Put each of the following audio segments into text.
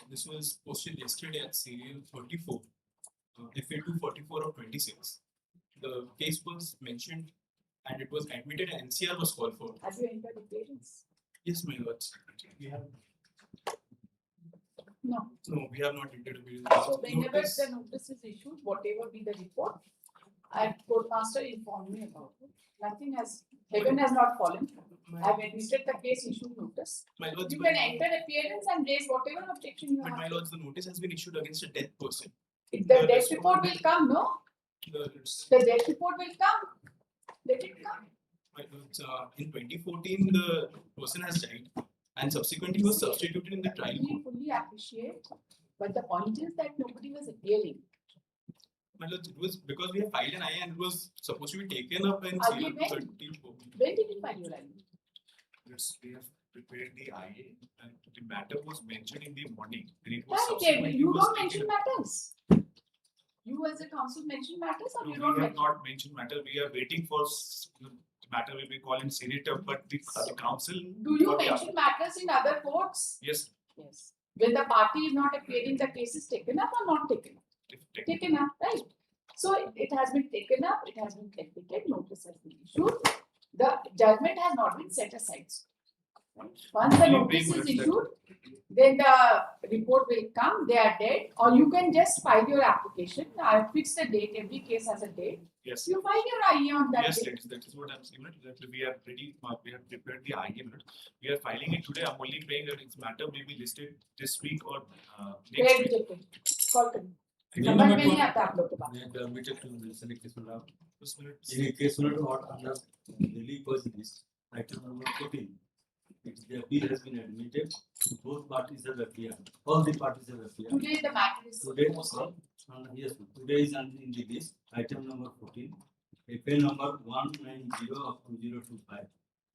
This was posted yesterday at serial 34, FA2 44 of 26. The case was mentioned and it was admitted and NCR was called for. Have you entered appearance? Yes, my lords. We have. No. No, we have not entered appearance. So whenever the notice is issued, whatever be the report, court master informed me about it. Nothing has, heaven has not fallen. I have admitted the case, issued notice. My lords, you can enter appearance and raise whatever objection you but have. my lords, the notice has been issued against a dead person. The death report will come, no? The death report will come. Let it come. My lords, in 2014, the person has died and subsequently was substituted in the trial. We fully appreciate, but the point is that nobody was appealing. My lords, it was because we have filed an IA and it was supposed to be taken up in When? 34. When did you file your IA? Yes, we have prepared the IA and the matter was mentioned in the morning. And it was Right, subsequently you was don't taken mention up. matters. You as a counsel mention matters or No, you don't we have mention? not mentioned matter. We are waiting for the matter will be called in senator, but the council. Do you mention matters in other courts? Yes. Yes. When the party is not appearing, the case is taken up or not taken up? Taken up, right? So it has been taken up, it has been admitted, notice has been issued. The judgment has not been set aside. Right? Once the notice is issued, then the report will come, they are dead, or you can just file your application. I have fixed a date, every case has a date. Yes. You file your IA on that Yes, date. that is what I'm saying. That we are ready. We have prepared the IA. We are filing it today. I'm only praying that this matter may be listed this week or next week. Rejected. Call to me. समझ में नहीं आता आप लोग के पास. Permitted to listen a case in a case not under daily list. Item number 14. The appeal has been admitted. Both parties have appeared. All the parties have appeared. Today the matter is Today, yes, today is in the list. Item number 14. FA number 190 of 2025.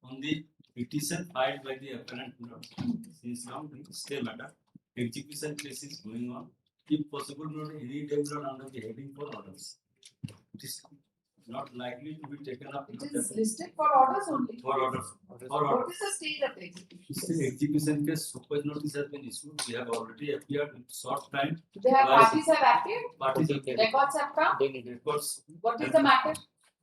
On the petition filed by the appellant since now stay matter. Execution case is going on. If possible, not any day under the heading for orders. It is not likely to be taken up. It is listed for orders only. For orders. What is the stage of the execution? The execution case super notice has been issued. We have already appeared in short time. They have parties have appeared. Parties have Records have come. records. What is the matter?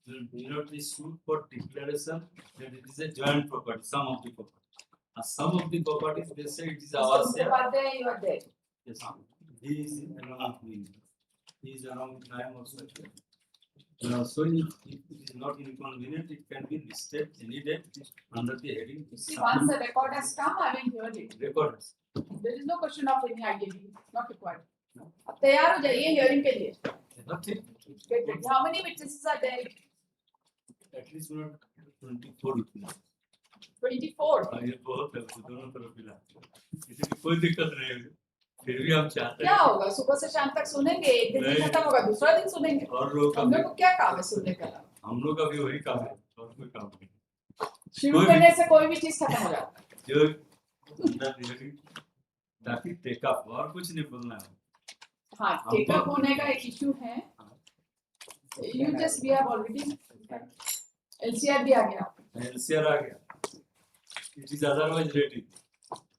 Not issued for declaration that it is a joint property. Some of the property. Some of the properties they say it is our share. You are there. Yes, he is along with me. He is along with I am also. So if it is not inconvenient, it can be listed any day under the heading. See, once the record has come, I will hear it. Records. There is no question of any identity. Not required. अब तैयार हो जाइए hearing के लिए. Nothing. How many witnesses are there? At least not 24 witnesses. 24. ये बहुत है दोनों तरफ मिला. इसलिए कोई दिक्कत नहीं है. फिर भी हम चाहते हैं. क्या होगा सुबह से शाम तक सुनेंगे एक दिन खत्म होगा दूसरा दिन सुनेंगे. और लोग हम लोग को क्या काम है सुनने का? हम लोग का भी वही काम है और कोई काम नहीं. शुरू करने से कोई भी चीज खत्म हो जाता है. जो अंदर ताकि टेकअप और कुछ नहीं बोलना है. हाँ टेकअप होने का एक इशू है. You just we have already LCR भी आ गया. LCR आ गया. It is otherwise ready.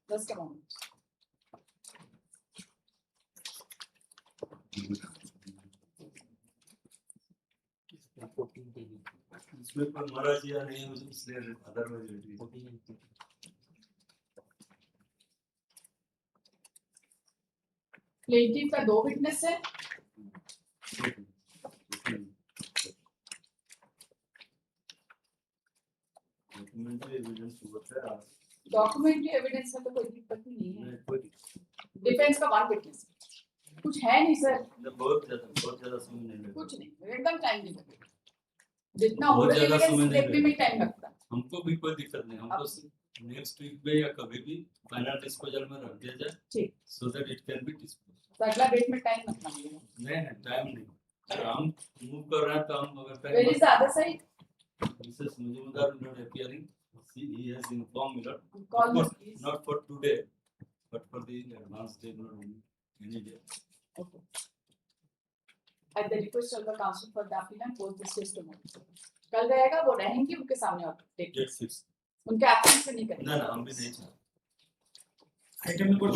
Just a moment. इसमें कोई महाराज या नहीं है इसलिए अदरवाइज रेडी. प्लेंटिफ का 2 विटनेस है. डॉक्यूमेंट्री एविडेंस में तो कोई दिक्कत नहीं है. डिफेंस का 1 विटनेस कुछ है नहीं सर. बहुत ज्यादा समय नहीं लगेगा. कुछ नहीं एकदम टाइम नहीं लगेगा. जितना ओरल एविडेंस देखने में टाइम लगता है. हमको भी कोई दिक्कत नहीं. हमको नेक्स्ट वीक में या कभी भी फाइनल डिस्पोजल में रख दिया जाए. ठीक. So that it can be dispose. तो अगला डेट में टाइम मत लगेगा. नहीं टाइम नहीं. हम मूव कर रहे हैं तो हम अगर where is the other side. Mrs Mujumdar not appearing. He has informed me not for today, but for the advance day, not any day. Okay. At the request of the council for the applicant, post this case tomorrow. कल रहेगा वो रहेंगी उनके सामने और take. Date fix. उनके absence में नहीं करेंगे. ना हम भी नहीं चाहते. Item number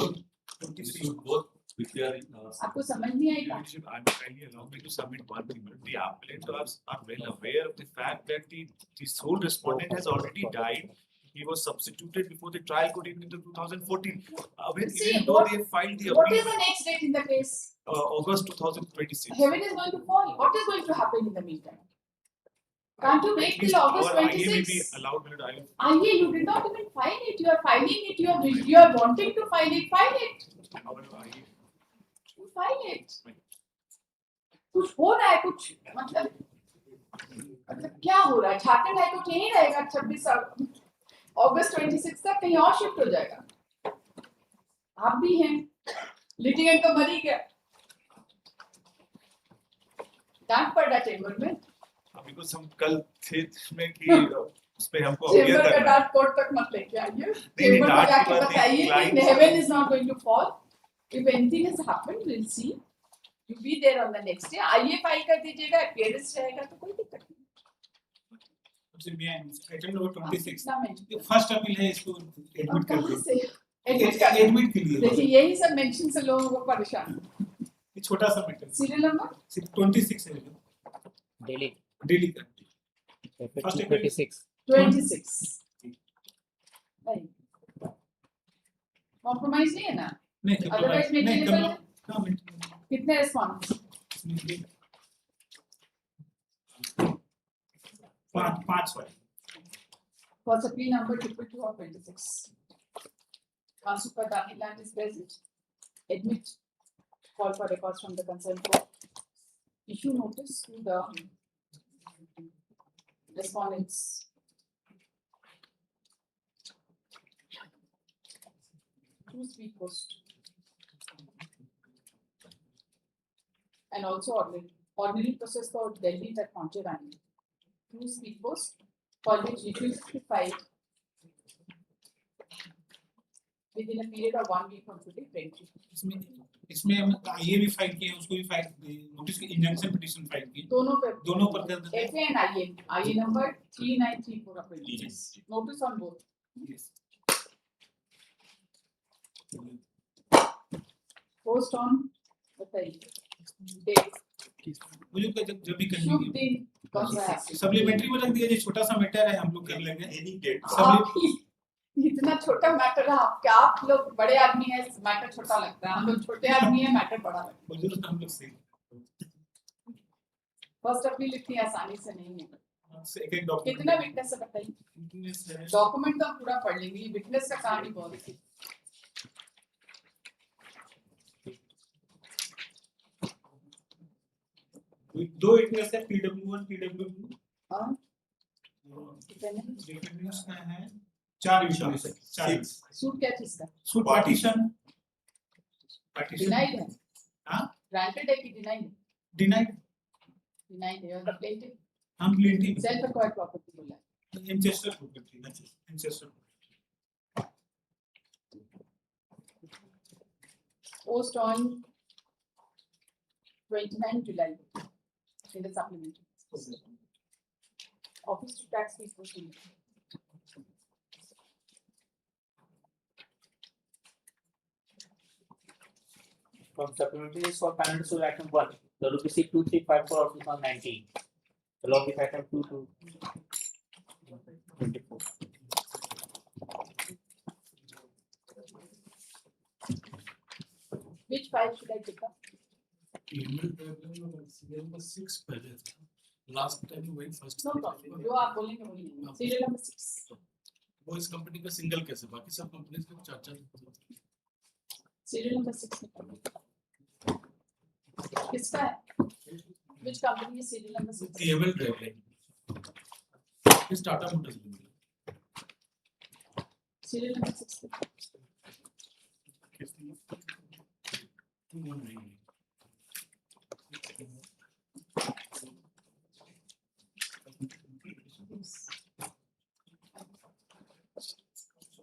We should both prepare ourselves. आपको समझ नहीं आई बात? Leadership, I'm kindly allow me to submit one thing. The appellants are well aware of the fact that the sole respondent has already died. He was substituted before the trial got into 2014. See, Even though they filed the What is appeal the next date in the case? August 2026. Heaven is going to fall. What is going to happen in the meantime? Can't you wait At till least August our IA may be 26? allowed, but I IA, you did not even file it. You are filing it. You are wanting to file it. File it. our IA. You file it. कुछ हो रहा है कुछ मतलब क्या हो रहा है? झारखंड हाईकोर्ट यहीं रहेगा 26 अगस्त 26 तक, कहीं और शिफ्ट हो जाएगा? आप भी हैं, लिटिगेंट तो मर ही गया, डांट पड़ रहा चेंबर में, Because हम कल थे इसमें कि उस पे हमको अवेयर चेंबर का करना है। डांट कोर्ट तक मत लेके आइए, नहीं, चेंबर को डांट की जाके बात नहीं, बताइए कि clients- heaven is not going to fall. If anything has happened, we'll see. You be there on the next day. IA file कर दीजिएगा, appearance रहेगा तो कोई दिक्कत नहीं. Item number 26. कितना mention ये फर्स्ट अपील है, इसको एडमिट कर कहाँ दो। से एडमिट कर एडमिट के लिए देखिए यही सब मेंशन से लोगों को परेशान. ये छोटा सा मैटर सीरियल नंबर 26 है Delhi. डेली का First April. 26. 26. नहीं कॉम्प्रोमाइज नहीं है ना? नहीं Otherwise नहीं material है? कम कितने रिस्पॉन्स? पांच वाले For appeal number 222 of 26. Once Superdaki land is present, admit, call for records from the concerned court. Issue notice to the respondents. To speed post. And also ordinary process for Delhi that Poncherani. To speed post. For which issues to file within a period of 1 week from today, 20. इसमें हम आईए भी file किए, उसको भी file notice की injunction petition file की, दोनों पे दोनों पर कर देते FA and IA number 3934 of 26. Notice on both. Post on बताइए date मुझे जब भी शुभ करेंगे दिन कौन सा है? सप्लीमेंट्री में रख दिया, जो छोटा सा मैटर है हम लोग कर लेंगे Any date. आप ही इतना छोटा मैटर है, आप लोग बड़े आदमी हैं, मैटर छोटा लगता है, हम लोग छोटे आदमी हैं, मैटर बड़ा लगता है. मुझे तो हम लोग से फर्स्ट अपील इतनी आसानी से नहीं है. एक एक डॉक्यूमेंट कितना विटनेस है बताइए. डॉक्यूमेंट तो हम पूरा पढ़ लेंगे, विटनेस का कहानी बहुत है. दो विटनेस है, PW1 PW2 हाँ डिफेंस का है, चार विटनेस है, चार सूट क्या चीज का? सूट पार्टीशन डिनाइड है. हाँ ग्रांटेड है कि डिनाइड? डिनाइड डिनाइड है. और द प्लेंटिफ हम प्लेंटी सेल्फ एक्वायर्ड प्रॉपर्टी बोला है. इंचेस्टर property इंचेस्टर Post on 29 July in the supplementary. Office to tax fees posting. From supplementary is for panel to item 1. The rupees 2354 of 2019. Along with item 2 to 24. Which file should I pick up? Six पहले था. Last time वही first. No problem. जो आप बोलेंगे वही. Serial number 6. वो इस company का सिंगल कैसे, बाकी सब कंपनीज के चार. Serial number 6 निकालो. किसका है? Which company is serial number 6? Cable drive is Tata motors limited. Serial number 6.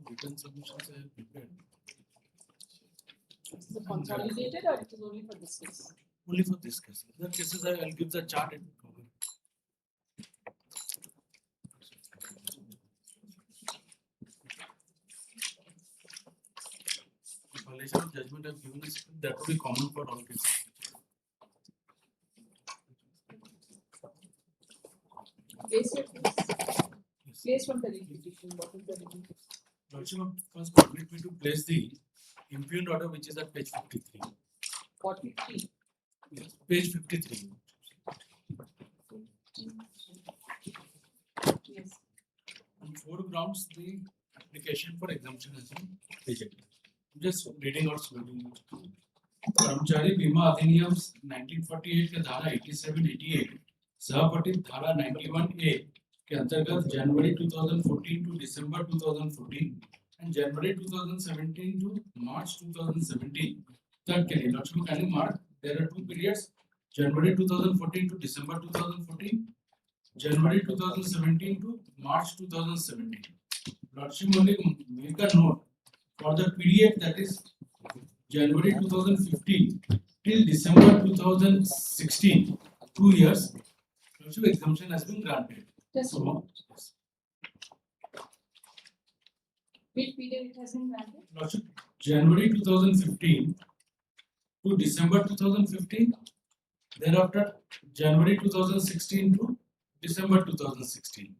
Written submissions I have prepared. Is it consolidated or it is only for this case? Only for this case. Other cases I'll give the chart and cover. violation of judgment has given us, that will be common for all cases. Place your case. Place from the repetition. What is the repetition? Lordship, first permit me to place the impugned order which is at page 53. 43. Yes, page 53. Yes. On 4 grounds, the application for exemption has been rejected. Just reading out slowly. कर्मचारी बीमा अधिनियम 1948 के धारा 87-88 सहपठित धारा 91A के अंतर्गत जनवरी 2014 to December 2014 and January 2017 to March 2017 तक के लिए Lakshmi kindly mark there are 2 periods January 2014 to December 2014 January 2017 to March 2017. Lordship only make a note for the period that is January 2015 till December 2016, 2 years, Lordship exemption has been granted. Just a moment. Yes. Which period it has been granted? Lordship, January 2015 to December 2015, thereafter January 2016 to December 2016.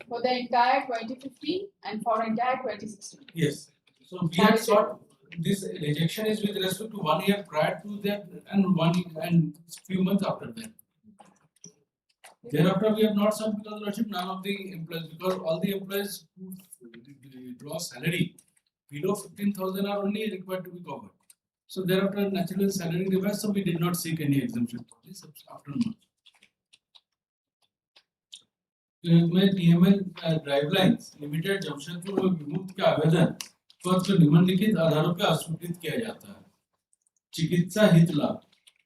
For the entire 2015 and for entire 2016. Yes. So we had sought this rejection is with respect to 1 year prior to that and few months after that. Thereafter we have not sought because Lordship none of the employees because all the employees who draw salary below 15,000 are only required to be covered. So thereafter naturally salary revised, so we did not seek any exemption for this after March. में TML ड्राइवलाइंस limited Jamshedpur में विमुक्त का आवेदन पद को निम्नलिखित आधारों पर अस्वीकृत किया जाता है। चिकित्सा हित लाभ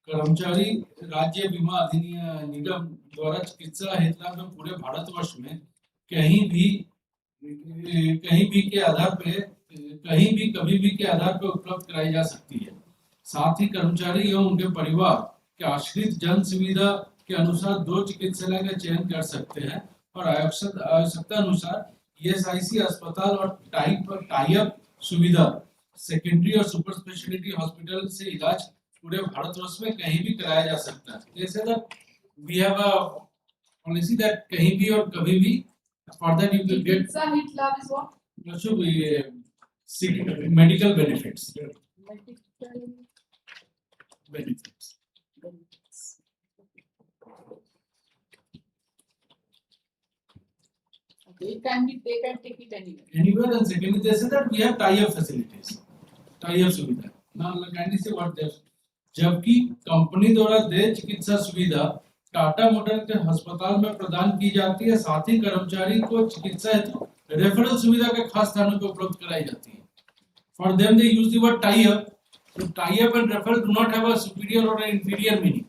कर्मचारी राज्य बीमा अधिनियम निगम द्वारा चिकित्सा हित लाभ में पूरे भारतवर्ष में कहीं भी के आधार पे कभी भी के आधार पर उपलब्ध कराई जा सकती है। साथ ही कर्मचारी एवं उनके परिवार के आश्रित जन सुविधा के अनुसार 2 चिकित्सालय का चयन कर सकते हैं और आवश्यकता अनुसार ESIC अस्पताल और टाई अप सुविधा सेकेंडरी और सुपर स्पेशलिटी हॉस्पिटल से इलाज पूरे भारतवर्ष में कहीं भी कराया जा सकता है। जैसे that we have a policy that कहीं भी और कभी भी for that you will get Chikiत्sa hit lab is what? medical benefits. Medical Benefits. benefits. Okay, it can be, they can take it anywhere. Anywhere and secondly they say that we have tie-up facilities. Tie-up सुविधा. Now kindly say what they जबकि company द्वारा देय चिकित्सा सुविधा Tata motor के अस्पताल में प्रदान की जाती है, साथ ही कर्मचारी को चिकित्सा हेतु रेफरल सुविधा के खास स्थानों पर उपलब्ध कराई जाती है। For them they use the word tie-up. So tie-up and referral do not have a superior or an inferior meaning.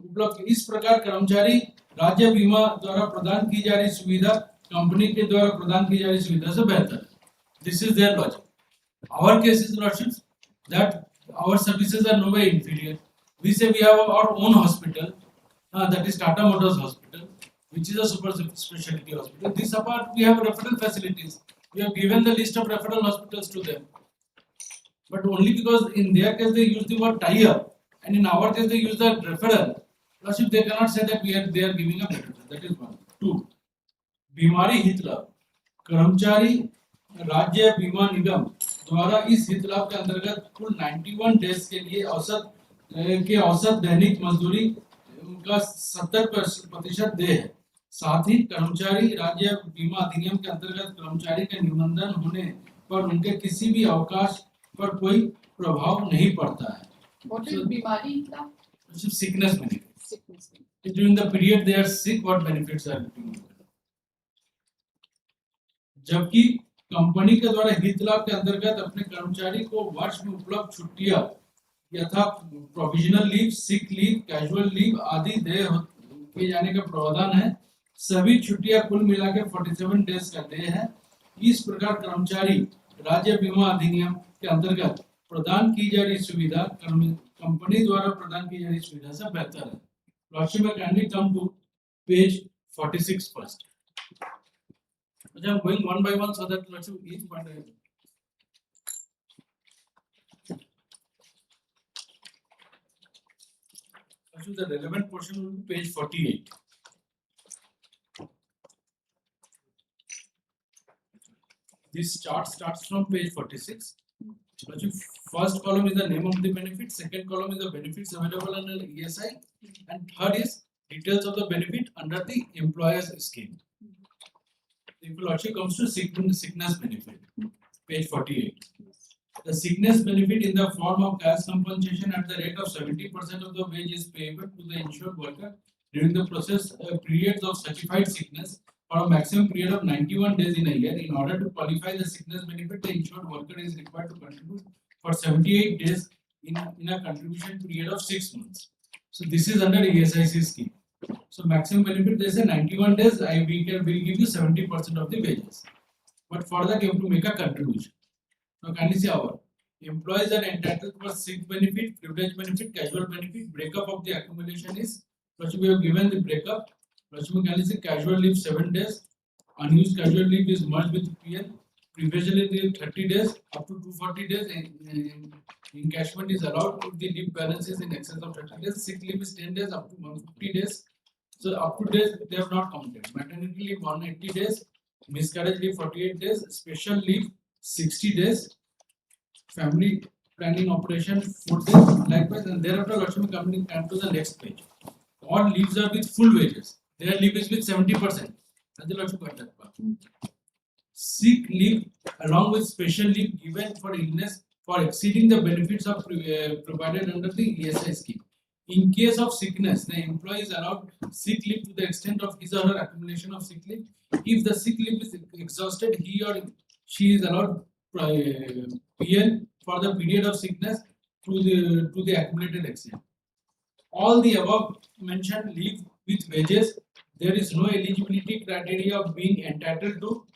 उपलब्ध इस प्रकार कर्मचारी राज्य बीमा द्वारा प्रदान की जा रही सुविधा कंपनी के द्वारा प्रदान की जा रही सुविधा से बेहतर है। This is their logic. Our case is lordships that our services are no way inferior. We say we have our own hospital, that is Tata Motors Hospital, which is a super specialty hospital. This apart, we have referral facilities. We have given the list of referral hospitals to them. But only because in their case they use the word tie-up, and in our case they use the referral. Lordship, they cannot say that they are giving a better. That is one. 2. बीमारी हित लाभ कर्मचारी राज्य बीमा निगम द्वारा इस हित लाभ के अंतर्गत कुल 91 डेज के लिए औसत दैनिक मजदूरी का 70% देय है। साथ ही कर्मचारी राज्य बीमा अधिनियम के अंतर्गत कर्मचारी के निबंधन होने पर उनके किसी भी अवकाश पर कोई प्रभाव नहीं पड़ता है। What is बीमारी हित लाभ? Sickness benefits. Sickness. During the period they are sick, what benefits are given? जबकि कंपनी के द्वारा हित लाभ के अंतर्गत अपने कर्मचारी को वर्ष में उपलब्ध छुट्टियां यथा provisional leave, sick leave, casual leave आदि देय किए जाने का प्रावधान है। सभी छुट्टियां कुल मिला के 47 डेज का देय है। इस प्रकार कर्मचारी राज्य बीमा अधिनियम के अंतर्गत प्रदान की जा रही सुविधा कंपनी द्वारा प्रदान की जा रही सुविधा से बेहतर है। Lordship may kindly come to page 46 first. Okay, I'm going one by one so that let's do each one. Actually, the relevant portion will be page 48. This chart starts from page 46. Actually, first column is the name of the benefit, second column is the benefits available under ESI, and third is details of the benefit under the employer's scheme. The employee comes to sickness benefit, page 48. The sickness benefit in the form of cash compensation at the rate of 70% of the wage is payable to the insured worker during the process periods of certified sickness for a maximum period of 91 days in a year. In order to qualify the sickness benefit, the insured worker is required to contribute for 78 days in a contribution period of 6 months. So this is under ESIC scheme. So maximum benefit, they say 91 days, will give you 70% of the wages. But for that you have to make a contribution. Now kindly see our employees are entitled for sick benefit, privilege benefit, casual benefit. Breakup of the accumulation is, first we have given the breakup. First we can see casual leave 7 days, unused casual leave is merged with PL. Previously leave 30 days up to 240 days. Encashment is allowed if the leave balance is in excess of 30 days. Sick leave is 10 days up to 150 days. So up to days they have not counted. Maternity leave 180 days, miscarriage leave 48 days, special leave 60 days, family planning operation 4 days, likewise, and thereafter Lakshmi company come to the next page. All leaves are with full wages. Their leave is with 70%. Sick leave along with special leave given for illness for exceeding the benefits of provided under the ESI scheme. In case of sickness, the employee is allowed sick leave to the extent of his or her accumulation of sick leave. If the sick leave is exhausted, he or she is allowed PL for the period of sickness to the accumulated extent. All the above mentioned leave with wages, there is no eligibility criteria of being entitled to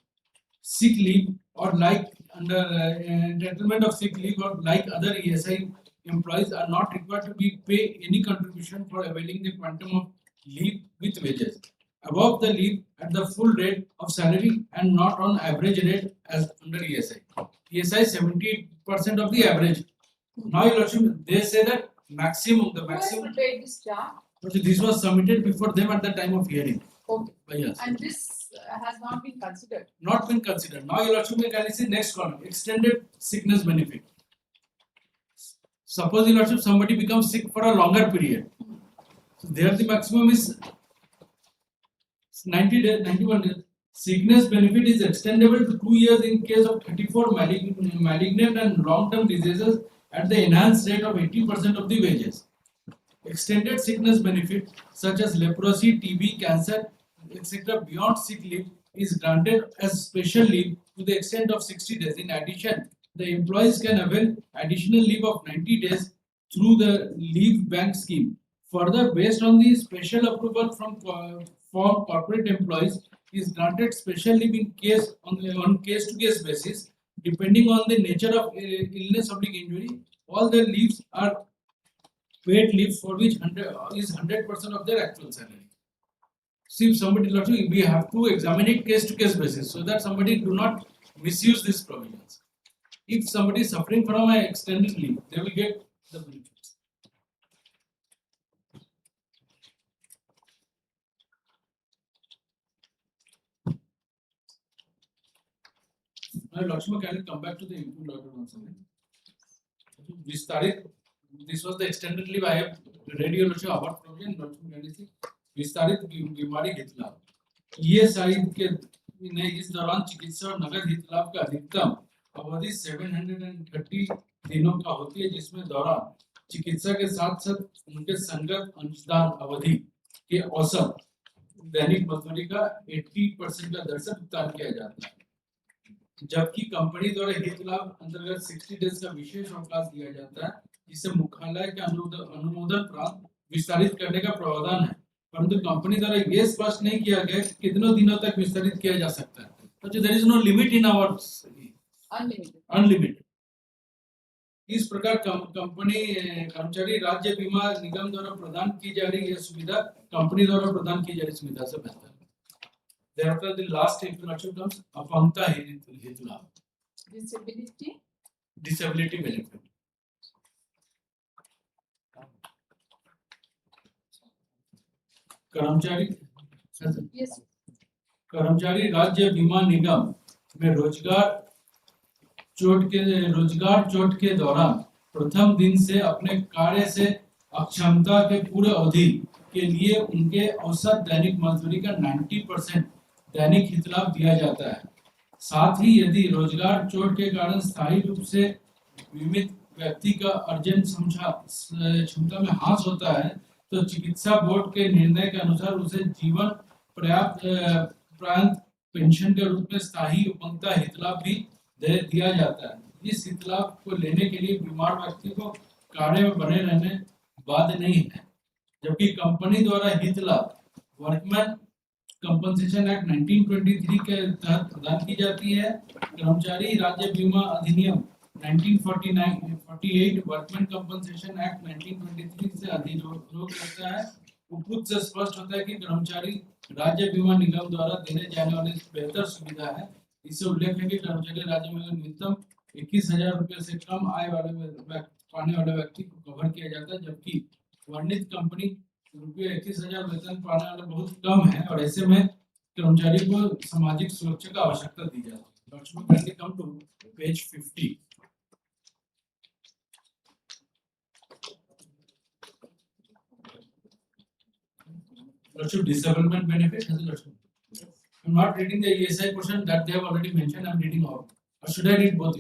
sick leave or like under entitlement of sick leave or like other ESI employees are not required to pay any contribution for availing the quantum of leave with wages. Above the leave at the full rate of salary and not on average rate as under ESI. ESI 70% of the average. Now they say that maximum, the maximum. Who has prepared this chart? This was submitted before them at the time of hearing. Okay. Yes. And this has not been considered. Not been considered. Now you can see next column, extended sickness benefit. Suppose you know, somebody becomes sick for a longer period. So there the maximum is 90 days, 91 days. Sickness benefit is extendable to 2 years in case of 34 malignant and long-term diseases at the enhanced rate of 80% of the wages. Extended sickness benefit such as leprosy, TB, cancer, etc. beyond sick leave is granted as special leave to the extent of 60 days. In addition, the employees can avail additional leave of 90 days through the leave bank scheme. Further, based on the special approval from corporate employees, is granted special leave in case on case-to-case basis, depending on the nature of illness or injury. All the leaves are paid leave for which 100% of their actual salary. See, if somebody, we have to examine it case-to-case basis so that somebody do not misuse these provisions. If somebody is suffering from an extended leave, they will get the benefits. Now, Lakshma, can you come back to the input order once again? This was the extended leave. I have read your about provision. Lakshma, can you see? विस्तारित बीमारी हित लाभ ESI के ने इस दौरान चिकित्सा और नगद हित लाभ का अधिकतम अवधि 730 दिनों का होती है, जिसमें दौरान चिकित्सा के साथ साथ उनके संगत अंशदान अवधि के औसत दैनिक मजदूरी का 80% का दर से भुगतान किया जाता है, जबकि कंपनी द्वारा हित लाभ अंतर्गत 60 डेज का विशेष अवकाश दिया जाता है, जिससे मुख्यालय के अनुमोदन प्राप्त विस्तारित करने का प्रावधान है, परंतु कंपनी द्वारा ये स्पष्ट नहीं किया गया कि कितने दिनों तक विस्तारित किया जा सकता है. So there is no limit in our Unlimited. unlimited. इस प्रकार कंपनी कर्मचारी राज्य बीमा निगम द्वारा प्रदान की जा रही यह सुविधा कंपनी द्वारा प्रदान की जा रही सुविधा से बेहतर है। Thereafter, the last introduction comes अपंगता हेतु लाभ, disability benefit. कर्मचारी राज्य बीमा निगम में रोजगार चोट के दौरान प्रथम दिन से अपने कार्य से अक्षमता के पूरे अवधि के लिए उनके औसत दैनिक मजदूरी का 90% दैनिक हित लाभ दिया जाता है। साथ ही यदि रोजगार चोट के कारण स्थायी रूप से बीमित व्यक्ति का अर्जन क्षमता में ह्रास होता है तो चिकित्सा बोर्ड के निर्णय के अनुसार उसे जीवन पर्यंत पेंशन के रूप में स्थायी अपंगता हित लाभ भी दिया जाता है। इस हित लाभ को लेने के लिए बीमार व्यक्ति को कार्य में बने रहने बाध्य नहीं है, जबकि कंपनी द्वारा हित लाभ वर्कमैन कंपनसेशन एक्ट 1923 के तहत प्रदान की जाती है। कर्मचारी राज्य बीमा अधिनियम 1948 वर्कमैन कंपनसेशन एक्ट 1923 से अधिरोध करता है। उपयुक्त से स्पष्ट होता है कि कर्मचारी राज्य बीमा निगम द्वारा देने जाने वाली बेहतर सुविधा है। इससे उल्लेख है कि कर्मचारी राज्य बीमा न्यूनतम 21,000 रुपये से कम आय पाने वाले व्यक्ति को कवर किया जाता है, जबकि वर्णित कंपनी रुपये 21,000 वेतन पाने वाले बहुत कम है और ऐसे में कर्मचारी को सामाजिक सुरक्षा का आवश्यकता दी जाती है। Come to page 50। Disablement benefit. I'm not reading the ESI portion that they have already mentioned. I'm reading out. Or should I read both?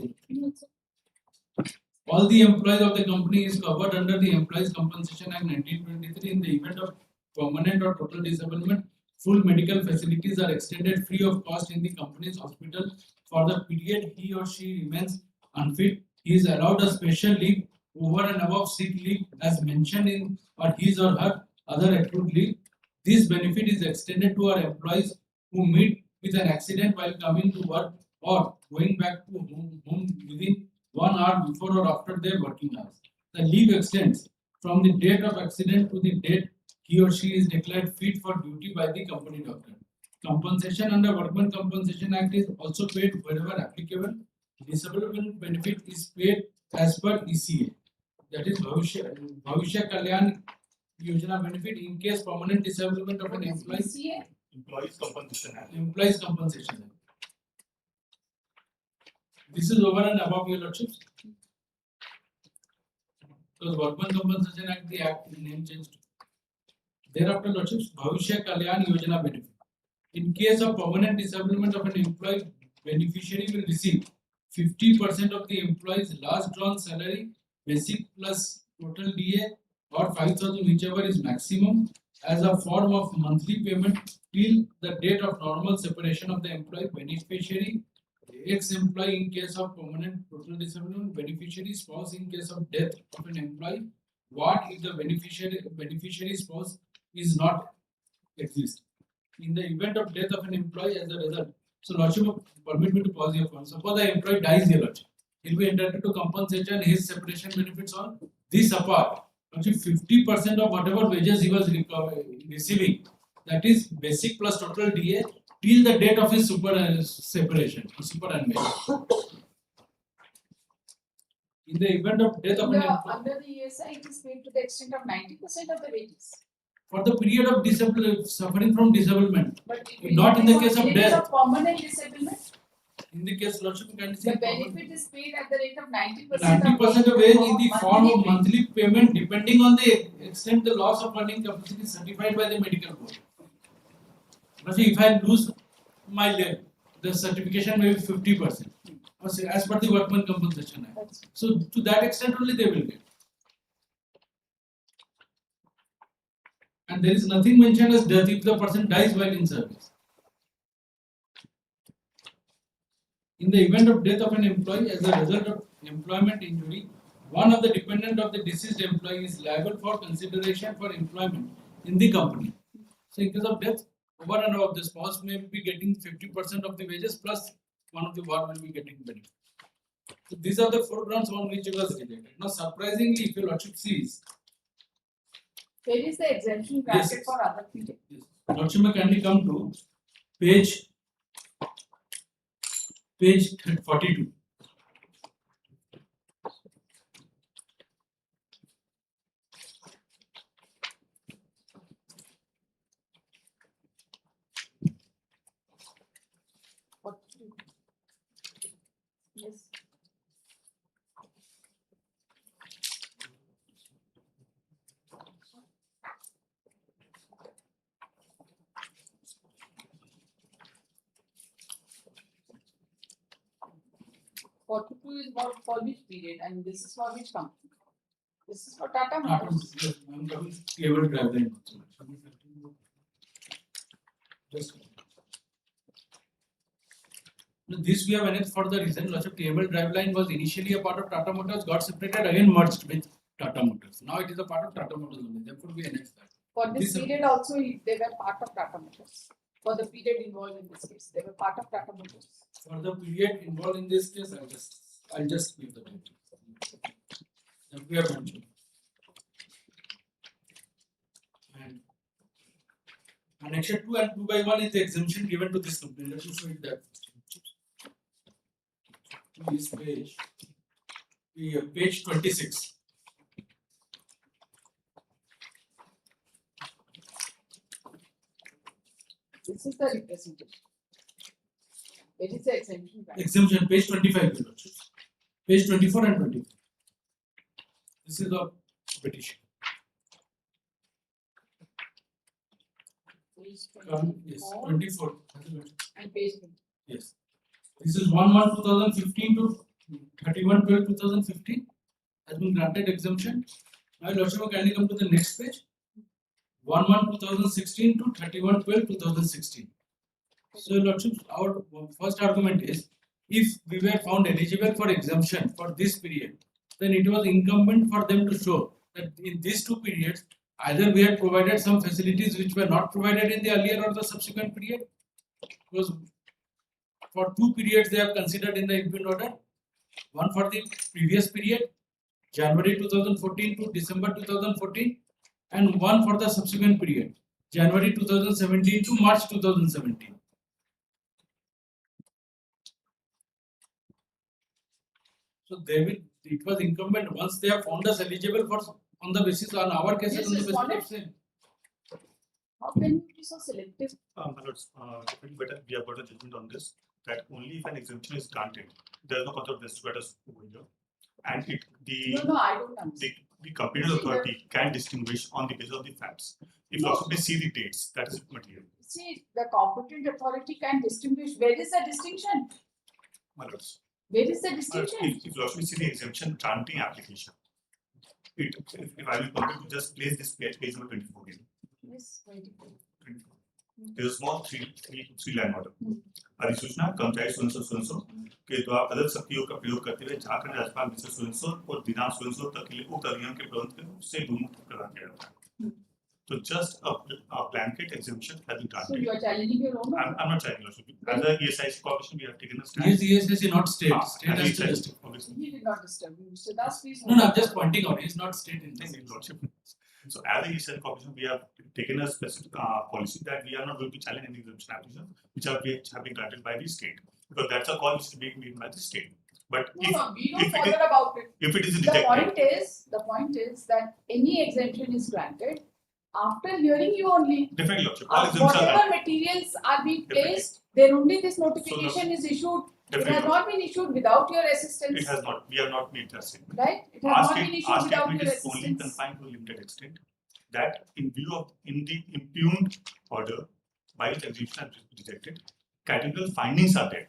All the employees of the company is covered under the Employees Compensation Act 1923 in the event of permanent or total disablement. Full medical facilities are extended free of cost in the company's hospital for the period he or she remains unfit. He is allowed a special leave over and above sick leave as mentioned in or his or her other accrued leave. This benefit is extended to our employees who meet with an accident while coming to work or going back to home within 1 hour before or after their working hours. The leave extends from the date of accident to the date he or she is declared fit for duty by the company doctor. Compensation under Workmen Compensation Act is also paid wherever applicable. Disablement benefit is paid as per ECA, that is Bhavishya Kalyan Yojana benefit in case permanent disablement of an employee. Employees Compensation Act. Employees Compensation Act. This is over and above your lordships. Because Workman Compensation Act, the act name changed. Thereafter, lordships, Bhavishya Kalyan Yojana benefit. In case of permanent disablement of an employee, beneficiary will receive 50% of the employee's last drawn salary, basic plus total DA, or 5,000 whichever is maximum, as a form of monthly payment till the date of normal separation of the employee. Beneficiary, ex-employee in case of permanent total disablement, beneficiary spouse in case of death of an employee. What if the beneficiary spouse is not exist? In the event of death of an employee as a result. So lordship, permit me to pause here for. Suppose the employee dies here, lordship. He'll be entitled to compensation, his separation benefits on this apart. Lordship, 50% of whatever wages he was receiving, that is basic plus total DA till the date of his separation, superannuation. In the event of death of an employee, under the ESI, it is paid to the extent of 90% of the wages. For the period of suffering from disablement, But not in the case of death. Permanent disablement, in the case lordship can the benefit is paid at the rate of 90%. 90% of wage in the form of monthly payment depending on the extent the loss of earning capacity is certified by the medical board. If I lose my leg, the certification may be 50%. As per the Workman Compensation Act. So to that extent only they will get. And there is nothing mentioned as death if the person dies while in service. In the event of death of an employee as a result of employment injury, one of the dependent of the deceased employee is liable for consideration for employment in the company. So in case of death, over and above, the spouse may be getting 50% of the wages plus one of the ward will be getting benefit. So these are the 4 grounds on which it was rejected. Now, surprisingly, if your lordship sees, Where is the exemption granted Yes. for other period? lordship may kindly come to page 42. What? Yes. Forty-two is for which period and this is for which company? This is for Tata Motors. Yes, I am coming to cable driveline. Just this we have annexed for the reason lordship cable driveline was initially a part of Tata Motors, got separated, again merged with Tata Motors. Now it is a part of Tata Motors only. Therefore, we annexed that. For this This- period also, they were part of Tata Motors. For the period involved in this case, they were part of Tata Motors. For the period involved in this case, I'll just give the date. That we have mentioned. And annexure 2 and 2/1 is the exemption given to this company. Let me show it that. This page, page 26. This is the representation. It is the exemption granted. Exemption, page 25. Your Lordship. Page 24 and 25. This is the petition. Page Yes, 24 24. and page 20. Yes. This is 1/1/2015 to 31/12/2015 has been granted exemption. My Lordship, can you come to the next page? 1/1/2016 to 31/12/2016. So, Your Lordship, our first argument is if we were found eligible for exemption for this period, then it was incumbent for them to show that in these 2 periods, either we had provided some facilities which were not provided in the earlier or the subsequent period, because for 2 periods they have considered in the impugned order, one for the previous period, January 2014 to December 2014, and one for the subsequent period, January 2017 to March 2017. So it was incumbent once they have found us eligible for on the basis on our cases Yes, on the basis responded. of same. How can you be so selective? My lords, definitely better we have got a judgment on this, that only if an exemption is granted, there is no concept of res judicata over here. And No, I don't understand. the competent authority can distinguish on the basis of the facts. If No. also they see the dates, that is material. See, the competent authority can distinguish. Where is the distinction? My lords. Where is the If distinction? you also see the exemption granting application, if I will permit to just place this page number 24 again. Yes, 24. 24. There's a small three line order. अधिसूचना कर्मचारी सुनसो के द्वारा प्रदत्त शक्तियों का प्रयोग करते हुए झारखंड राज्यपाल मिस्टर सुनसो और दिनांक सुनसो तक के लिए उक्त अधिनियम के प्रबंध से मुक्त प्रदान किया जाता है. So just a blanket exemption has been So granted. you are challenging your own. I'm not challenging also. As a ESIC corporation, we have taken a stand. Yes, ESIC, not state. Ah, State as has to ESIC, justify. obviously. He did not disturb you. So that's please. No, I'm just pointing out, it's not state in this. Thank you, Lordship. So as a ESIC corporation, we have taken a specific policy that we are not going to challenge any exemption applications which have been granted by the state, because that's a call which is being made by the state. But No, no, we don't if it is- bother about it. if it is The rejected, point is that any exemption is granted after hearing you only. definitely, Lordship, all exemptions are Whatever granted. materials are being Definitely. placed, then only this notification is issued. It Definitely, has not been issued without your assistance, it has not. We have not made that statement. right? It Our has not been issued without statement your is only assistance. confined to a limited extent, that in the impugned order by which exemption has been rejected, categorical findings are there.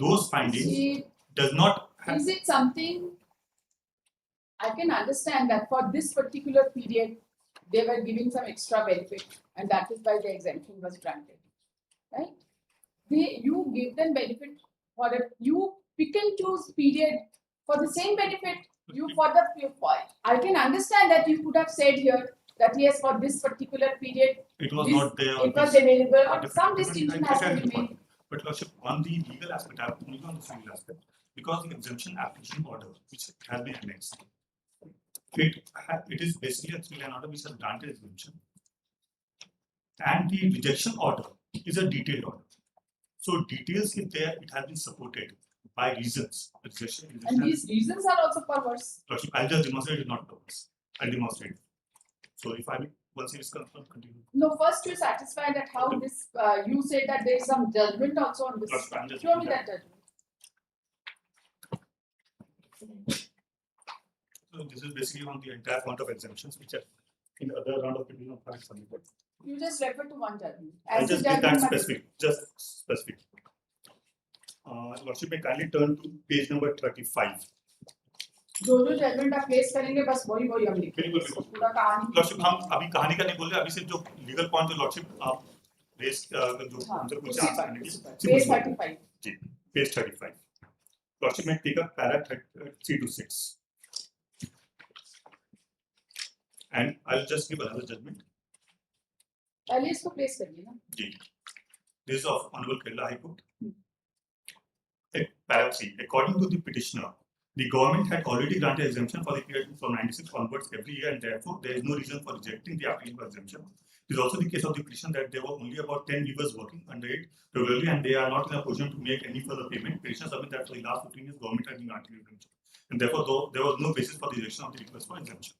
Those findings See, does not have. is it something? I can understand that for this particular period, they were giving some extra benefit, and that is why the exemption was granted, right? You give them benefit for it. You pick and choose period for the same benefit. I can understand that you could have said here that yes, for this particular period, It was this- not there. on it was this. available, or Different- some different- distinction I has to get be your point. made. But Lordship, on the legal aspect, I have only on the civil aspect. because the exemption application order, which has been annexed, it is basically a 3-line order which has granted exemption, and the rejection order is a detailed order. So details if there it has been supported by reasons. And these reasons are also perverse. Lordship, I'll just demonstrate it, not purpose. I'll demonstrate. So if I once it is confirmed, continue. No, first you satisfy that how this, you say that there is some judgment also on this. Lordship, I'm just Show me that judgment. So this is basically on the entire count of exemptions which are in the other round of petition of facts submitted. You just refer to one judgment. I'll As the just give that judgment. specific, just specific. Lordship may kindly turn to page number 35. जो judgement आप place करेंगे बस वही वही हम लिखेंगे बिल्कुल, पूरा कहानी लॉर्डशिप हम अभी कहानी का नहीं बोल रहे, अभी सिर्फ जो लीगल पॉइंट जो लॉर्डशिप आप रेस जो हाँ, हमसे कुछ उसी आंसर पर, करने उसी पर। की पेज 35 जी पेज 35 लॉर्डशिप में take up para 3 to 6 and I'll just give another judgment. पहले इसको प्लेस करिए ना जी, this is of Honorable Kerala High Court. Para 3, according to the petitioner, the government had already granted exemption for the period from 96 onwards every year, and therefore there is no reason for rejecting the application for exemption. It is also the case of the petition that there were only about 10 weavers working under it regularly, and they are not in a position to make any further payment. Petitioner submit that for the last 15 years, government has been granting exemption, and therefore there was no basis for the rejection of the request for exemption.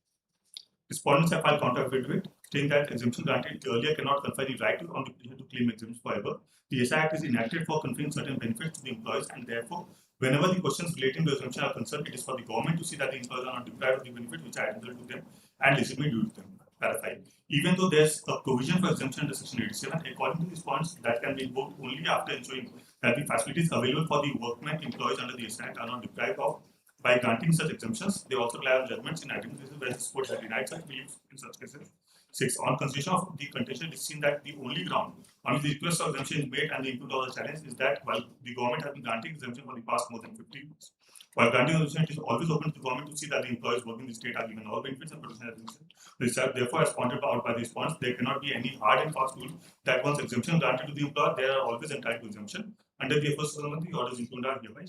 Respondents have filed counter affidavit stating that exemption granted earlier cannot confer the right on the petitioner to claim exemption forever. The SI Act is enacted for conferring certain benefits to the employees, and therefore, whenever the questions relating to exemption are concerned, it is for the government to see that the employees are not deprived of the benefits which are entitled to them and legitimately due to them. Para 5. Even though there's a provision for exemption under Section 87, according to these points, that can be invoked only after ensuring that the facilities available for the workmen employees under the SI Act are not deprived of. By granting such exemptions, they also rely on judgments in item cases where the court has denied such relief in such cases. 6. On consideration of the contention, it is seen that the only ground on which the request for exemption is made and the input of the challenge is that while the government has been granting exemption for the past more than 50 years, while granting exemption, it is always open to the government to see that the employees working in the state are given all benefits and protection as exemption. Therefore, as pointed out by the response, there cannot be any hard and fast rule that once exemption granted to the employer, they are always entitled to exemption. Under the first amendment, the orders included are hereby.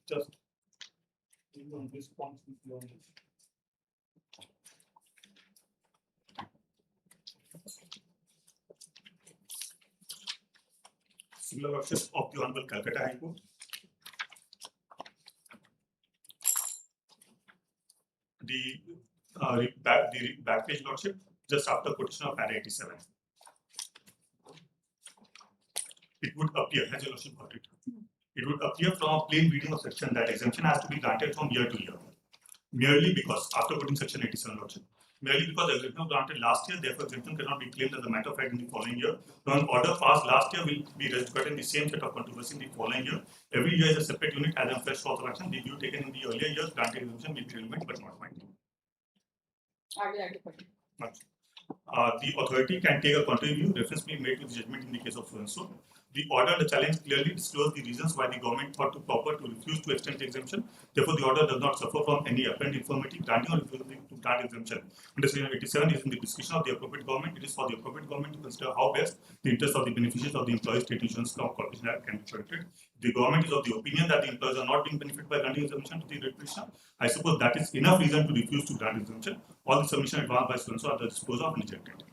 Just on this point, similar options of the Honorable Calcutta High Court. The back page lordship just after quotation of para 87. It would appear, as your lordship got it, it would appear from a plain reading of section that exemption has to be granted from year to year, merely because, after quoting section 87 lordship, merely because the exemption was granted last year, therefore exemption cannot be claimed as a matter of fact in the following year. Now, an order passed last year will be registered in the same set of controversy in the following year. Every year is a separate unit as a fresh course of action. The view taken in the earlier years granted exemption may be relevant but not binding. The authority can take a contrary view. Reference being made to the judgment in the case of so and so. The order, the challenge clearly disclosed the reasons why the government thought it proper to refuse to extend the exemption. Therefore, the order does not suffer from any apparent infirmity. Granting or refusing to grant exemption under section 87 is in the discretion of the appropriate government. It is for the appropriate government to consider how best the interest of the beneficiaries of the Employees State Insurance Corporation Act can be protected. The government is of the opinion that the employees are not being benefited by granting exemption to the petitioner. I suppose that is enough reason to refuse to grant exemption. All the submission advanced by so and so are the disposal of and rejected.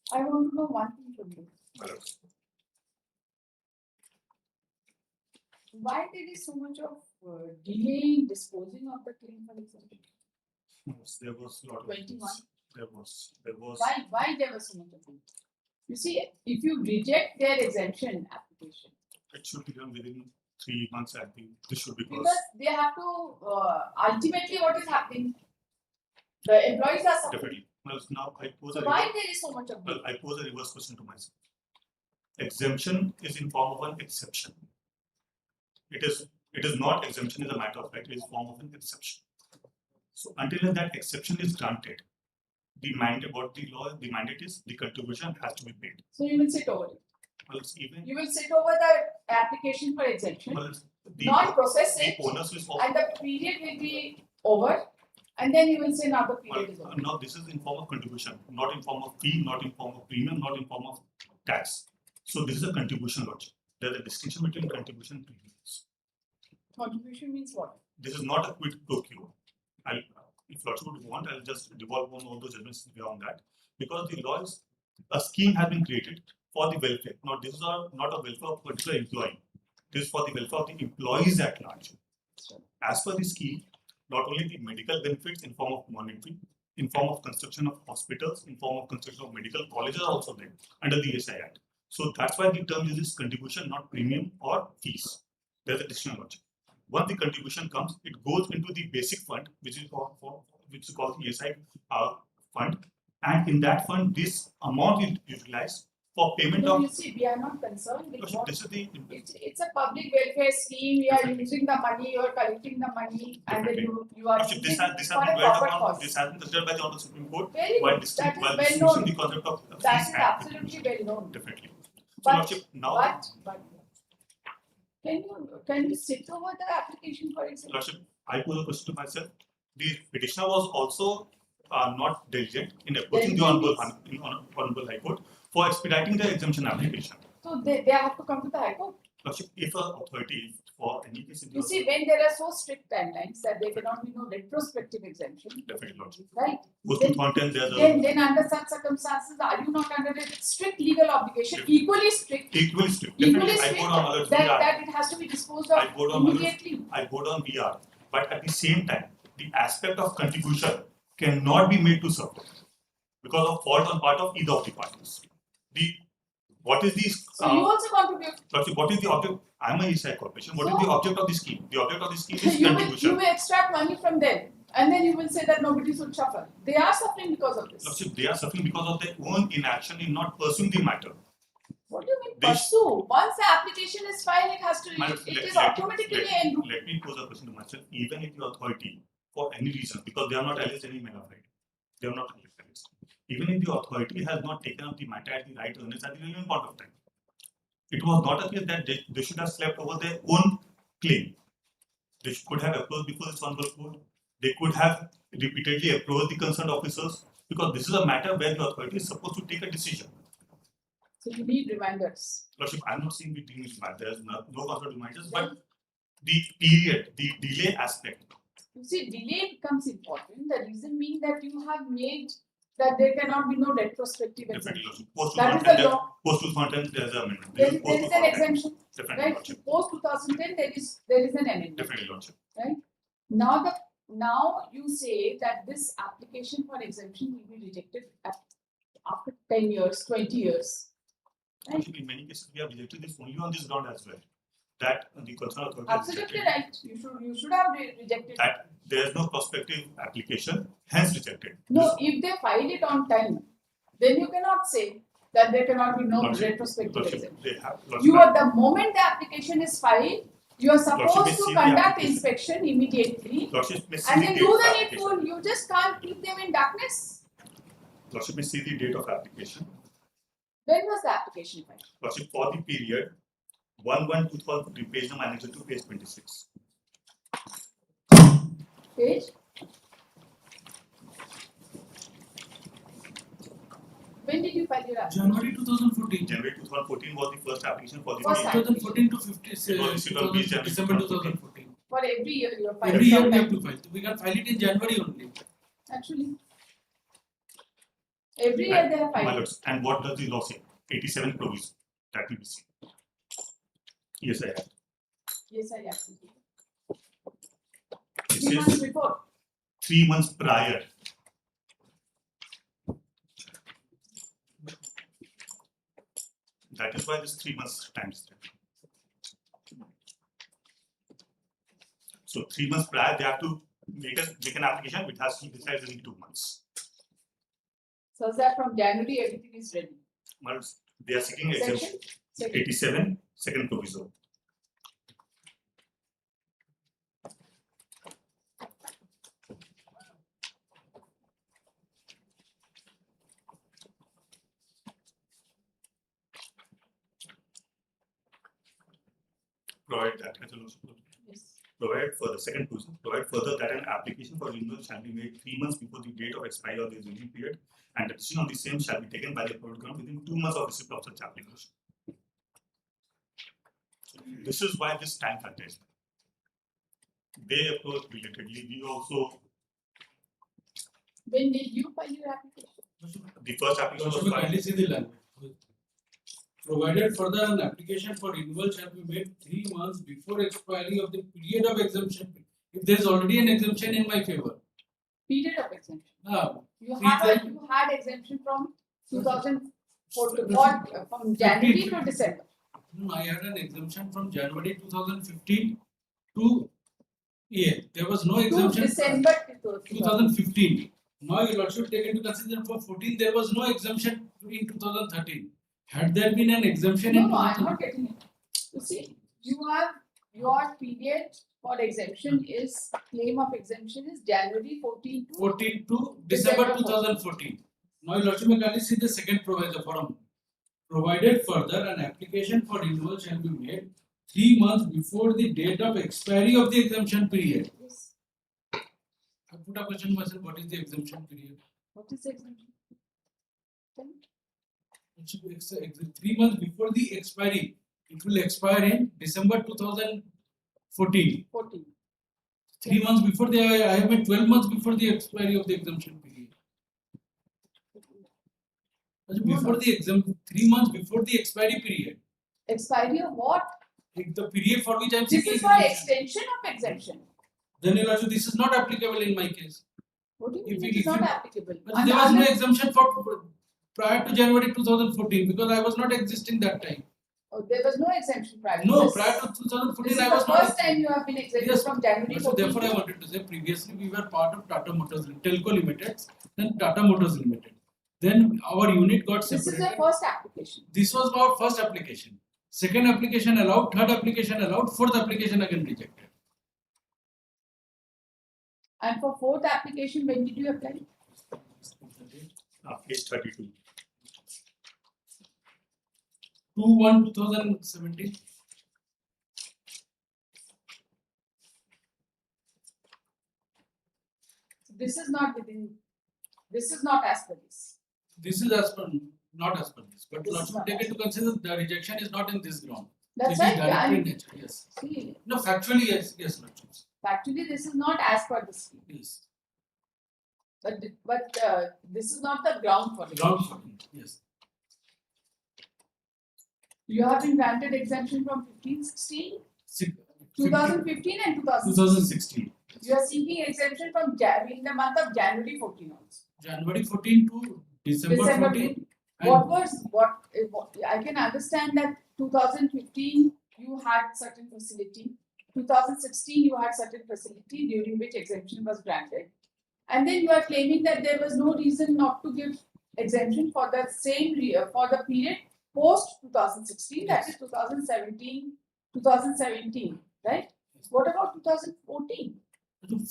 I want to know one thing from you. Why there is so much of delay in disposing of the claim for exemption? Yes, there was a lot of 21. There was. Why there was so much of delay? You see, if you reject their exemption application, It should be done within 3 months. I think this should be because they have to ultimately what is happening, the employees are suffering. definitely. Well, now I pose So a why there is so much of well, delay? I pose a reverse question to myself. Exemption is in form of an exception. It is not exemption is a matter of fact. It is form of an exception. So until that exception is granted, the mandate what the law the mandate is the contribution has to be paid. So you will sit over it. Well, it's even You will sit over the application for exemption, well, not process it, the onus is of and the period will be over. And then you will say now the period is over. Now this is in form of contribution, not in form of fee, not in form of premium, not in form of tax. So this is a contribution logic. There is a distinction between contribution and premiums. Contribution means what? This is not a quid pro quo. If Lordship would want, I'll just devolve on all those judgments beyond that. Because the law is, a scheme has been created for the welfare. Now, this is not a welfare of a particular employee. This is for the welfare of the employees at large. As per the scheme, not only the medical benefits in form of monetary, in form of construction of hospitals, in form of construction of medical colleges are also there under the ESI Act. So that's why the term uses contribution, not premium or fees. There's a distinction logic. Once the contribution comes, it goes into the basic fund, which is called the ESI fund, and in that fund, this amount is utilized for payment No, of. you see, we are not concerned with what. This is the. It's a public welfare scheme. We are using the money, you are collecting the money, and then you are using This it has for been a dwelt profit upon. cause. This has been considered by the Honorable Supreme Court Very while good. That is while well distinguishing known. the concept of That fees is and absolutely well known. Definitely. So, But, Lordship, now. but can you sit over the application for example? Lordship, I pose a question to myself. The petitioner was also not diligent in approaching the Honorable High Court for expediting the exemption application. So they have to come to the High Court. Lordship, if an authority for any case in You see, when there are so strict timelines that there cannot be no retrospective exemption, definitely, Lordship. right? Post 2010, there's a Then under such circumstances, are you not under a strict legal obligation, equally strict, equally strict. equally Definitely, I strict vote on alerts that, VR. that it has to be disposed I of vote on immediately? I vote on VR. But at the same time, the aspect of contribution cannot be made to suffer because of fault on part of either of the parties. What is the So you also contribute. what is the object? I am a ESI corporation. What is the object of the scheme? The object of the scheme is you contribution. will extract money from them, and then you will say that nobody should suffer. They are suffering because of this. Lordship, they are suffering because of their own inaction in not pursuing the matter. What do you mean They pursue? Once the application is filed, it has to. It is automatically end. Let me pose a question to myself. Even if the authority, for any reason, because they are not alleged any manner of right, they are not alleged. Even if the authority has not taken up the matter at the right earnest at the relevant point of time, it was not a case that they should have slept over their own claim. They could have approached before this honorable court. They could have repeatedly approached the concerned officers because this is a matter where the authority is supposed to take a decision. So you need reminders. Lordship, I'm not saying we need reminders. There's no concern reminders, but the period, the delay aspect. You see, delay becomes important. The reason being that you have made that there cannot be no retrospective exemption. That is the law. Post 2010, there's an amendment. There is an exemption, Definitely, right? Lordship. Post 2010, there is an amendment. Definitely, Lordship. Right? Now you say that this application for exemption will be rejected after 10 years, 20 years. Right? Lordship, in many cases, we have rejected this only on this ground as well. That the concerned authority Absolutely right. You should have rejected. That there is no prospective application, hence rejected. No, if they file it on time, then you cannot say that there cannot be no Lordship, retrospective Lordship, exemption. they have. You are the moment the application is filed, you are supposed Lordship, to may see the conduct application. inspection immediately Lordship may see and the then date do of the application. needful. You just can't keep them in darkness. Lordship may see the date of application. When was the application filed? Lordship, for the period 1/1/2000, page number annexed to page 26. Page? When did you file your application? January 2014. January 2014 was the first application for the First period. 2014 to 50, December 2014. For every year you are filing. Every year we have to file. We can file it in January only. Actually. Every year they have My filed. lords, and what does the law say? 87 provision. That will be seen. Yes, I have. Yes, I have. It 3 months says before. 3 months prior. That is why this 3 months time step. So 3 months prior, they have to make an application which has to be decided in 2 months. So that from January everything is ready. But they are seeking exemption. Section? 87, second proviso. provide that as a Lordship. Yes. Provide for the second person, provide further that an application for renewal shall be made 3 months before the date of expiry of the renewal period, and the decision on the same shall be taken by the approved ground within 2 months of receipt of such application. This is why this time factor is. They approach belatedly. We also, When did you file your application? the first application was Lordship, filed. kindly see the language. Provided further an application for renewal shall be made 3 months before expiry of the period of exemption. If there is already an exemption in my favor. Period of exemption. You Three have times. you had exemption from 2004 from January to December. No, I had an exemption from January 2015 to there was no To exemption. December 2015. Now you should take into consideration for 14 there was no exemption in 2013. Had there been an exemption in No, I'm 2013? not getting it. You see, you have your period for exemption is claim of exemption is January 14 to 14 to December December 2014. Now you should kindly see the second proviso form. Provided further an application for renewal shall be made 3 months before the date of expiry of the exemption period. yes. I put a question myself, what is the exemption period? What is exemption? Tell me. It should be 3 months before the expiry. It will expire in December 2014. 14. 3 months before the I have made 12 months before the expiry of the exemption period. Before the 3 months before the expiry period. Expiry of what? The period for which I am This seeking is for exemption. extension of exemption. Then this is not applicable in my case. What do you If mean? we- It is if not you- applicable. But there was no exemption for prior to January 2014 because I was not existing that time. Oh, there was no exemption prior to No, this. prior to This 2014 is I the was not. first time you have been exempted Yes. from January So 14. therefore, I wanted to say previously we were part of Tata Motors Telco Limited, then Tata Motors Limited. Then our unit got This is separated. the first application. This was our first application. Second application allowed, third application allowed, fourth application again rejected. And for fourth application, when did you apply? Page 32. 2/1/2017. This is not within. This is not as per this. This is as per, not as per this. But This is let's not take as into consideration the rejection is not in this ground. That's It is right. directly in And nature. Yes. see, No, factually, yes, yes, Lordship. actually, this is not as per the scheme. Yes. But this is not the ground for it. Ground for it. Yes. You have been granted exemption from 15-16, 2015 and 2016. 2016. You are seeking exemption from in the month of January 14 also. January 14 to December 14. And What I can understand that 2015 you had certain facility, 2016 you had certain facility during which exemption was granted, and then you are claiming that there was no reason not to give exemption for the same for the period post 2016, that is 2017, right? What about 2014?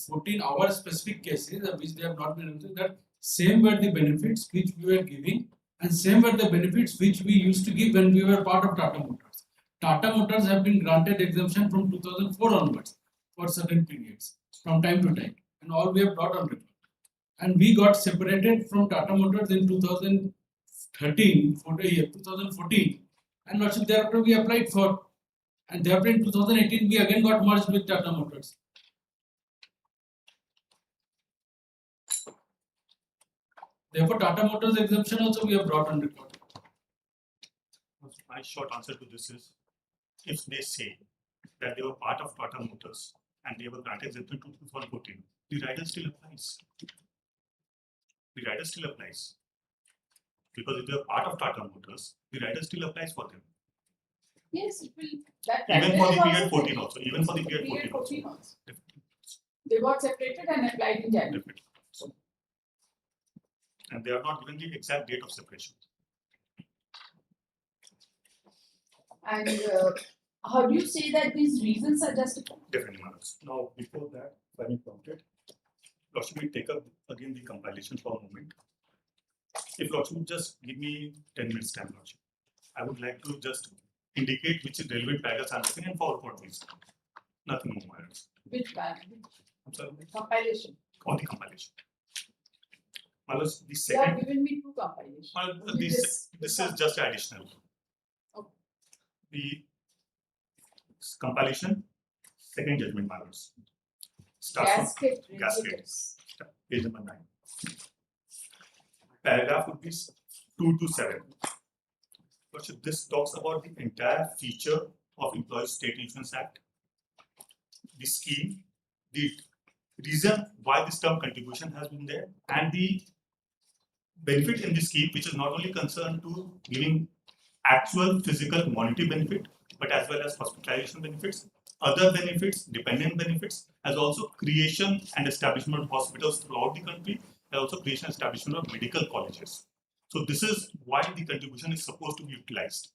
14 our specific cases which they have not been able to, that same were the benefits which we were giving and same were the benefits which we used to give when we were part of Tata Motors. Tata Motors have been granted exemption from 2004 onwards for certain periods from time to time, and all we have brought on record. And we got separated from Tata Motors in 2014, and also thereafter we applied for, and thereafter in 2018 we again got merged with Tata Motors. Therefore, Tata Motors exemption also we have brought on record. My short answer to this is, if they say that they were part of Tata Motors and they were granted exemption to 2014, the rider still applies. The rider still applies. Because if they are part of Tata Motors, the rider still applies for them. Yes, it will. That Even for the rider is period also 14 also. Even for the period 14 also. 14 also. Definitely. They got separated and applied in January. Definitely. And they are not given the exact date of separation. And how do you say that these reasons are justified? Definitely, Manas. Now, before that, when you prompted, Lordship will take up again the compilation for a moment. If Lordship would just give me 10 minutes time, Lordship, I would like to just indicate which relevant paragraphs are missing and for what reason. Nothing more, my lords. Which band? I'm sorry, Compilation. or the compilation. My lords, the You have second, given me two compilations. Only this is just additional. Okay. The compilation, second judgment, my lords. Starts from Gasket gasket. regulators. page number 9. Paragraph would be 2 to 7. So this talks about the entire feature of Employees State Insurance Act, the scheme, the reason why this term contribution has been there, and the benefit in the scheme, which is not only concerned to giving actual physical monetary benefit, but as well as hospitalization benefits, other benefits, dependent benefits, as also creation and establishment of hospitals throughout the country, and also creation and establishment of medical colleges. So this is why the contribution is supposed to be utilized.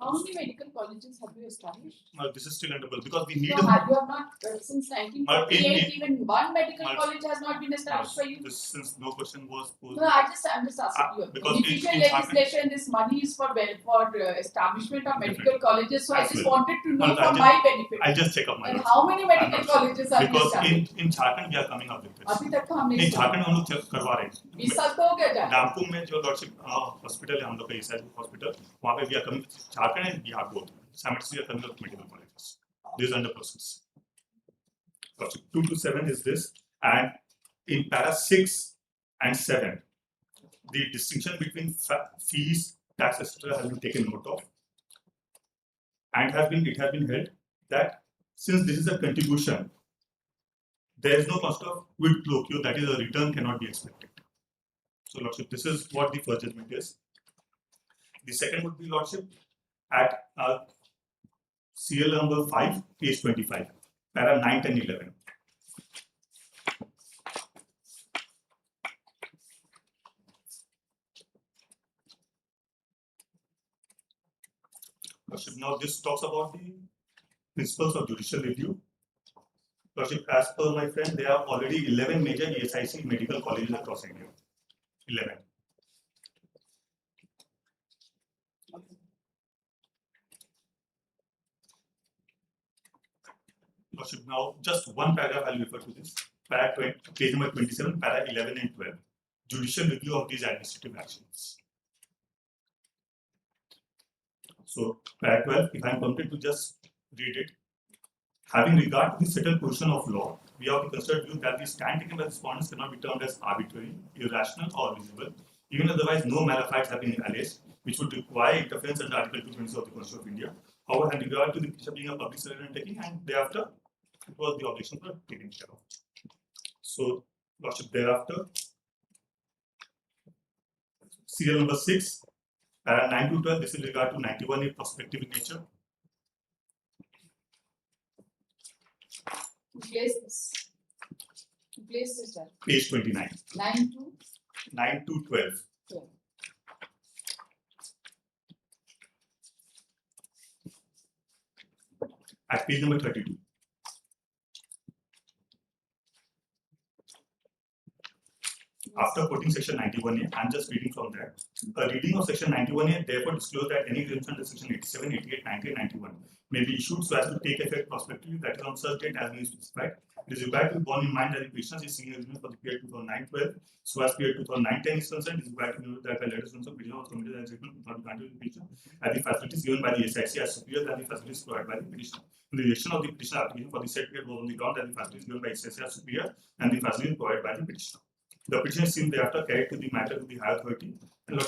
How many medical colleges have you established? This is still under because we need So a you have not, since 1948, even one medical college has not been established for you? this, since no question was posed. No, I'm just asking you. Because In official in legislation, this money is for establishment of medical colleges. So I just Absolutely. wanted to know No, for my benefit. I'll just check up my And notes. how many medical I'm not sure. colleges are Because established? in Jharkhand we are coming up with this. अभी तक तो हमने In सुना। Jharkhand हम लोग check करवा रहे हैं 20 साल तो हो गया जाने। नामकुम में जो लॉर्डशिप हॉस्पिटल है हम लोग का ईसाई हॉस्पिटल वहाँ पे भी are coming Jharkhand and Bihar both simultaneously are coming up with medical colleges. This is under process. Lordship 2 to 7 is this, and in para 6 and 7 the distinction between fees, tax, etc. has been taken note of, and it has been held that since this is a contribution, there is no cost of quid pro quo, that is a return cannot be expected. So Lordship, this is what the first judgment is. The second would be Lordship at CL number 5, page 25, para 9, 10, 11. Lordship, now this talks about the principles of judicial review. Lordship, as per my friend, there are already 11 major ESIC medical colleges across India. 11. Lordship, now just one paragraph I'll refer to this. Page number 27, para 11 and 12. Judicial review of these administrative actions. So, para 12, if I'm permitted to just read it. Having regard to the settled position of law, we have the considered view that the stand taken by respondents cannot be termed as arbitrary, irrational, or unreasonable. Even otherwise, no malafide have been alleged, which would require interference under Article 220 of the Constitution of India. However, in regard to the petition being a public service undertaking, and thereafter, it was the objections were taken care of. So, Lordship, thereafter, serial number 6, para 9 to 12, this is regard to 91A prospective in nature. Place this. Place this. Page 29. 9 to 12. Yeah. At page number 32. After quoting section 91A, I'm just reading from there. A reading of section 91A therefore disclose that any exemption under section 87, 88, 90, and 91 may be issued so as to take effect prospectively, that is on such date as may be specified. It is required to be borne in mind that the petitioner is seeking exemption for the period 2009-12, so as period 2009-10 is concerned. It is required to note that by letters from petitioner was committed as exemption not be granted to the petitioner, and the facilities given by the SIC are superior than the facilities provided by the petitioner. The rejection of the petitioner application for the said period was on the ground that the facilities given by SIC are superior than the facilities provided by the petitioner. The petition is seen thereafter carried to the matter to the higher authority. And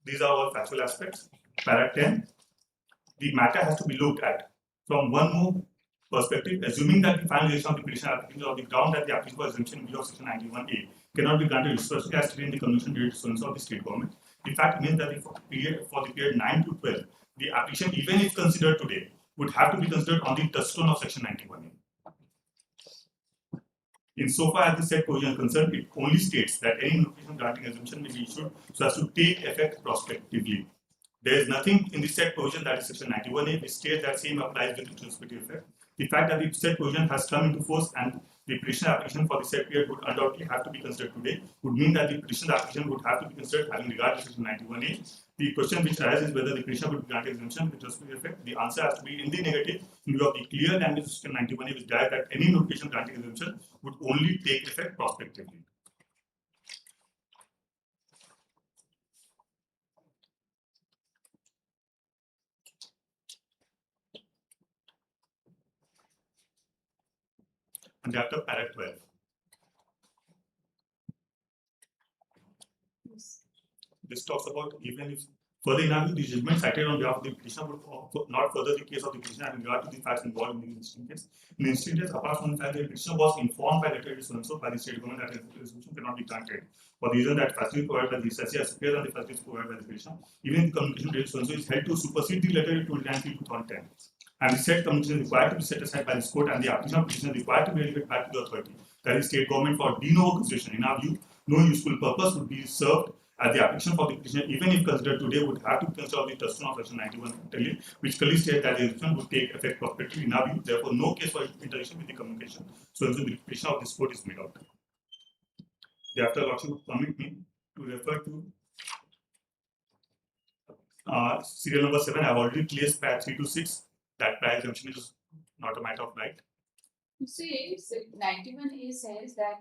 these are all factual aspects. Para 10, the matter has to be looked at from one more perspective, assuming that the final decision of the petition application on the ground that the application for exemption in view of section 91A cannot be granted expressly as stated in the convention dated so of the state government. In fact, it means that for the period 9 to 12, the application, even if considered today, would have to be considered on the touchstone of section 91A. Insofar as the said provision is concerned, it only states that any notification granting exemption may be issued so as to take effect prospectively. There is nothing in the said provision, that is section 91A, which states that same applies with retrospective effect. The fact that the said provision has come into force and the petition application for the said period would undoubtedly have to be considered today would mean that the petition application would have to be considered having regard to section 91A. The question which arises is whether the petition would be granted exemption with retrospective effect. The answer has to be in the negative in view of the clear language of section 91A, which directs that any notification granting exemption would only take effect prospectively. And after para 12. This talks about even if further in the judgment cited on behalf of the petitioner would not further the case of the petitioner in regard to the facts involved in the incident case. In the incident case, apart from the fact that the petitioner was informed by letter so by the state government that his resolution cannot be granted for the reason that facilities provided by the SSC are superior than the facilities provided by the petitioner, even if the communication dated so is held to supersede the letter dated 29/3/2010. And the said communication is required to be set aside by this court, and the application of petition is required to be delivered back to the authority, that is state government, for de novo consideration. In our view, no useful purpose would be served as the application for the petitioner, even if considered today, would have to consider the touchstone of section 91, which clearly states that the exemption would take effect prospectively. In our view, therefore, no case for interaction with the communication. So, the petition of this court is made out. Thereafter, Lordship would permit me to refer to serial number 7. I have already placed PAD 326. That prior exemption is not a matter of right. You see, 91A says that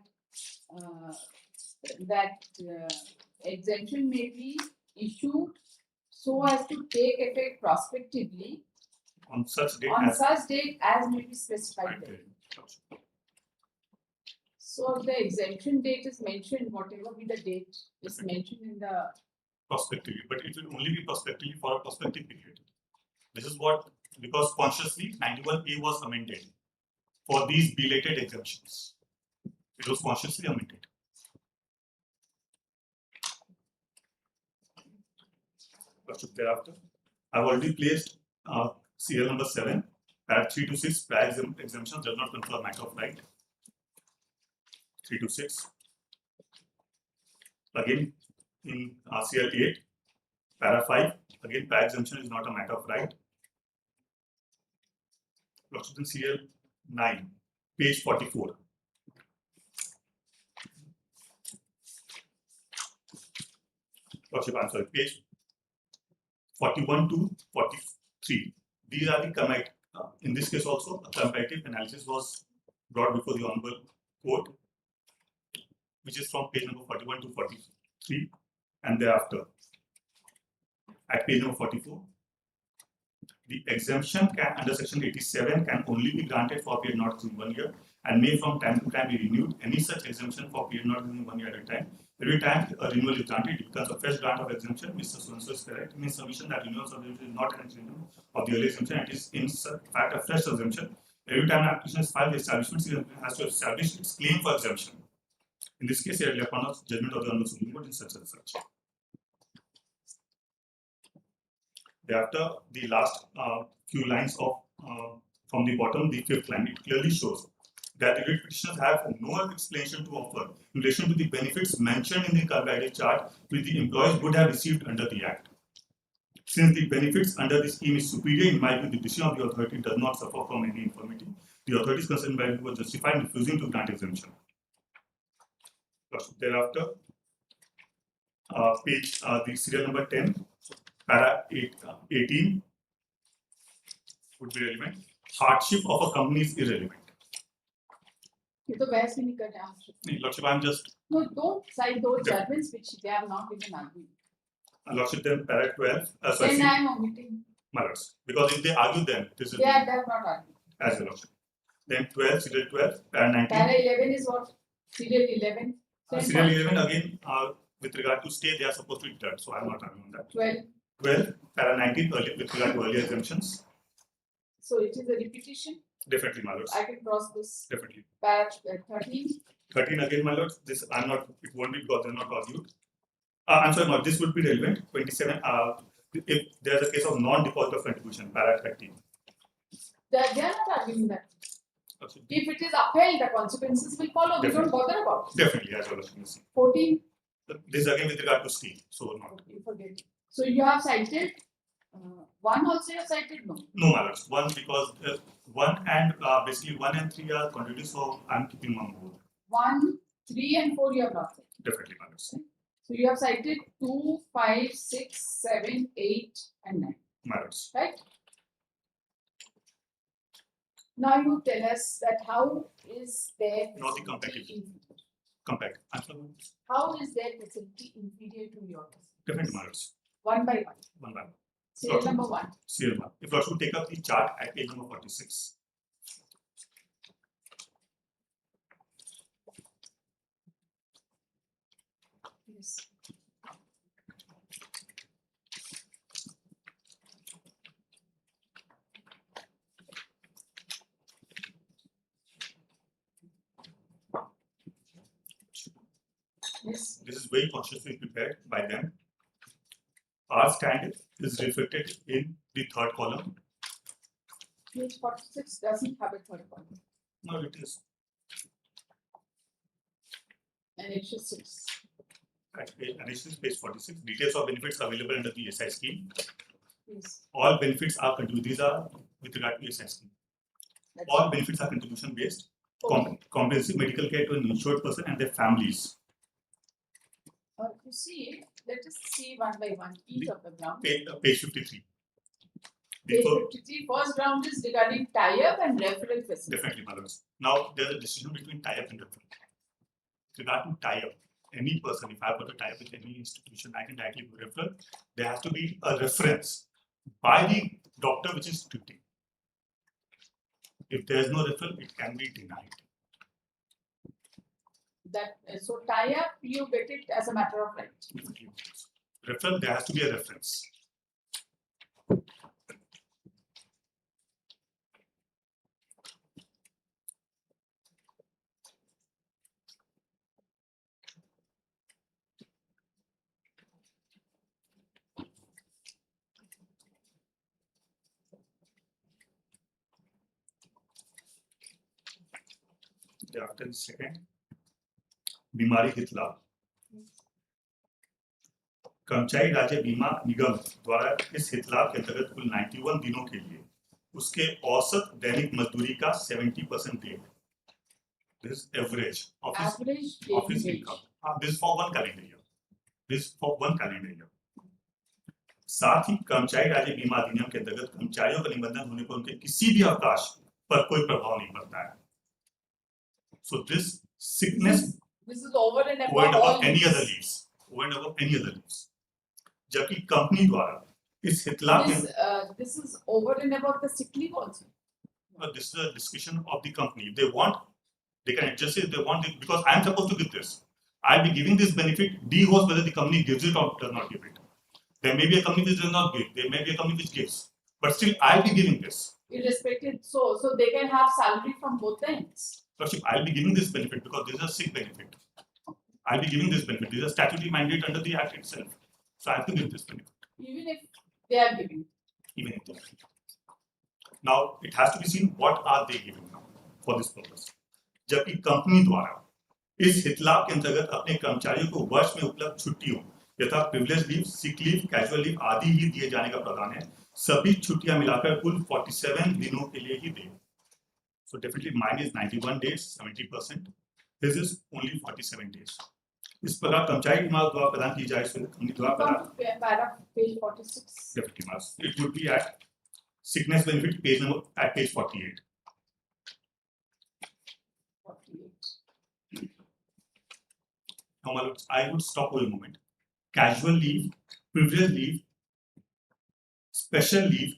exemption may be issued so as to take effect prospectively On such date as may be specified there. So if the exemption date is mentioned, whatever be the date is mentioned in the prospectively, but it will only be prospectively for a prospective period. This is what, because consciously 91A was amended for these belated exemptions. It was consciously amended. Thereafter, I've already placed serial number 7, PAD 326, prior exemptions does not confer matter of right. 326. Again, in serial 8, para 5, again, prior exemption is not a matter of right. In serial 9, page 44. I'm sorry, page 41 to 43. These are the in this case also a comparative analysis was brought before the Honorable Court, which is from page number 41 to 43, and thereafter at page number 44. The exemption can under section 87 can only be granted for a period not exceeding 1 year and may from time to time be renewed. Any such exemption for a period not exceeding 1 year at a time. Every time a renewal is granted, it becomes a fresh grant of exemption. Mr. So-and-so is correct. It means submission that renewal of exemption is not an extension of the earlier exemption. It is in fact a fresh exemption. Every time an application is filed, the establishment has to establish its claim for exemption. In this case, here upon a judgment of the Honorable Supreme Court in such and such. Thereafter, the last few lines of from the bottom, the 5th line, it clearly shows that the writ petitioners have no explanation to offer in relation to the benefits mentioned in the comparative chart which the employees would have received under the Act. Since the benefits under the scheme is superior, in my view, the decision of the authority does not suffer from any infirmity. The authorities concerned by it were justified in refusing to grant exemption. Thereafter, page the serial number 10, para 18 would be relevant. Hardship of a company is irrelevant. Lordship, I'm just. No, don't cite those judgments which they have not even argued. Lordship, then para 12. Then I am omitting. My lords, because if they argue, then this is. They have not argued. As well, Lordship. Then 12, serial 12, para 19. Para 11 is what? Serial 11. Serial 11 again, with regard to stay, they are supposed to be deterred, so I'm not arguing on that. 12, para 19, with regard to earlier exemptions. So it is a repetition? Definitely, my lords. I can cross this. Definitely. Para 13. 13 again, my lords. This I'm not. It won't be because they're not argued. I'm sorry, no. This would be relevant. 27. If there's a case of non-deposit of contribution, para 13. They are not arguing that. Okay. If it is upheld, the consequences will follow. We don't bother about it. Definitely, as well as 14. This is again with regard to stay. So not. Okay, forget it. So you have cited One also you have cited, no? No, my lords. One because basically 1 and 3 are contradictory, so I'm keeping one both. 1, 3 and 4 you have not cited. Definitely, my lords. So you have cited 2, 5, 6, 7, 8 and 9, My lords. right? Now you tell us that how is their Not the facility competitive. inferior? Compact. Answer. How is their facility inferior to your facility? Definitely, my lords. One by one. One by one. Serial Okay. number 1. Serial one. If you should take up the chart at page number 46. Yes. Yes. This is very consciously prepared by them. Our stand is reflected in the third column. Page 46 doesn't have a third column. No, it is. Annexure 6. Addition page 46. Details of benefits available under the SI scheme. Yes. All benefits are these are with regard to SI scheme. That's All benefits are contribution based. okay. Comprehensive medical care to an insured person and their families. You see, let us see one by one each of the grounds. Page 53. Page Before, 53, first ground is regarding tie-up and referral facility. definitely, mothers. Now there's a decision between tie-up and referral. With regard to tie-up, any person, if I've got a tie-up with any institution, I can directly do referral. There has to be a reference by the doctor which is treating. If there is no referral, it can be denied. That so tie-up, you get it as a matter of right. Referral, there has to be a reference. Thereafter, second, बीमारी हित लाभ कर्मचारी राज्य बीमा निगम द्वारा इस हित लाभ के अंतर्गत कुल 91 दिनों के लिए उसके औसत दैनिक मजदूरी का 70% दे. This is average office Average income. This is for one calendar year. This is for one calendar year. साथ ही कर्मचारी राज्य बीमा अधिनियम के अंतर्गत कर्मचारियों का निबंधन होने पर उनके किसी भी अवकाश पर कोई प्रभाव नहीं पड़ता है. So this sickness This is over and over and above all above any leaves. other leaves. Over and above any other leaves. जबकि कंपनी द्वारा इस हित लाभ में This is over and above the sick leave also. this is a discussion of the company. If they want, they can adjust it if they want it, because I am supposed to give this. I'll be giving this benefit. D goes whether the company gives it or does not give it. There may be a company which does not give. There may be a company which gives. But still, I'll be giving this. Irrespective, so they can have salary from both ends. But I'll be giving this benefit because this is a sick benefit. I'll be giving this benefit. This is a statutory mandate under the Act itself. So I have to give this benefit. Even if they are giving. Even if they are. Now, it has to be seen what are they giving now for this purpose. जबकि company द्वारा इस हित लाभ के अंतर्गत अपने कर्मचारियों को वर्ष में उपलब्ध छुट्टियों यथा privilege leave, sick leave, casual leave आदि ही दिए जाने का प्रावधान है. सभी छुट्टियां मिलाकर कुल 47 दिनों के लिए ही दें. So definitely mine is 91 days, 70%. This is only 47 days. इस प्रकार कर्मचारी बीमा द्वारा प्रदान की जाए कंपनी द्वारा प्रदान Paragraph page 46. definitely must. It would be at sickness benefit page number at page 48. 48. Now, my lords, I would stop for a moment. Casual leave, privilege leave, special leave,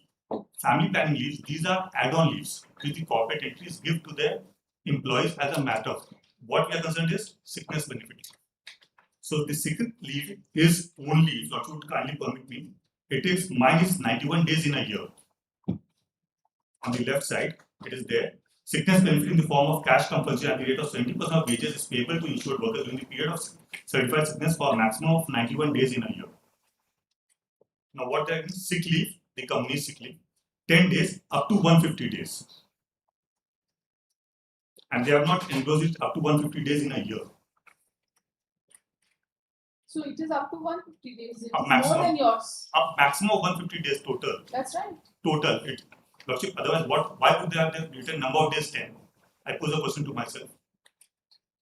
family planning leaves, these are add-on leaves which the corporate entities give to their employees as a matter of what we are concerned is sickness benefit. So the sick leave is only, if you would kindly permit me, it is minus 91 days in a year. On the left side, it is there. Sickness benefit in the form of cash compulsory at the rate of 70% of wages is payable to insured workers during the period of certified sickness for a maximum of 91 days in a year. Now, what that is sick leave, the company sick leave, 10 days up to 150 days. And they have not engrossed it up to 150 days in a year. So it is up to 150 days. It A is maximum. more than yours. A maximum of 150 days total. That's right. Total. Lordship, otherwise, why would they have the written number of days 10? I pose a question to myself.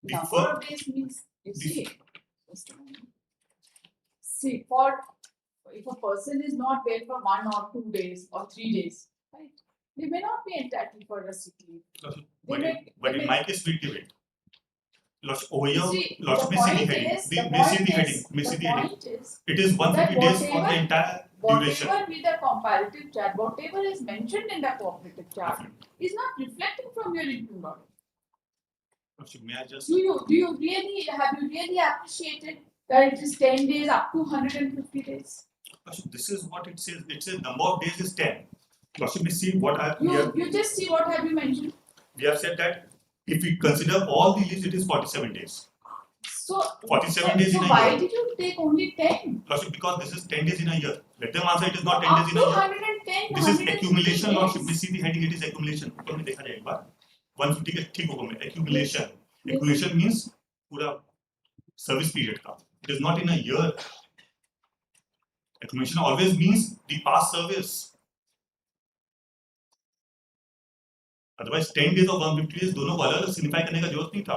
The Number fir- of days means, you the- see, if a person is not there for 1 or 2 days or 3 days, right? They may not be entitled for a sick leave. But in my case, we give it. Lordship, over here, See, Lordship, the may see the point heading. is, May see the heading. May see the the heading. point is, It is 150 that days for the entire duration. whatever be the comparative chart, whatever is mentioned in the cooperative chart is not reflecting from your income model. Lordship, may I just. Have you really appreciated that it is 10 days up to 150 days? Lordship, this is what it says. It says number of days is 10. Lordship, we see what You just see what have you mentioned. we have said that if we consider all the leaves, it is 47 days. So 47 days in a why year. did you take only 10? Lordship, because this is 10 days in a year. Let them answer it is not 10 Up days in to a year. 110, This is 150 accumulation, days. Lordship. We see the heading, it is accumulation. ऊपर में देखा जाए एक बार. 150 के ठीक होगा में accumulation. Yes. Accumulation means पूरा service period का. It is not in a year. Accumulation always means the past service. Otherwise 10 days और 150 days दोनों को अलग सिग्निफाई करने का जरूरत नहीं था.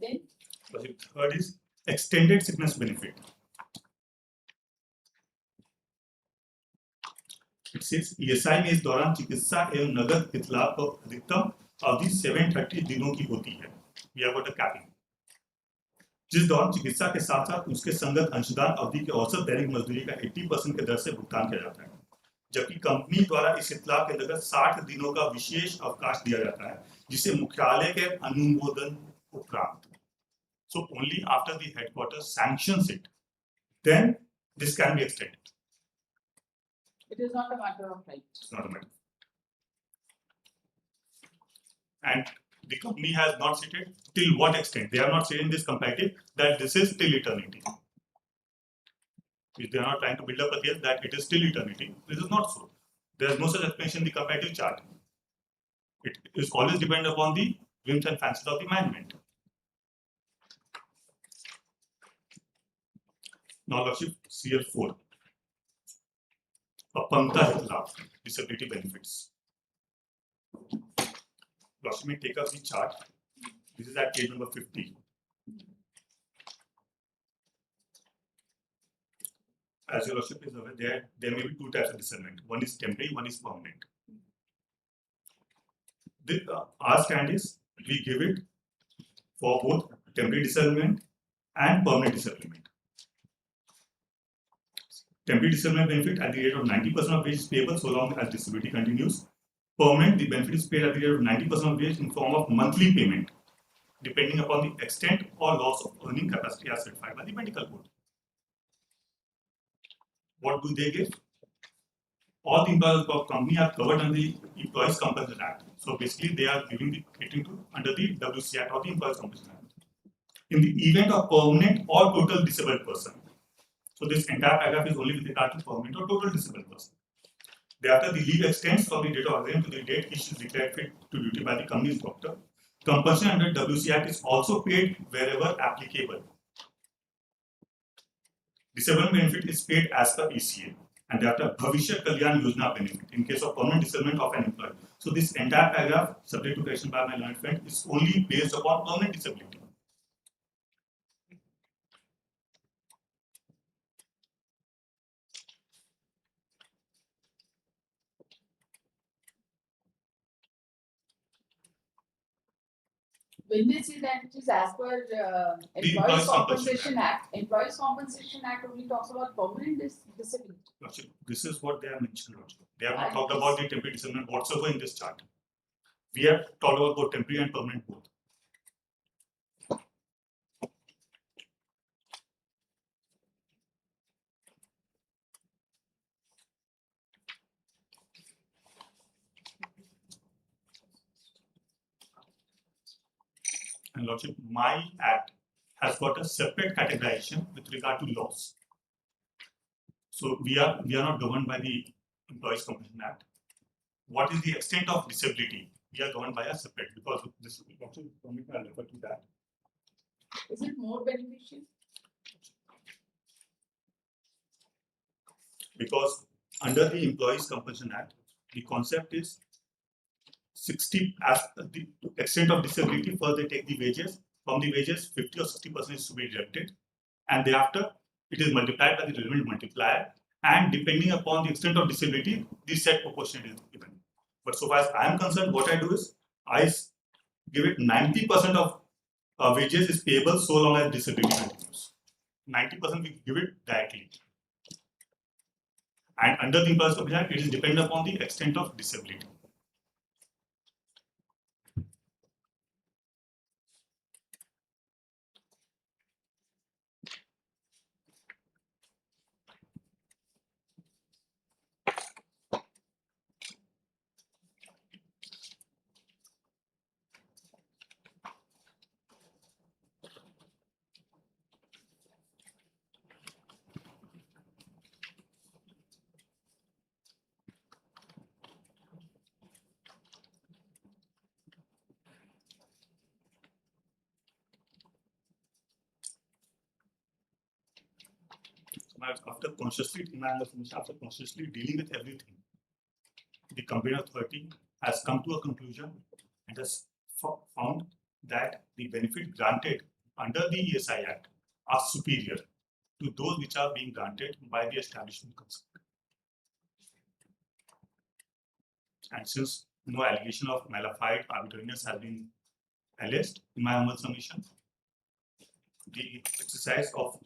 Then Third is extended sickness benefit. It says ESI में इस दौरान चिकित्सा एवं नगद इतलाफ को अधिकतम अवधि 730 दिनों की होती है. We have got a capping. जिस दौरान चिकित्सा के साथ साथ उसके संगत अंशदान अवधि के औसत दैनिक मजदूरी का 80% के दर से भुगतान किया जाता है, जबकि कंपनी द्वारा इस इतलाफ के अंतर्गत 60 दिनों का विशेष अवकाश दिया जाता है, जिसे मुख्यालय के अनुमोदन उपरांत. So only after the headquarters sanctions it, then this can be extended. it is not a matter of right. It's not a matter. And the company has not stated till what extent. They have not said in this comparative that this is till eternity. If they are not trying to build up a case that it is till eternity, this is not so. There is no such explanation in the comparative chart. It is always dependent upon the whims and fancies of the management. Now, Lordship, CL4. Apanta Hitlaf, disability benefits. Lordship, may take up the chart. This is at page number 50. As your Lordship is aware, there may be two types of disablement. One is temporary, one is permanent. Our stand is we give it for both temporary disablement and permanent disablement. Temporary disablement benefit at the rate of 90% of wage is payable so long as disability continues. Permanent, the benefit is paid at the rate of 90% of wage in form of monthly payment, depending upon the extent or loss of earning capacity as certified by the medical board. What do they give? All the employees of the company are covered under the Employees Compensation Act. So basically, they are getting to under the WC Act or the Employees Compensation Act. In the event of permanent or total disabled person. So this entire paragraph is only with regard to permanent or total disabled person. Thereafter, the leave extends from the date of agreement to the date he is declared fit to duty by the company's doctor. Compulsion under WC Act is also paid wherever applicable. Disablement benefit is paid as per ECA, and thereafter Bhavishya Kalyan Yojana benefit in case of permanent disablement of an employee. So this entire paragraph, subject to correction by my learned friend, is only based upon permanent disability. When they say that it is as per Employees Employees Compensation Act, Employees Compensation Act only talks about permanent disability. This is what they have mentioned. They have not And talked this- about the temporary disablement whatsoever in this chart. We have talked about both temporary and permanent both. And Lordship, my act has got a separate categorization with regard to loss. So we are not governed by the Employees Compensation Act. What is the extent of disability? We are governed by a separate, because this also permit me to refer to that. Is it more beneficial? Because under the Employees Compensation Act, the concept is 60 as the extent of disability. First, they take the wages. From the wages, 50 or 60% is to be deducted, and thereafter it is multiplied by the relevant multiplier. And depending upon the extent of disability, the set proportion is given. But so far as I am concerned, what I do is I give it 90% of wages is payable so long as disability continues. 90% we give it directly. And under the Employees Compensation Act, it is dependent upon the extent of disability. After consciously dealing with everything, the Complaint Authority has come to a conclusion and has found that the benefit granted under the ESI Act are superior to those which are being granted by the establishment concerned. And since no allegation of malafide arbitrariness has been alleged in my humble submission, the exercise of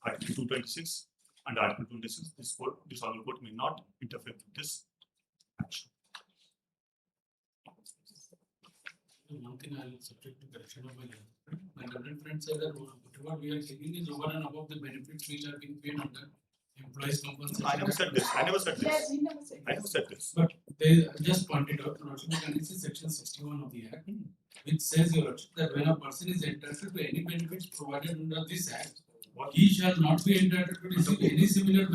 Article 226 and Article 226, this honorable court may not interfere with this action. One thing I will subject to correction of my learned friend said that whatever we are taking is over and above the benefits which are being paid under employees compensation. I never said this. I never said Yes, this. we never said. I never said this. But they just pointed out, this is section 61 of the Act, which says, Your Lordship, that when a person is entitled to any benefits provided under this Act, he shall not be entitled to receive any similar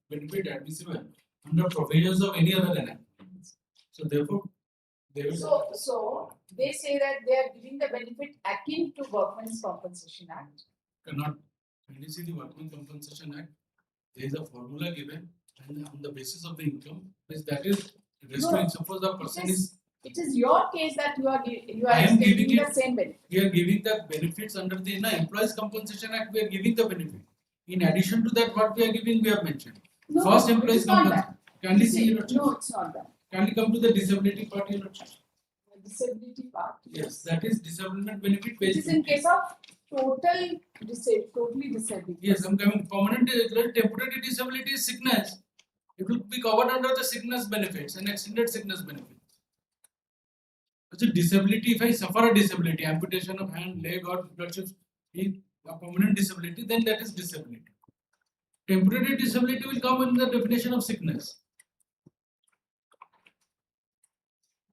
benefit admissible under provisions of any other enactment. So therefore, they will. So they say that they are giving the benefit akin to Workmen's Compensation Act. Cannot. When you see the Workmen's Compensation Act, there is a formula given, and on the basis of the income, that is restoring. Suppose the person is. It is your case that you are I am giving giving the same benefit. We are giving the benefits under the Employees Compensation Act. We are giving the benefit. In addition to that, what we are giving, we have mentioned. No, First, it employees is not compensation. that. Can we see your No, it's not that. Can we come to the disability part, Your Lordship? The disability part. Yes, that is disablement benefit. It is in case of totally disabled. Yes, I'm coming. Permanent, temporary disability is sickness. It will be covered under the sickness benefits and extended sickness benefit. So disability, if I suffer a disability, amputation of hand, leg, or a permanent disability, then that is disability. Temporary disability will come in the definition of sickness.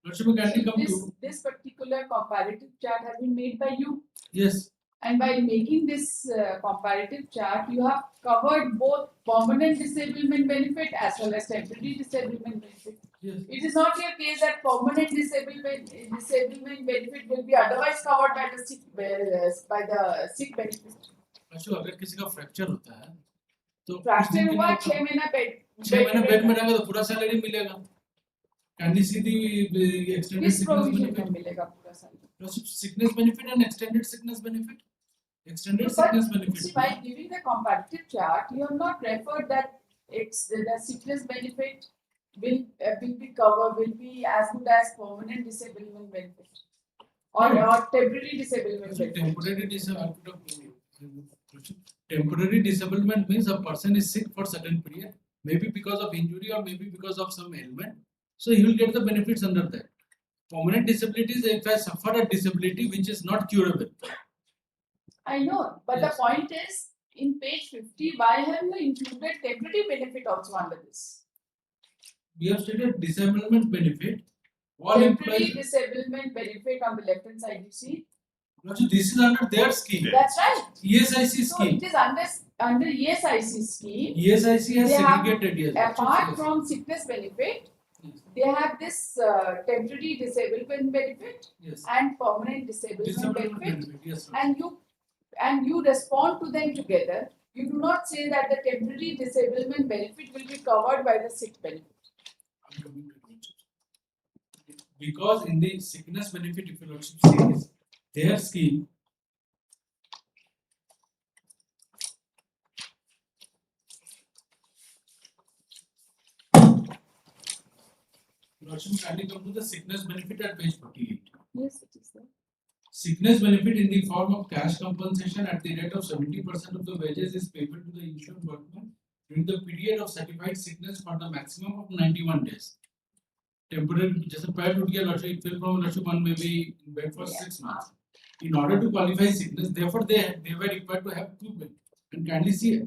This particular comparative chart has been made by you. Yes. And by making this comparative chart, you have covered both permanent disablement benefit as well as temporary disablement benefit. Yes. It is not your case that permanent disablement benefit will be otherwise covered by the sick benefit. अच्छा अगर किसी का fracture होता है तो fracture हुआ 6 महीना bed में रहेगा तो पूरा सैलरी मिलेगा. Can you see the extended किस sickness provision benefit? में मिलेगा पूरा salary? Sickness benefit and extended sickness benefit. Extended But sickness benefit. see, by giving the comparative chart, you have not referred that the sickness benefit will be covered, will be as good as permanent disablement benefit or temporary disablement benefit. Temporary disablement means a person is sick for a certain period, maybe because of injury or maybe because of some ailment. So he will get the benefits under that. Permanent disability is if I suffer a disability which is not curable. I know, but Yes. the point is, in page 50, why have you included temporary benefit also under this? We have stated disablement benefit. All Temporary employees. disablement benefit on the left hand side, you see. Lordship, this is under their scheme, That's right. ESIC So scheme. it is under ESIC scheme. ESIC has They have- segregated, yes. Apart Yes. from sickness benefit, Yes. they have this temporary disablement benefit Yes. and permanent disablement Disablement benefit. benefit, yes. And you respond to them together. You do not say that the temporary disablement benefit will be covered by the sick benefit. I'm coming to it, Lordship. Because in the sickness benefit, if your Lordship says, their scheme, Lordship, kindly come to the sickness benefit at page 48. Yes, it is there. Sickness benefit in the form of cash compensation at the rate of 70% of the wages is payable to the insured workman during the period of certified sickness for the maximum of 91 days. Temporary, just a pair would get Lordship, fill from Lordship, one may be in bed for 6 months. In order to qualify sickness, therefore they were required to have two beds. And kindly see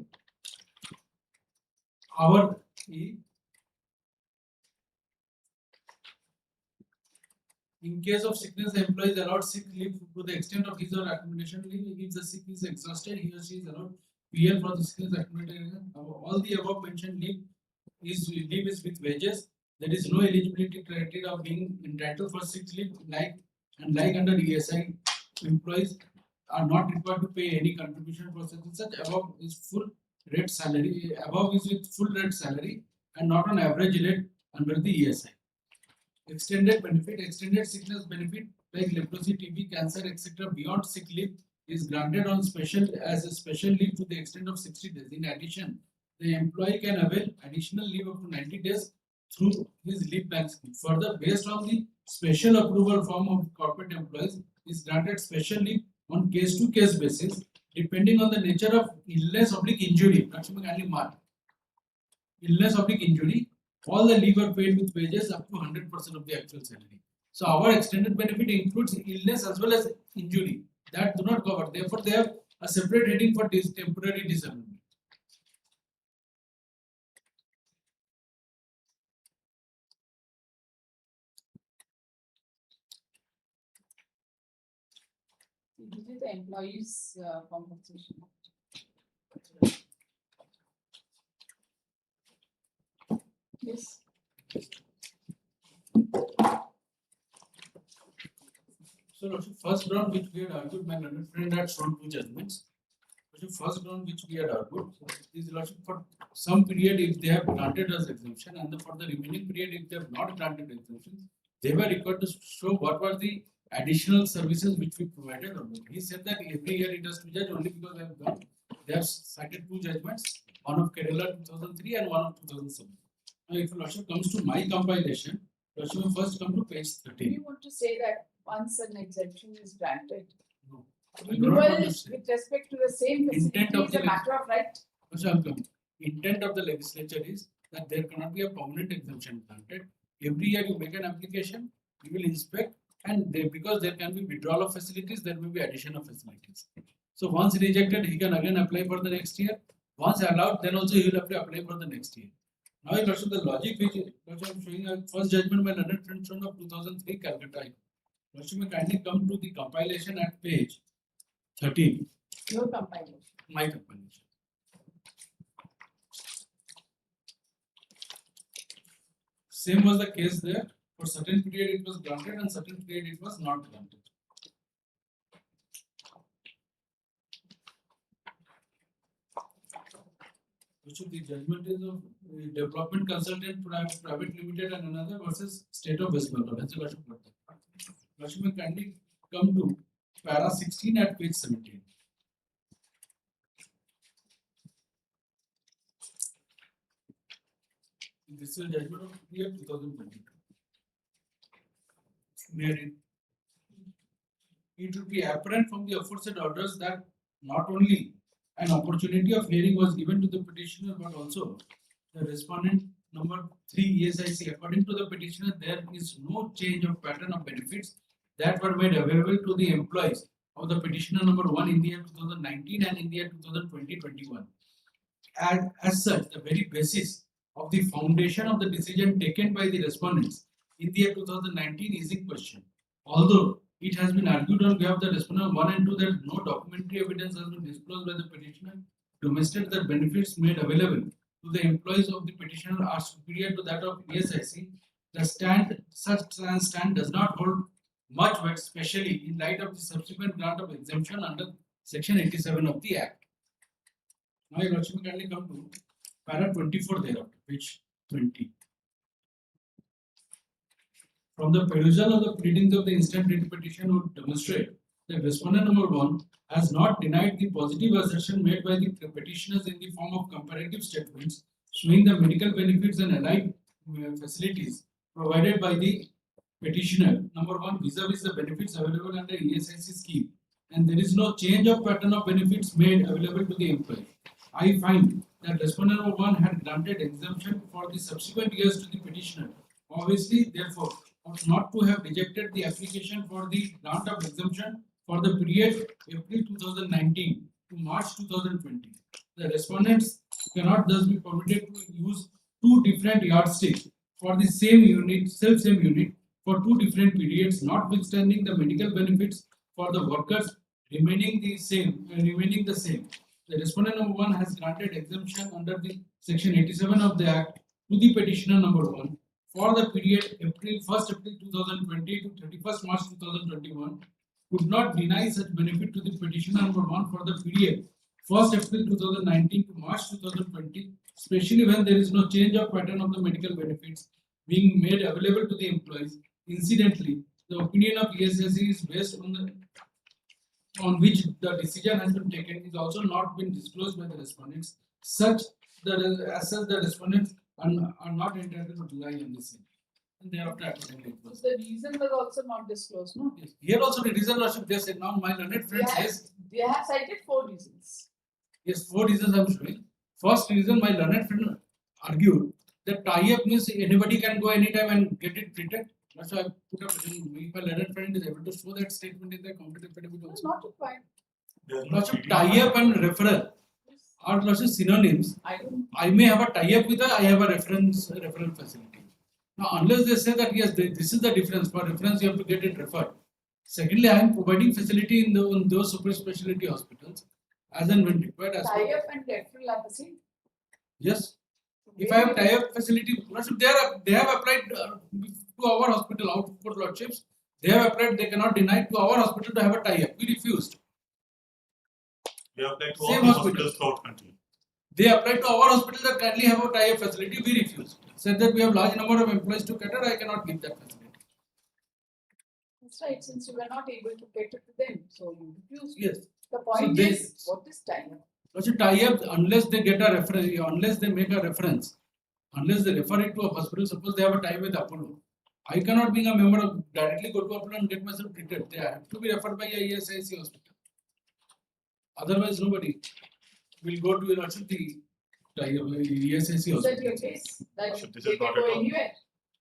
our in case of sickness, the employee is allowed sick leave to the extent of his or her accommodation leave. If the sick is exhausted, he or she is allowed PL for the sickness accommodation. All the above mentioned leave is with wages. There is no eligibility criteria of being entitled for sick leave. Like under ESI, employees are not required to pay any contribution for such. Above is full rate salary. Above is with full rate salary and not on average rate under the ESI. Extended benefit, extended sickness benefit like leprosy, TB, cancer, etc. beyond sick leave is granted on as a special leave to the extent of 60 days. In addition, the employee can avail additional leave up to 90 days through his leave bank scheme. Further, based on the special approval form of corporate employees, is granted special leave on case-to-case basis depending on the nature of illness or injury. Illness or injury. All the leave are paid with wages up to 100% of the actual salary. So our extended benefit includes illness as well as injury that do not cover. Therefore, they have a separate heading for this temporary disability. This is the employees' compensation. Yes. So, first ground which we had argued, my learned friend had shown two judgments. First ground which we had argued is for some period if they have granted us exemption, and for the remaining period if they have not granted exemption, they were required to show what were the additional services which we provided or not. He said that every year it has to be judged only because they have cited two judgments, one of Kerala 2003 and one of 2007. Now, if Lordship comes to my compilation, Lordship will first come to page Do 13. you want to say that once an exemption is granted, No. I do not renewal want to with say. respect to the same Intent facility of is the a matter of right? Intent of the legislature is that there cannot be a permanent exemption granted. Every year you make an application, you will inspect, and because there can be withdrawal of facilities, there may be addition of facilities. So once rejected, he can again apply for the next year. Once allowed, then also he will have to apply for the next year. Now, in terms of the logic which I am showing, a first judgment by learned friend of 2003 Calcutta. Lordship may kindly come to the compilation at page 13. Your compilation. My compilation. Same was the case there. For certain period it was granted and certain period it was not granted. Which of the judgment is of development consultant private limited and another versus state of West Bengal. That's a Lordship. Lordship may kindly come to para 16 at page 17. This is a judgment of year 2022. Wherein it would be apparent from the aforesaid orders that not only an opportunity of hearing was given to the petitioner, but also the respondent number 3 ESIC. According to the petitioner, there is no change of pattern of benefits that were made available to the employees of the petitioner number 1 in the year 2019 and in the year 2020-21. As such, the very basis of the foundation of the decision taken by the respondents in the year 2019 is in question. Although it has been argued on behalf of the respondent 1 and 2 that no documentary evidence has been disclosed by the petitioner to demonstrate that benefits made available to the employees of the petitioner are superior to that of ESIC. Such stand does not hold much weight, especially in light of the subsequent grant of exemption under Section 87 of the Act. Now, Your Lordship, kindly come to para 24 thereafter, page 20. From the perusal of the pleadings of the instant writ petition would demonstrate that respondent number 1 has not denied the positive assertion made by the petitioners in the form of comparative statements showing the medical benefits and allied facilities provided by the petitioner number 1 vis-a-vis the benefits available under ESIC scheme, and there is no change of pattern of benefits made available to the employee. I find that respondent number 1 had granted exemption for the subsequent years to the petitioner. Obviously, therefore, ought not to have rejected the application for the grant of exemption for the period April 2019 to March 2020. The respondents cannot thus be permitted to use two different yardsticks for the same unit, same unit for two different periods, notwithstanding the medical benefits for the workers remaining the same. The respondent number 1 has granted exemption under the Section 87 of the Act to the petitioner number 1 for the period April 2020 to 31st March 2021, could not deny such benefit to the petitioner number 1 for the period 1st April 2019 to March 2020, especially when there is no change of pattern of the medical benefits being made available to the employees. Incidentally, the opinion of ESIC is based on which the decision has been taken is also not been disclosed by the respondents. As such, the respondents are not entitled to rely on this. And thereafter, accordingly, it was. The reason was also not disclosed, no? Yes. Here also the reason, Lordship, they said now my learned friend says. They have cited 4 reasons. Yes, 4 reasons I am showing. First reason, my learned friend argued that tie-up means anybody can go anytime and get it treated. That's why I put up if my learned friend is able to show that statement in the competitive affidavit It's also. not required. Lordship, tie-up and referral are Lordship synonyms. I may have a tie-up with I have a referral facility. Now, unless they say that yes, this is the difference. For reference, you have to get it referred. Secondly, I am providing facility in those super specialty hospitals as and when required. Tie-up and referral are the same. Yes. If I have tie-up facility, they have applied to our hospital, output Lordships. They have applied, they cannot deny to our hospital to have a tie-up. We refused. They applied to Same all the hospital. hospitals throughout country. They applied to our hospital that kindly have a tie-up facility. We refused. Said that we have large number of employees to cater. I cannot give that facility. That's right, since you were not able to cater to them, so you refused. Yes. The point So is, what is tie-up? Also tie-up unless they get a reference, unless they make a reference, unless they refer it to a hospital. Suppose they have a tie with Apollo. I cannot, being a member of, directly go to Apollo and get myself treated. They have to be referred by a ESIC hospital. Otherwise, nobody will go to the ESIC Is that hospital. your case? That So this they is can not go at all. anywhere?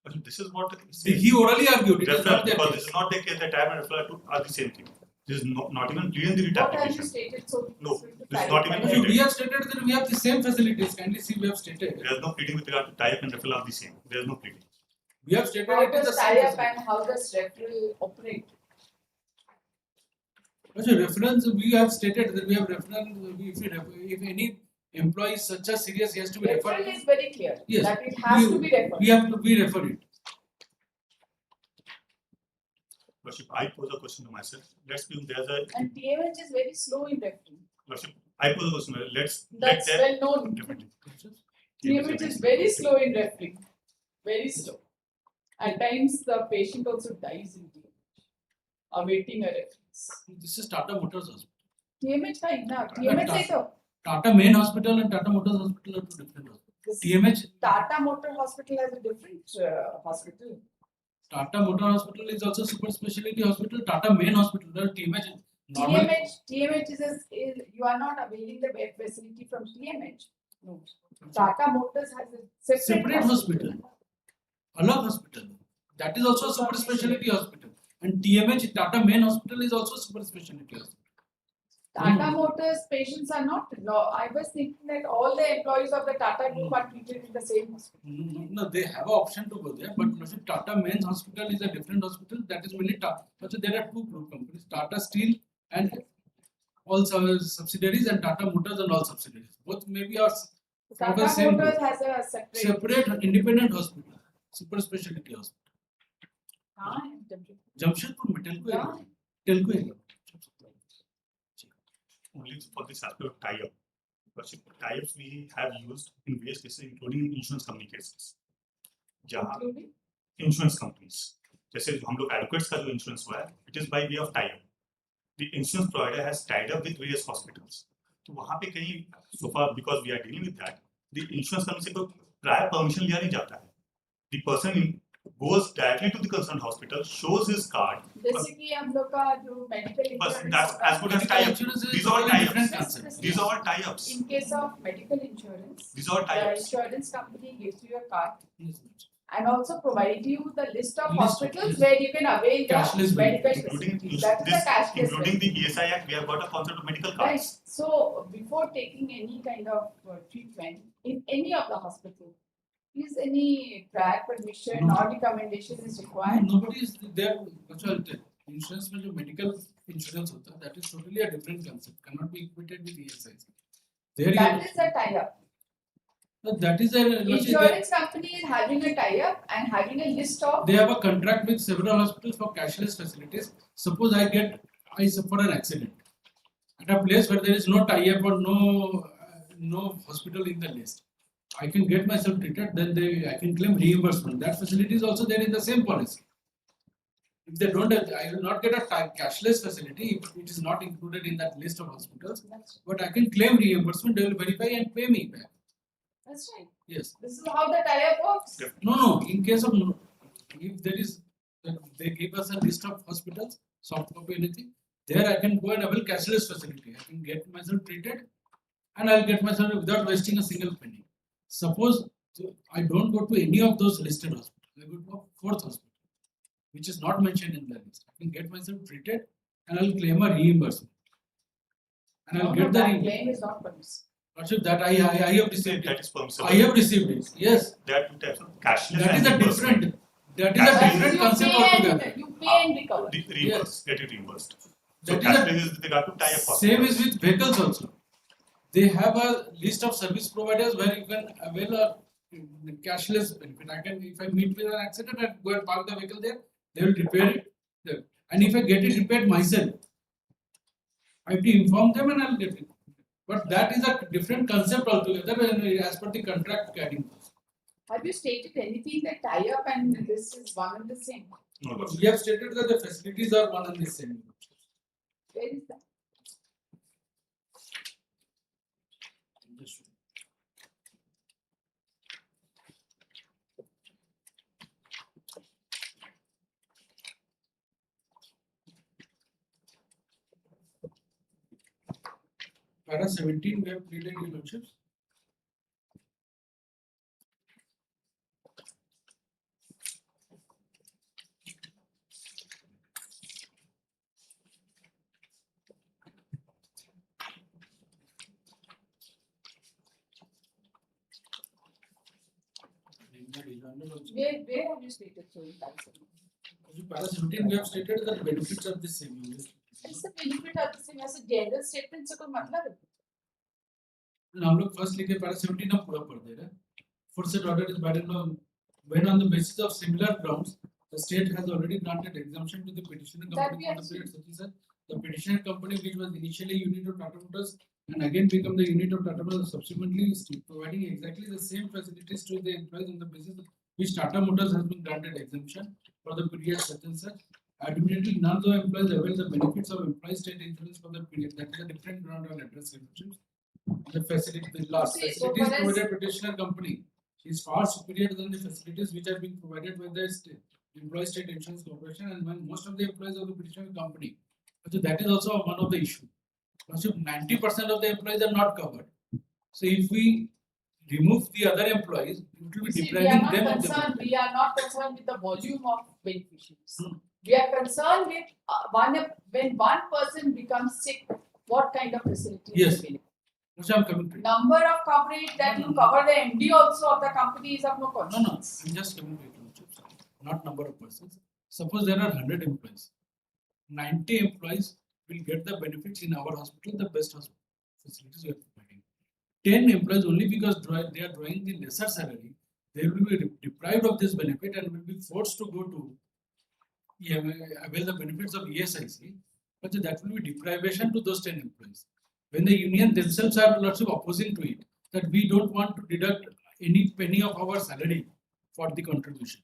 But this is what it See, says. he orally argued. It is Referral, not their because case. this is not the case that time and referral to are the same thing. This is not even clear in the writ What have you application. stated? So No, so to this is tie-up not even and No, treated. we have stated that we have the same facilities. Kindly see, we have stated. There is no pleading with regard to tie-up and referral are the same. There is no pleading. We have stated How it is the does same tie-up facility. and how does referral operate? Also, reference, we have stated that we have reference, if any employee is such a serious, he has to be referred. Referral is very clear, Yes. that it has to be referred. We have to be referred. Worship, I pose a question to myself. Let's assume there's a And TMH is very slow in referring. worship. I pose a question. Let's That's let well known. Definitely. TMH is very slow in referring. Very slow. At times the patient also dies in TMH, awaiting a reference. This is Tata Motors Hospital. TMH का इतना TMH से तो Tata Main Hospital and Tata Motors Hospital are two different hospitals. this TMH, Tata Motor Hospital has a different hospital. Tata Motor Hospital is also super specialty hospital. Tata Main Hospital, the TMH is normal. TMH is you are not availing the bed facility from TMH. No. Tata Motors has a Separate hospital. Alag hospital. That is also a super specialty hospital. And TMH, Tata Main Hospital is also super specialty hospital. Tata Motors patients are not. No, I was thinking that all the employees of the Tata Group are treated in the same hospital. No, they have an option to go there, but Lordship, Tata Men's Hospital is a different hospital. That is mainly Tata. So there are two group companies: Tata Steel and all subsidiaries, and Tata Motors and all subsidiaries. Both maybe are from the Tata same Motors group. has a Separate independent hospital, super specialty hospital. हाँ, Jamshedpur में telco हाँ. area. Telco area. Only for this aspect of tie-up. Because tie-ups we have used in various cases, including insurance company cases. जहाँ Including? insurance companies, जैसे हम लोग advocates का जो insurance हुआ है, it is by way of tie-up. The insurance provider has tied up with various hospitals. तो वहाँ पे कहीं so far because we are dealing with that, the insurance company से कोई prior permission लिया नहीं जाता है. The person goes directly to the concerned hospital, shows his card. जैसे कि हम लोग का जो medical But insurance that's होता है, as good as tie-ups. Insurance is These are all totally different tie-ups. concept. These are all tie-ups. in case of medical insurance, These are the tie-ups. insurance company gives you a card Yes. and also provide you the list of List, hospitals yes. where you can avail Cashless the medical Including facilities. That is this, the cashless including facility. the ESI Act, we have got a concept of medical Right. cards. So before taking any kind of treatment in any of the hospital, is any prior permission No. or recommendation is required? Nobody is there. Insurance में जो medical insurance होता है, that is totally a different concept. Cannot be equated with ESI. There That is a tie-up. that is a Insurance company is having a tie-up and having a list of. they have a contract with several hospitals for cashless facilities. Suppose I suffer an accident at a place where there is no tie-up or no hospital in the list. I can get myself treated, then I can claim reimbursement. That facility is also there in the same policy. If they don't have, I will not get a cashless facility if it is not included in that list of hospitals. But I can claim reimbursement. They will verify and pay me back. That's right. Yes. This is how the tie-up works. No. In case of if there is, they give us a list of hospitals, soft copy, anything. There I can go and avail cashless facility. I can get myself treated, and I'll get myself without wasting a single penny. Suppose I don't go to any of those listed hospitals. I go to a fourth hospital, which is not mentioned in the list. I can get myself treated, and I'll claim a reimbursement. And I'll get the that reimbursement. claim is not permissible. That I have received That it. is permissible. I have received it. Yes. There are two types of cashless That is and a reimbursement. different. That is a Cashless. different You concept pay altogether. and you pay and recover. Reimbursed, get it reimbursed. So That is cashless is with regard to tie-up hospitals. Same is with vehicles also. They have a list of service providers where you can avail a cashless benefit. I can, if I meet with an accident, I go and park the vehicle there. They will repair it. And if I get it repaired myself, I have to inform them and I'll get it. But that is a different concept altogether as per the contract guiding. Have you stated anything that tie-up and this is one and the same? No, no. We have stated that the facilities are one and the same. Where is that? Para 17, we have pleaded relationships. Where have you stated so in that section? Para 17, we have stated that benefits are the same. It's the benefit of the same as a general statement से कोई मतलब है? हम लोग first लिखे para 17 अब पूरा पढ़ दे रहे हैं. First set order is binding law when on the basis of similar grounds the state has already granted exemption to the petitioner That company we for the have period such as that the petitioner company which was initially unit of Tata Motors and again become the unit of Tata Motors subsequently is providing exactly the same facilities to the employees on the basis of which Tata Motors has been granted exemption for the period such and such. Admittedly, none of the employees avail the benefits of employee state insurance for the period. That is a different ground on address exemptions. The facility, the last Okay, so facilities for us- provided petitioner company is far superior than the facilities which are being provided by the employee state insurance corporation and when most of the employees of the petitioner company. So that is also one of the issue. Also, 90% of the employees are not covered. So if we remove the other employees, it will be See, we are depriving not them of the concerned. benefit. We are not concerned with the volume of beneficiaries. Hmm. We are concerned with when one person becomes sick What kind of facility Yes. is available? Which I'm coming to. it. Number of coverage that No, you no. cover the MD also of the company is of no No, consequence. I'm just coming to it, not number of persons. Suppose there are 100 employees. 90 employees will get the benefits in our hospital, the best hospital facilities we are providing. 10 employees only because they are drawing the lesser salary, they will be deprived of this benefit and will be forced to go to avail the benefits of ESIC, but that will be deprivation to those 10 employees. When the union themselves are lots of opposing to it, that we don't want to deduct any penny of our salary for the contribution.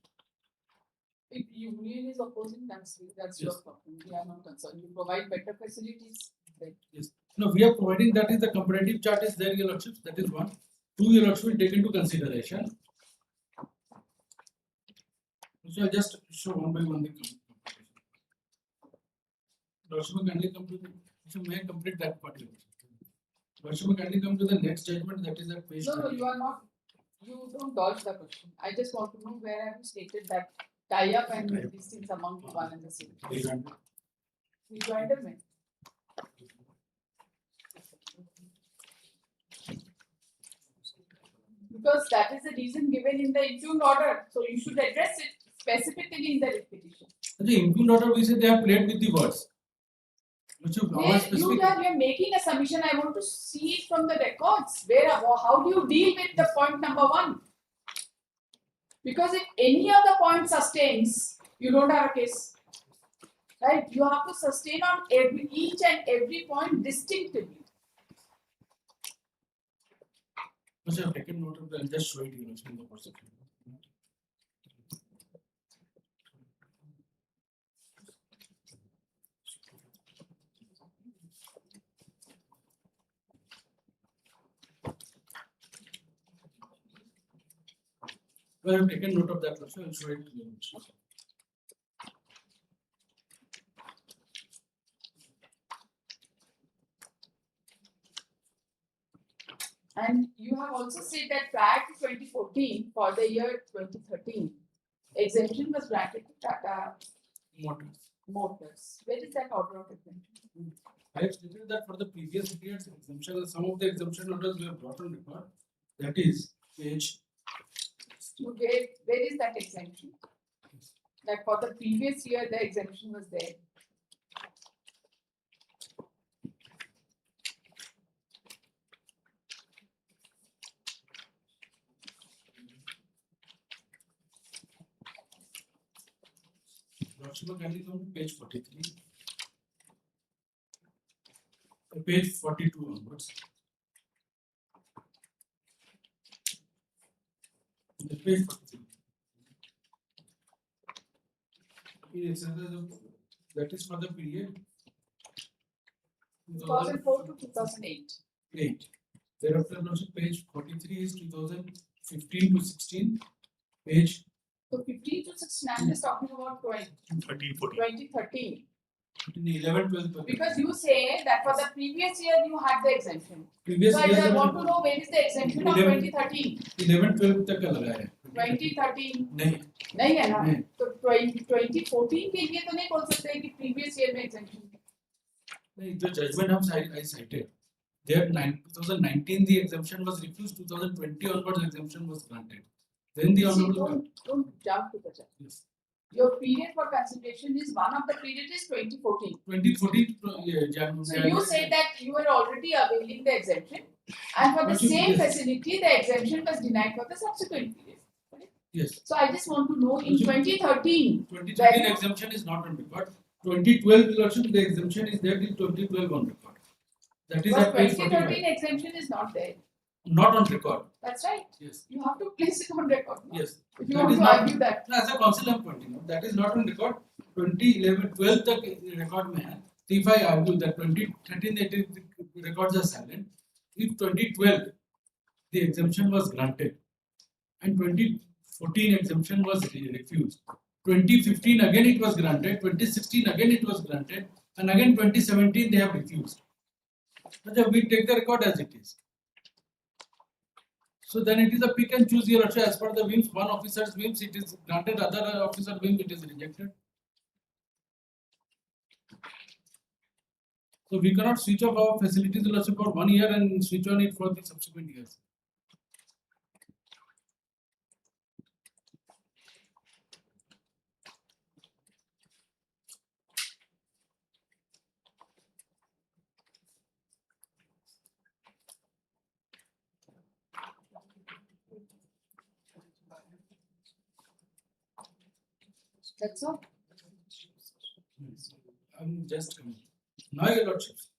If union is opposing, that's your Yes. problem. We are not concerned. You provide better facilities. Then Yes. No, we are providing that is the comparative chart is there, your lordships. That is one. Two, your lordship will take into consideration. So I'll just show one by one the comparison. Lordship will kindly come to the. So may I complete that part? Lordship will kindly come to the next judgment. That is at page. no, 20. you are not. You don't dodge the question. I just want to know where have you stated that tie-up and these things among one and the same. Rejoinder में. Because that is the reason given in the impugned order, so you should address it specifically in the petition. The impugned order, we say they have played with the words. Which you our You specific. are making a submission. I want to see it from the records. Where, how do you deal with the point number 1? Because if any of the point sustains, you don't have a case, right? You have to sustain on each and every point distinctively. Which I have taken note of. I'll just show it you in the perception. I have taken note of that also. I'll show it to you. And you have also said that prior to 2014, for the year 2013, exemption was granted to Tata Motors. Where is that order of exemption? I have stated that for the previous periods exemption, some of the exemption orders we have brought on record. That is page. Where is that exemption? That for the previous year, the exemption was there. Can you come to page 43? Page 42 onwards. The page 43. That is for the period 2004 to 2008. 8. Thereafter, also page 43 is 2015 to 16. Page So 15 to 16, I'm just talking about 13, 14. 2013. 11, 12. Because you say that for the previous year you had the exemption. Previous So I year just want to know where is the exemption of 11. 2013. 11, 12 तक का लगा है. 2013 नहीं. नहीं है ना? नहीं. तो 2014 के लिए तो नहीं बोल सकते हैं कि previous year में exemption है. नहीं, जो judgment हम I cited. There 2019 the exemption was refused. 2020 onwards exemption was granted. Then the See, honorable. don't jump to the judge. Yes. Your period for consideration is one of the period is 2014. 2014 January. So you say that you were already availing the exemption, and for the But you- same yes. facility, the exemption was denied for the subsequent period. Yes. So I just want to know in But you- 2013, 2013 When- exemption is not on record. 2012 election the exemption is there till 2012 on record. That is but at page 2013 45. exemption is not there. Not on record. That's right. Yes. You have to place it on record. No? Yes. If you That want is to not- argue that. No, as a council I'm pointing out, that is not on record. 2011, 12 तक record में है. So if I argue that 2013 it is, the records are silent. If 2012 the exemption was granted and 2014 exemption was refused. 2015 again it was granted. 2016 again it was granted, and again 2017 they have refused. So we take the record as it is. So then it is a pick and choose here also as per the whims. One officer's whims it is granted, other officer's whims it is rejected. So we cannot switch off our facilities lordship for 1 year and switch on it for the subsequent years. That's all. I'm just coming. Now your lordships.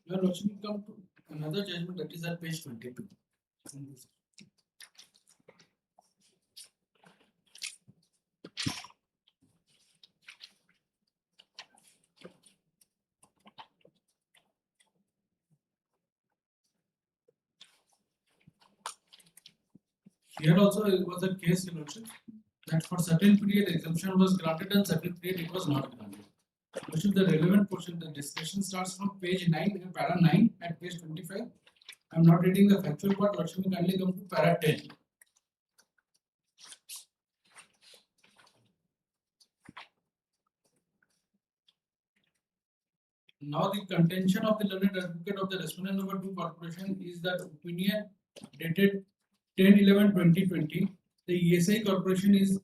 Your lordship will come to another judgment that is at page 22. Here also it was a case, your lordship, that for certain period exemption was granted and certain period it was not granted. Lordship, the relevant portion, the discussion starts from page 9, para 9 at page 25. I'm not reading the factual part, lordship will kindly come to para 10. Now the contention of the learned advocate of the respondent number 2 corporation is that opinion dated 10/11/2020, the ESI corporation is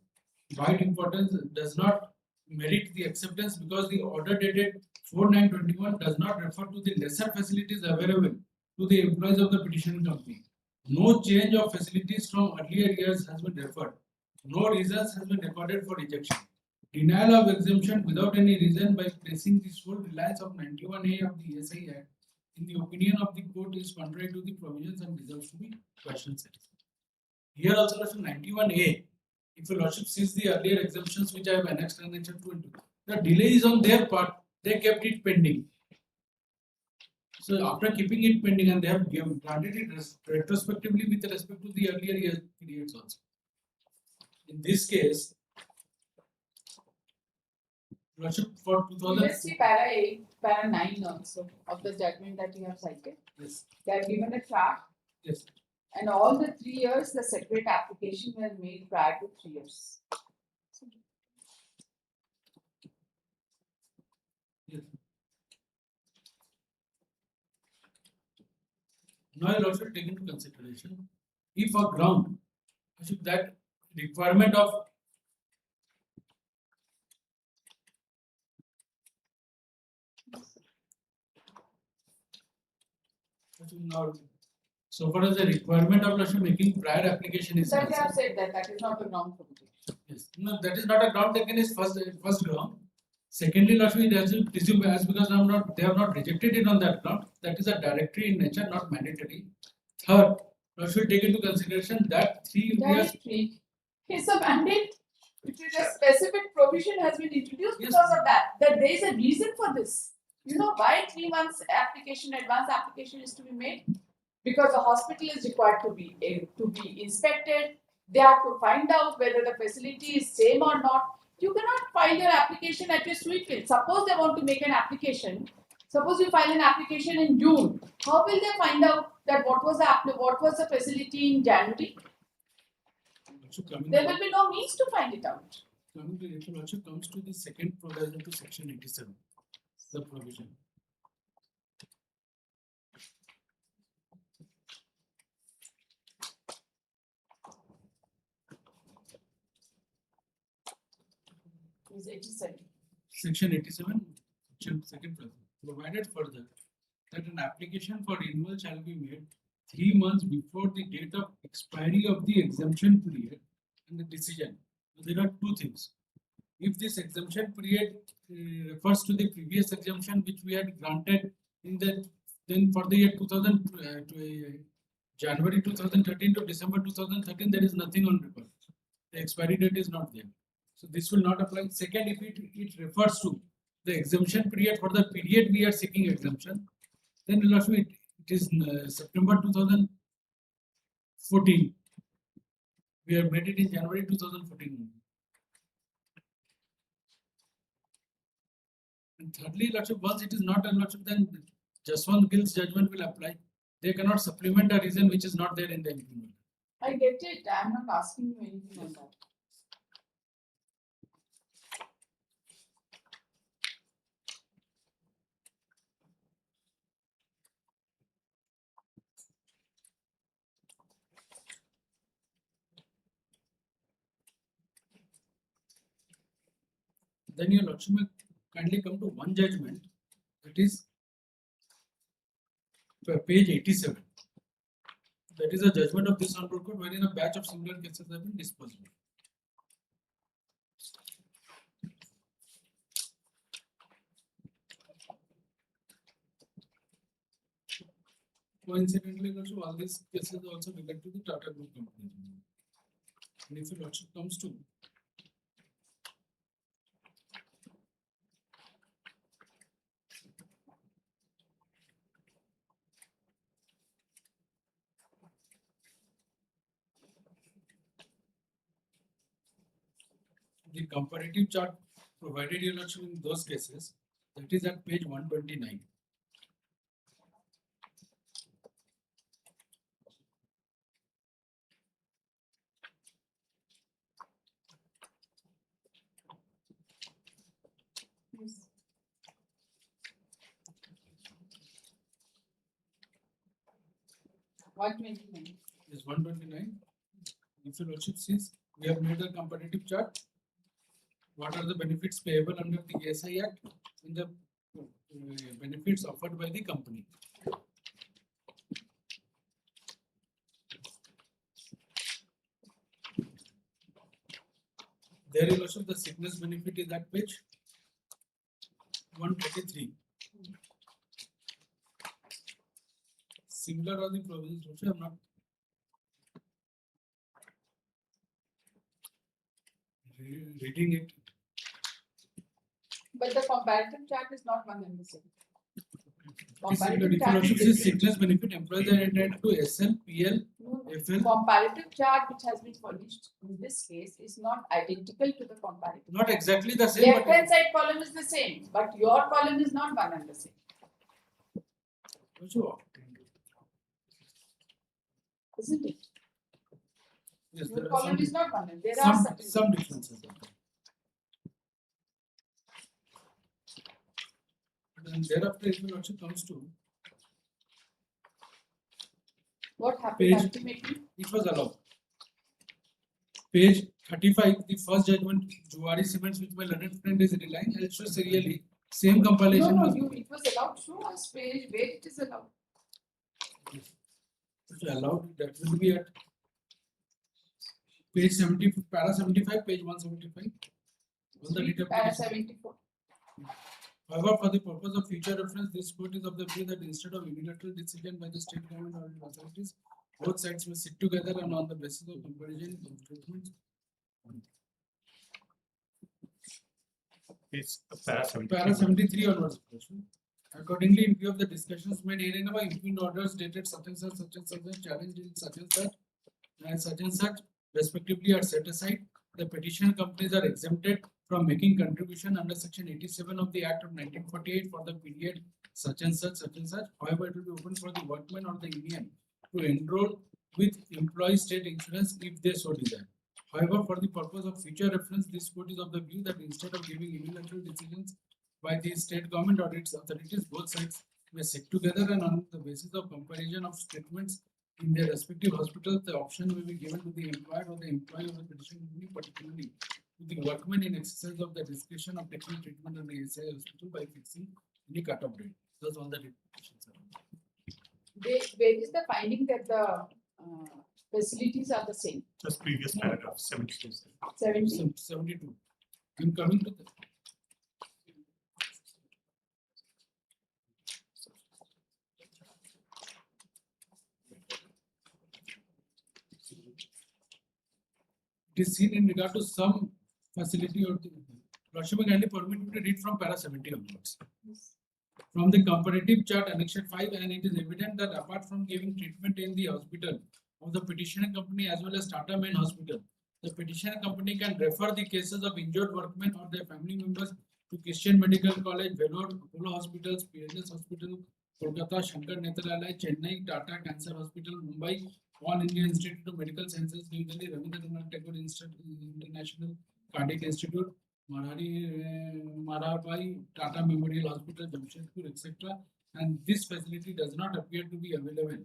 by importance does not merit the acceptance because the order dated 4/9/21 does not refer to the lesser facilities available to the employees of the petition company. No change of facilities from earlier years has been referred. No reasons has been recorded for rejection. Denial of exemption without any reason by placing the sole reliance of 91A of the ESI Act in the opinion of the court is contrary to the provisions and deserves to be questioned. Here also Lordship 91A, if your Lordship sees the earlier exemptions which I have annexed and annexed 2 into, the delay is on their part, they kept it pending. So after keeping it pending and they have granted it retrospectively with respect to the earlier year periods also. In this case, Lordship for 2000. Let's see para 8, para 9 also of the judgment that you have cited. Yes. They have given a chart. Yes. And all the 3 years, the separate application was made prior to 3 years. Yes. Now you'll also take into consideration if a ground, that requirement of now, so far as the requirement of Lordship making prior application is That you have concerned. said that is not the ground for it. Yes. No, that is not a ground taken is first ground. Secondly, Lordship, it has to presume as because they have not rejected it on that ground. That is a directory in nature, not mandatory. Third, Lordship take into consideration that 3 years. Directory is a mandate. It is a specific provision has been introduced Yes. because of that. That there is a reason for this. You know why 3 months application, advance application is to be made? Because the hospital is required to be inspected. They have to find out whether the facility is same or not. You cannot file your application at your sweet will. Suppose they want to make an application. Suppose you file an application in June. How will they find out that what was the facility in January? There will be no means to find it out. Coming to it, Lordship comes to the second provision to section 87, the provision. Is 87. Section 87, section second provision, provided further that an application for renewal shall be made 3 months before the date of expiry of the exemption period and the decision. There are two things. If this exemption period refers to the previous exemption which we had granted in the then for the year 2000 January 2013 to December 2013, there is nothing on record. The expiry date is not there. So this will not apply. Second, if it refers to the exemption period for the period we are seeking exemption, then it is September 2014. We have made it in January 2014. And thirdly, Lordship, once it is not a Lordship, then just one Gill's judgment will apply. They cannot supplement a reason which is not there in the implement. I get it. I am not asking you anything on that. then your Lordship may kindly come to one judgment, that is page 87. That is a judgment of this honorable court wherein a batch of similar cases have been disposed of. Coincidentally, also all these cases also relate to the Tata Group company. And if your Lordship comes to the comparative chart provided your Lordship in those cases, that is at page 129. Yes. One 29. Is 129. If your Lordship sees, we have made a comparative chart. What are the benefits payable under the ASI Act and the benefits offered by the company? There is also the sickness benefit is that page 133. Similar are the provisions also. I am not reading it. But the comparative chart is not one and the same. It is similar. Comparative If you chart also is see different. sickness benefit, employees are entitled to SL, PL, No, no. FL. Comparative chart which has been furnished in this case is not identical to the comparative. Not exactly the same, Left but hand side column is the same, but your column is not one and the same. also, Isn't it? yes, Your there are column some, is not one. There are some differences. And thereafter, if it also comes to What happened Page- ultimately? it was allowed. Page 35, the first judgment, Juwari Cements, which my learned friend is relying, also serially same No, compilation no, was it was allowed. Show us page where it is allowed. allowed. That will be at page 70, para 75, page 175. All the data Para application. 74. However, for the purpose of future reference, this court is of the view that instead of unilateral decision by the state government or authorities, both sides will sit together and on the basis of comparison of statements. It's para 73. Para 73 onwards. Accordingly, in view of the discussions made herein about impugned orders dated such and such, challenged in such and such, respectively, are set aside. The petition companies are exempted from making contribution under section 87 of the Act of 1948 for the period such and such, However, it will be open for the workmen or the union to enroll with employee state insurance if they so desire. However, for the purpose of future reference, this court is of the view that instead of giving unilateral decisions by the state government or its authorities, both sides may sit together and on the basis of comparison of statements in their respective hospitals, the option will be given to the employer or the employee of the petition company, particularly to the workman in exercise of the discretion of taking treatment in the SI hospital by fixing any cut-off date. Those all the petitions are. Where is the finding that the facilities are the same? Just previous paragraph 72. 70. 72. I'm coming to the. It is seen in regard to some facility or the Lordship may kindly permit me to read from para 70 onwards. From the comparative chart annexed 5, and it is evident that apart from giving treatment in the hospital of the petitioner company as well as Tata Main Hospital, the petitioner company can refer the cases of injured workmen or their family members to Christian Medical College, Vellore, Apollo Hospitals, PNS Hospital, Kolkata, Shankar Nethralaya, Chennai, Tata Cancer Hospital, Mumbai, All India Institute of Medical Sciences, New Delhi, Ravindranath Tagore International Cardiac Institute, Marabai, Tata Memorial Hospital, Jamshedpur, etc. And this facility does not appear to be available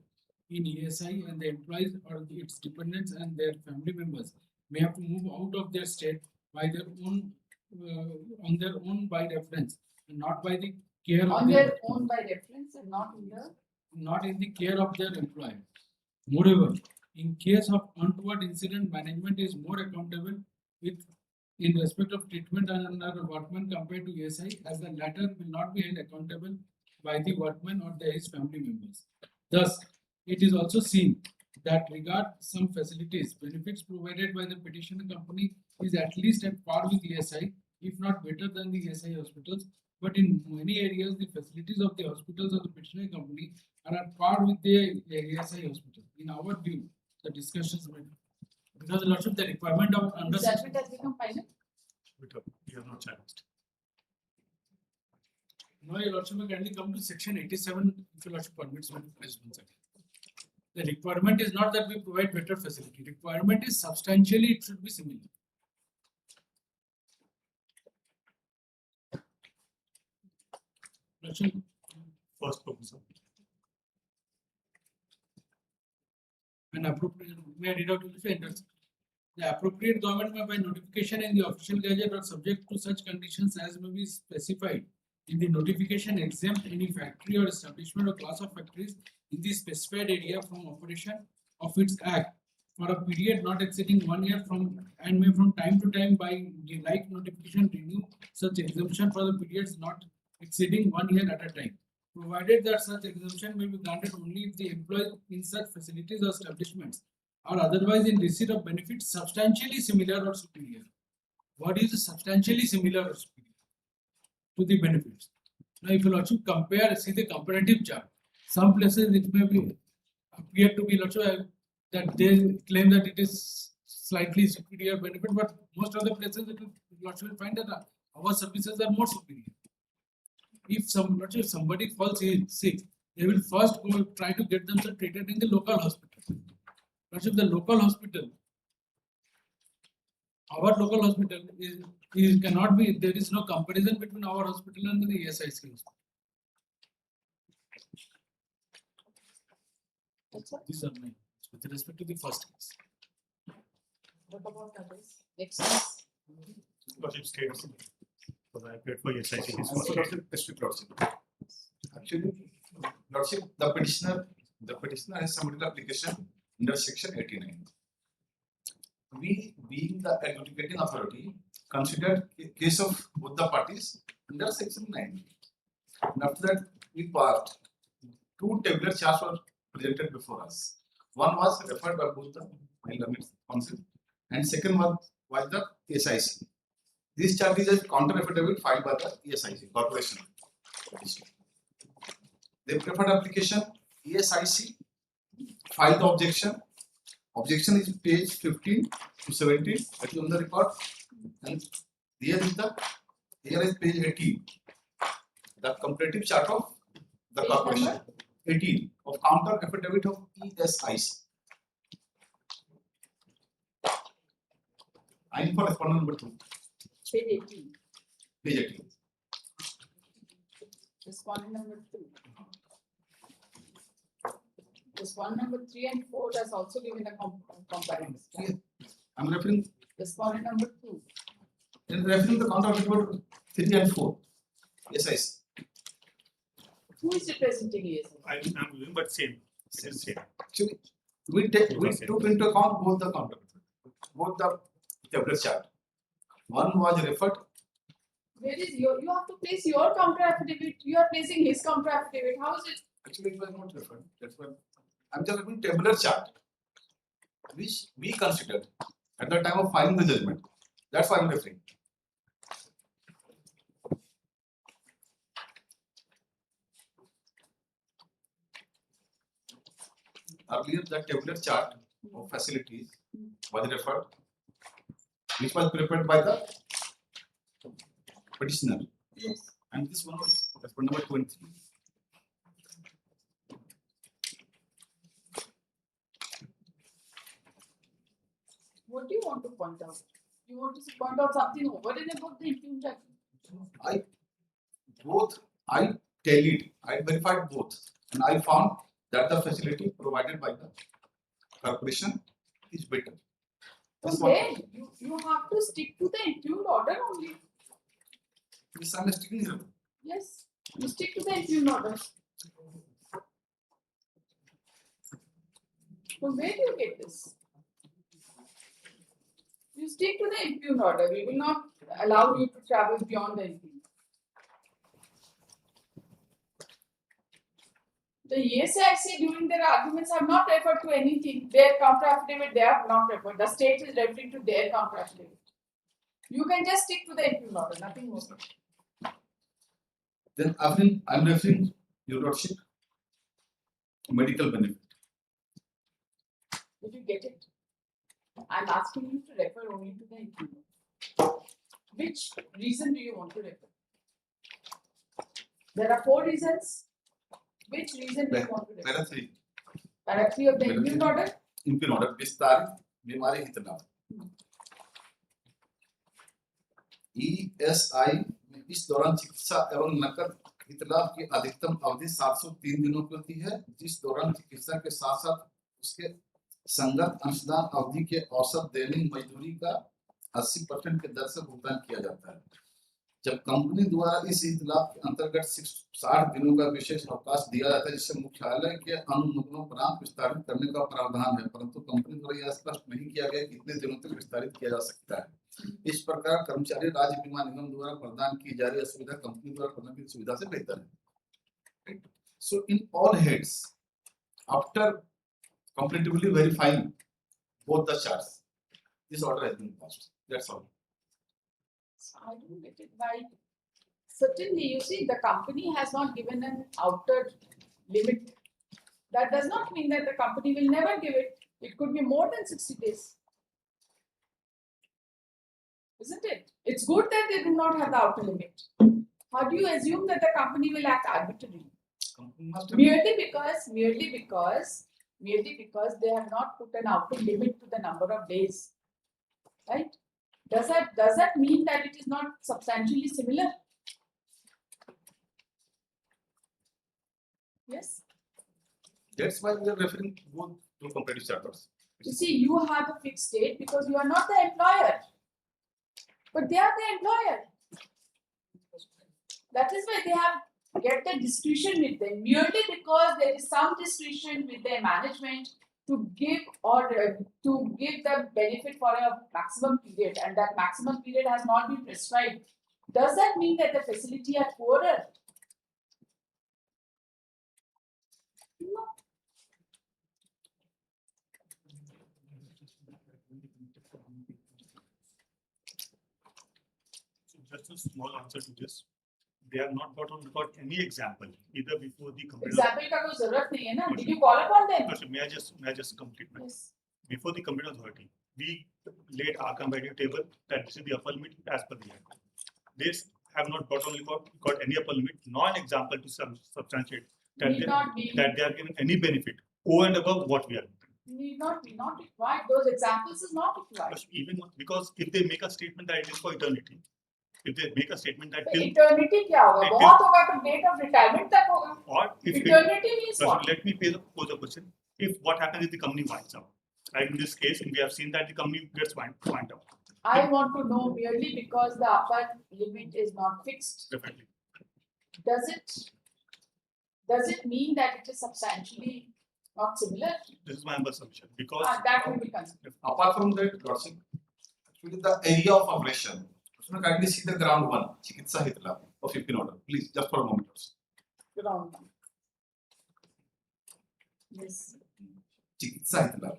in ESI, and the employees or its dependents and their family members may have to move out of their state by their own on their own by reference, and not by the care of On their, their own by reference and not in the. not in the care of their employer. Moreover, in case of untoward incident, management is more accountable with in respect of treatment under workman compared to ASI, as the latter will not be held accountable by the workman or his family members. Thus, it is also seen that regard some facilities, benefits provided by the petitioner company is at least at par with ASI, if not better than the ASI hospitals. But in many areas, the facilities of the hospitals of the petitioner company are at par with the ASI hospital. In our view, the discussions made because lots of the requirement of under Judgment has become final. You have not challenged. no, your lordship may kindly come to section 87 if your lordship permits me. The requirement is not that we provide better facility. Requirement is substantially it should be similar. Lordship, First proposal. an appropriate may I read out the sentence. The appropriate government may by notification in the official gazette or subject to such conditions as may be specified in the notification exempt any factory or establishment or class of factories in the specified area from operation of its act for a period not exceeding 1 year from and may from time to time by the like notification renew such exemption for the periods not exceeding 1 year at a time, provided that such exemption may be granted only if the employees in such facilities or establishments are otherwise in receipt of benefits substantially similar or superior. What is substantially similar or superior to the benefits? Now, if you lordship compare, see the comparative chart. Some places it may be appear to be lordship that they claim that it is slightly superior benefit, but most of the places it will lordship will find that our services are more superior. If somebody falls sick, they will first go try to get themselves treated in the local hospital. Lordship, the local hospital, our local hospital is cannot be. There is no comparison between our hospital and the ESIC hospital. That's all. These are my with respect to the first case. What about others? Next is. Lordship states. Because I paid for yes, I think it's Also, first. Lordship, District Lordship. Actually, Lordship, the petitioner has submitted application under section 89. We, being the adjudicating authority, considered a case of both the parties under section 9. And after that, we passed. Two tabular charts were presented before us. One was referred by both the council, and second one was the SIC. This charge is a counter affidavit filed by the ESIC corporation. They preferred application, ESIC filed the objection. Objection is page 15 to 17, that is on the record. And here is page 18, the comparative chart of the Page corporation. number? 18 of counter affidavit of ESIC. I am for respondent number 2. Page 18. Page 18. Respondent number 2. Respondent number 3 and 4 has also given a comparison. I am referring Respondent number 2. the counter affidavit 3 and 4. ESIC. Who is representing ESI? I'm doing, but same. Same. Actually, we took into account both the counter, both the tabular chart. One was referred. Where is your? You have to place your counter affidavit. You are placing his counter affidavit. How is it? Actually, it was not referred. That's why I'm just referring tabular chart, which we considered at the time of filing the judgment. That's why I'm referring. Earlier, the tabular chart of facilities was referred, which was prepared by the petitioner. Yes. And this one was number 23. What do you want to point out? You want to point out something over and above the impugn judgment? I tallied, I verified both, and I found that the facility provided by the corporation is better. That's So what- then you have to stick to the impugned order only. Yes, I'm sticking here. Yes, you stick to the impugn order. From where do you get this? You stick to the impugn order. We will not allow you to travel beyond the impugn. The ESIC during their arguments have not referred to anything. Their counter affidavit, they have not referred. The state is referring to their counter affidavit. You can just stick to the impugn order, nothing more. Then I'm referring, Your Lordship, medical benefit. Did you get it? I'm asking you to refer only to the impugn order. Which reason do you want to refer? There are 4 reasons. Which reason do you want to refer? Para 3. Para 3 of the impugn order? Impugn order, विस्तारित बीमारी हितलाभ। ESI में इस दौरान चिकित्सा एवं नकद हितलाभ की अधिकतम अवधि 703 दिनों की होती है, जिस दौरान चिकित्सा के साथ साथ उसके संगत अंशदान अवधि के औसत दैनिक मजदूरी का 80% के दर से भुगतान किया जाता है। जब कंपनी द्वारा इस हितलाभ के अंतर्गत 60 दिनों का विशेष अवकाश दिया जाता है, जिससे मुख्यालय के अनुमोदनों प्राप्त विस्तारित करने का प्रावधान है, परंतु कंपनी द्वारा यह स्पष्ट नहीं किया गया कि कितने दिनों तक विस्तारित किया जा सकता है। इस प्रकार कर्मचारी राज्य बीमा निगम द्वारा प्रदान की जा रही सुविधा कंपनी द्वारा प्रदान की सुविधा से बेहतर है। So in all heads, after comparatively verifying both the charts, this order has been passed. That's all. I don't get it. Why? Certainly, you see, the company has not given an outer limit. That does not mean that the company will never give it. It could be more than 60 days. Isn't it? It's good that they do not have the outer limit. How do you assume that the company will act arbitrarily? Merely because they have not put an outer limit to the number of days. Right? Does that mean that it is not substantially similar? Yes. That's why we are referring both to comparative charters. You see, you have a fixed date because you are not the employer, but they are the employer. That is why they have get the discretion with them. Merely because there is some discretion with their management to give to give the benefit for a maximum period, and that maximum period has not been prescribed. Does that mean that the facility are poorer? No. So just a small answer to this. They have not got on record any example either before the computer. Example का कोई जरूरत नहीं है ना? Did you call upon them? No, may I just complete my. Yes. Before the computer authority, we laid our comparative table that this is the upper limit as per the act. They have not got any upper limit, nor an example to substantiate that they are given any benefit over and above what we are. Need not be not required. Those examples is not required. Even because if they make a statement that it is for eternity, if they make a statement that till Eternity क्या होगा? बहुत होगा तो date of retirement तक होगा. or if Eternity means what? let me pose a question. If what happens if the company winds up, like in this case, we have seen that the company gets wind up. I want to know merely because the upper limit is not fixed. Definitely. Does it mean that it is substantially not similar? This is my humble submission because That will be considered. Apart from that, Lordship, actually the area of operation. उसमें kindly see the ground one, चिकित्सा हितलाभ of 15 order. Please, just for a moment. Ground one. Yes. चिकित्सा हितलाभ.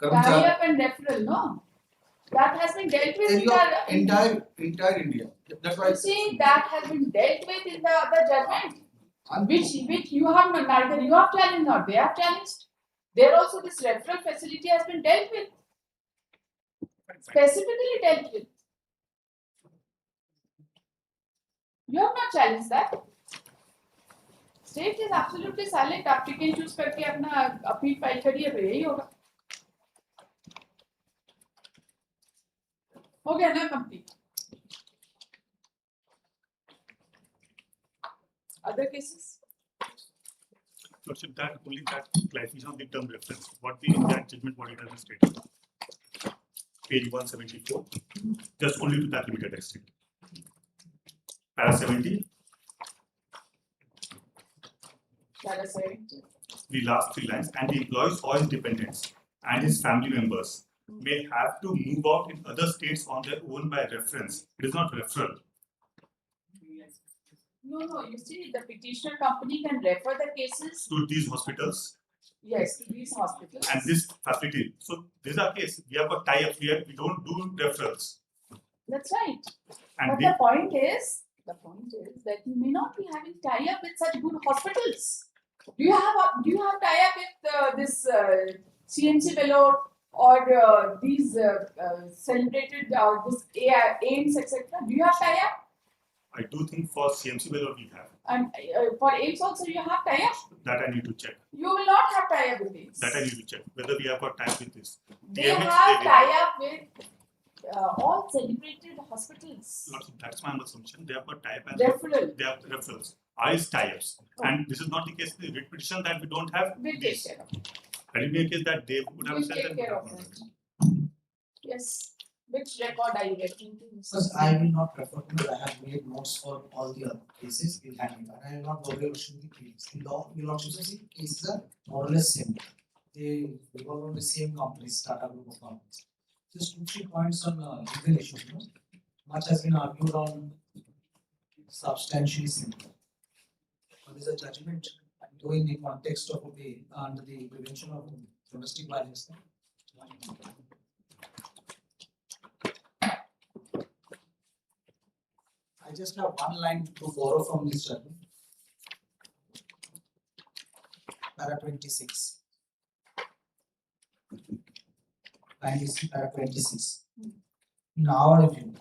Tie-up and referral, no? That has been dealt with in the entire India. That's why. You see, that has been dealt with in the other judgment, which you have neither you have challenged nor they have challenged. There also this referral facility has been dealt with, specifically dealt with. You have not challenged that. State is absolutely silent. आप pick and choose करके अपना appeal file करिए तो यही होगा. हो गया ना complete. Other cases? so that only that clarification of the term reference. What the exact judgment what it has stated. Page 174. Just only to that limited extent. Para 70, the last 3 lines, and the employees or his dependents and his family members may have to move out in other states on their own by reference. It is not referral. No, you see, the petitioner company can refer the cases, To these hospitals yes, to these hospitals. and this facility. So this is our case. We have got tie-ups. We don't do referrals. That's right. And But we, the point is that you may not be having tie-up with such good hospitals. Do you have tie-up with this CMC Vellore or these celebrated this AIMS, etc.? Do you have tie-up? I do think for CMC Vellore we have. And for AIMS also you have tie-up? That I need to check. You will not have tie-up with AIMS. That I need to check whether we have got tie-up with this. They DMX, have they will. tie-up with all celebrated hospitals. That's my assumption. They have got tie-up and Referral. they have referrals. Ours tie-ups. And this is not the case in the writ petition that we don't have We'll take these. care of it. That will be a case that they would have We'll said take that. care of it. Yes. Which record are you referring to? Because I will not refer to it, I have made notes for all the other cases in hand, and I will not worry about the case. In law, you know, see cases are more or less similar. They work on the same companies, Tata Group of companies. Just 2-3 points on legal issues. No? Much has been argued on substantially similar. There is a judgment, though in the context of the under the prevention of domestic violence. I just have one line to borrow from this judgment. Para 26. Line is para 26. In our view,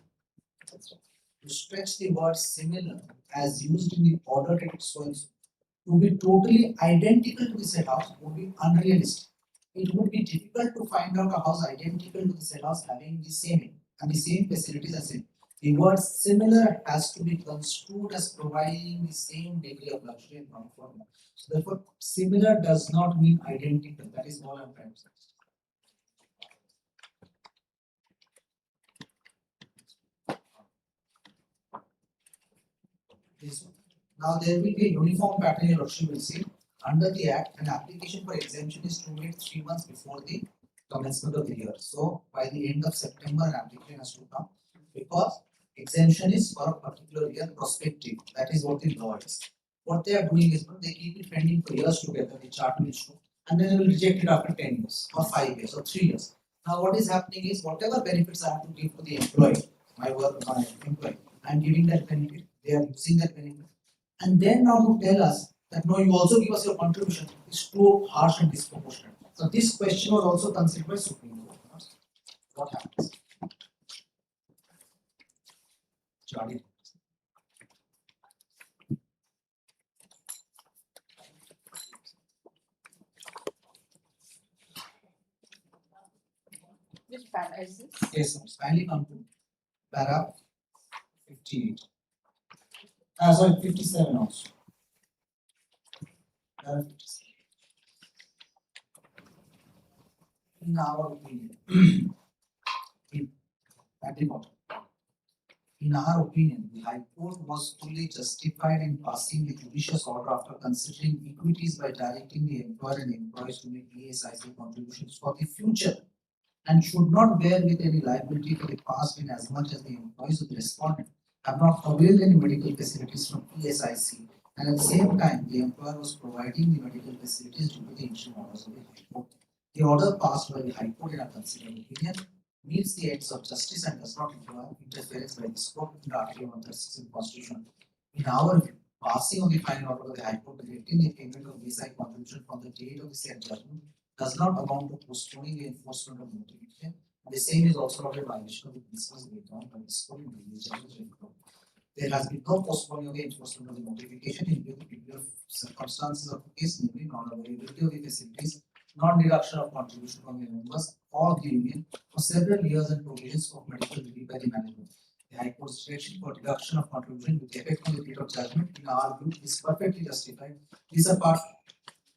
to stretch the word similar as used in the order text to be totally identical to the said house would be unrealistic. It would be difficult to find out a house identical to the said house having the same and the same facilities as same. The word similar has to be construed as providing the same degree of luxury and comfort. So therefore, similar does not mean identical. That is all I'm trying to say. This one. Now there will be a uniform pattern your worship will see. Under the Act, an application for exemption is to made 3 months before the commencement of the year. So by the end of September, an application has to come because exemption is for a particular year prospective. That is what the law is. What they are doing is they keep it pending for years together, the chart will show, and then they will reject it after 10 years or 5 years or 3 years. Now what is happening is whatever benefits I have to give to the employee, my employee, I am giving that benefit, they are using that benefit. And then now to tell us that no, you also give us your contribution is too harsh and disproportionate. So this question was also considered by Supreme Court. What happens? Charlie. Which para is this? Yes, sir. Finally come to para 58. Sorry, 57 also. Para 57. In our opinion, at the bottom. In our opinion, the High Court was fully justified in passing the judicious order after considering equities by directing the employer and employees to make ESIC contributions for the future and should not bear with any liability for the past in as much as the employees of the respondent have not availed any medical facilities from ESIC, and at the same time the employer was providing the medical facilities due to the interim orders of the High Court. The order passed by the High Court in a considered opinion meets the ends of justice and does not require interference by this court in Article 136 in the Constitution. In our view, passing of the final order of the High Court directing the payment of ESIC contribution from the date of the said judgment does not amount to postponing the enforcement of notification. The same is also not a violation of the principles laid down by this court in the judgment. There has been no postponing of the enforcement of the notification in view of the peculiar circumstances of the case, namely non-availability of the facilities, non-deduction of contribution from the members of the union for several years and provisions of medical relief by the management. The High Court's direction for deduction of contribution with effect on the date of judgment, in our view, is perfectly justified. These are part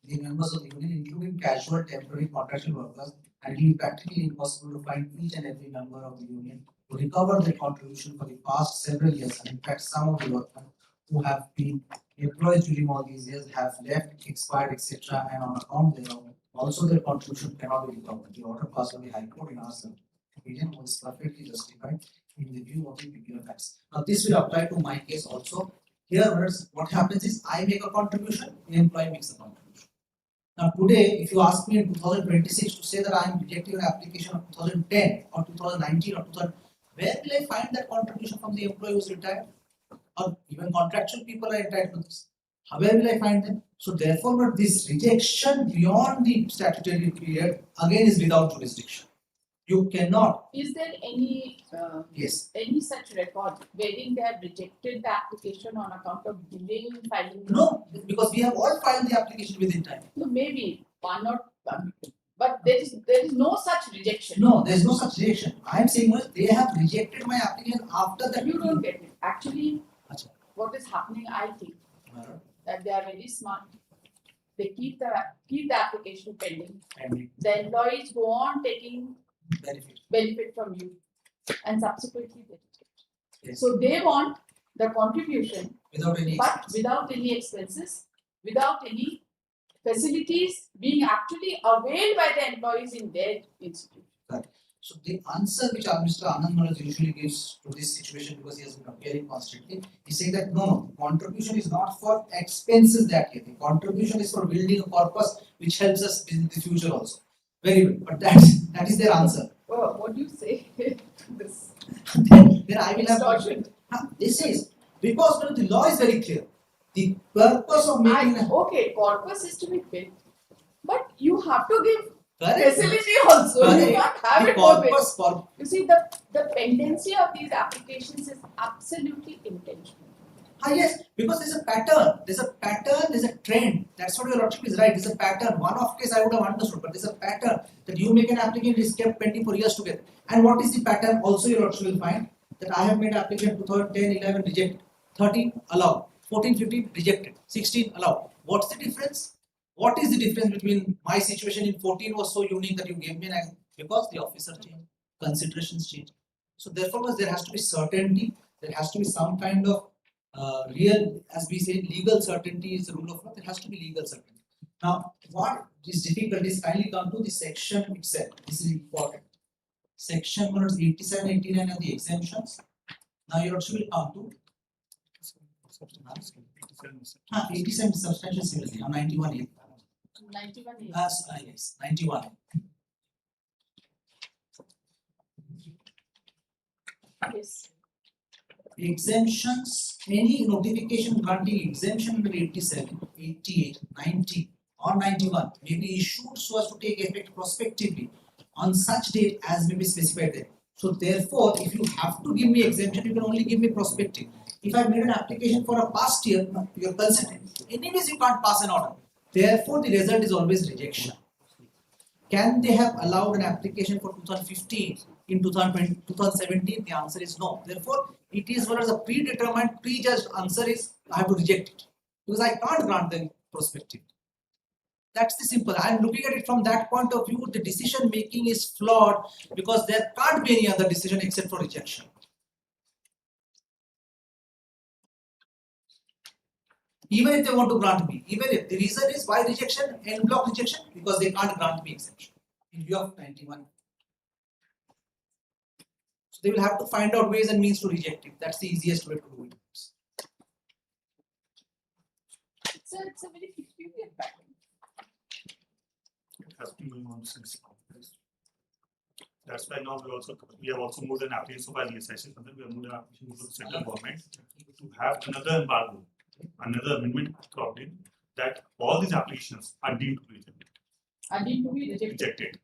the members of the union, including casual, temporary, contractual workers, and it will be practically impossible to find each and every member of the union to recover their contribution for the past several years. And in fact, some of the workmen who have been employed during all these years have left, expired, etc. And on account thereof, also their contribution cannot be recovered. The order passed by the High Court in our opinion was perfectly justified in the view of the peculiar facts. Now, this will apply to my case also. Here, what happens is I make a contribution, the employee makes a contribution. Now, today, if you ask me in 2026 to say that I am rejecting an application of 2010 or 2019 or 2000, where will I find that contribution from the employee who is retired? Or even contractual people are entitled to this. Where will I find them? So, therefore, this rejection beyond the statutory period again is without jurisdiction. You cannot. Is there any Yes. any such record wherein they have rejected the application on account of delay in filing? No, because we have all filed the application within time. No, maybe one or but there is no such rejection. No, there is no such rejection. I am saying they have rejected my application after that. You don't get it. Actually, Achha. what is happening, I think, that they are very smart. They keep the application pending. And The employees go on taking benefit from you, and subsequently they reject. Yes. So they want the contribution, without any but expense. without any expenses, without any facilities being actually availed by the employees in their institute. So the answer which Mr. Anand Manoj usually gives to this situation, because he has been appearing constantly, he saying that no, contribution is not for expenses that year. The contribution is for building a corpus which helps us in the future also. Very good, but that is their answer. Oh, what do you say? This then I will have. distortion. This is because the law is very clear. The purpose of making Okay, corpus is to be built, but you have to give correct. facility also. Correct. You can't have The it both ways. corpus. You see, the pendency of these applications is absolutely intentional. Yes, because there's a pattern, there's a trend. That's what your lordship is right. There's a pattern. One off case I would have understood, but there's a pattern that you make an application, it is kept pending for years together. And what is the pattern? Also, your lordship will find that I have made application 2010, 11 rejected, 13 allowed, 14, 15 rejected, 16 allowed. What's the difference? What is the difference between my situation in 14 was so unique that you gave me an because the officer changed, considerations changed. So therefore, there has to be certainty. There has to be some kind of real, as we say, legal certainty is the rule of law. There has to be legal certainty. Now, what is difficult is kindly come to the section itself. This is important. Section 87, 89 and the exemptions. Now, your option will come to 87 substantial similarity. 91A. 91A. Yes, 91. Yes. Exemptions, any notification granting exemption under 87, 88, 90 or 91 may be issued so as to take effect prospectively on such date as may be specified there. So therefore, if you have to give me exemption, you can only give me prospective. If I made an application for a past year, you're considering. Anyways, you can't pass an order. Therefore, the result is always rejection. Can they have allowed an application for 2015 in 2020, 2017? The answer is no. Therefore, it is one of the predetermined, prejudged answer is I have to reject it because I can't grant them prospective. That's the simple. I am looking at it from that point of view. The decision making is flawed because there can't be any other decision except for rejection. Even if they want to grant me, even if the reason is why rejection, en bloc rejection, because they can't grant me exemption in view of 91. So they will have to find out ways and means to reject it. That's the easiest way to do it. It's a very peculiar pattern. It has been going on since. That's why now we have also moved an application so far ESIC, we have moved an application to the central government to have another embargo, another amendment brought in that all these applications are deemed to be rejected. Are deemed to be rejected.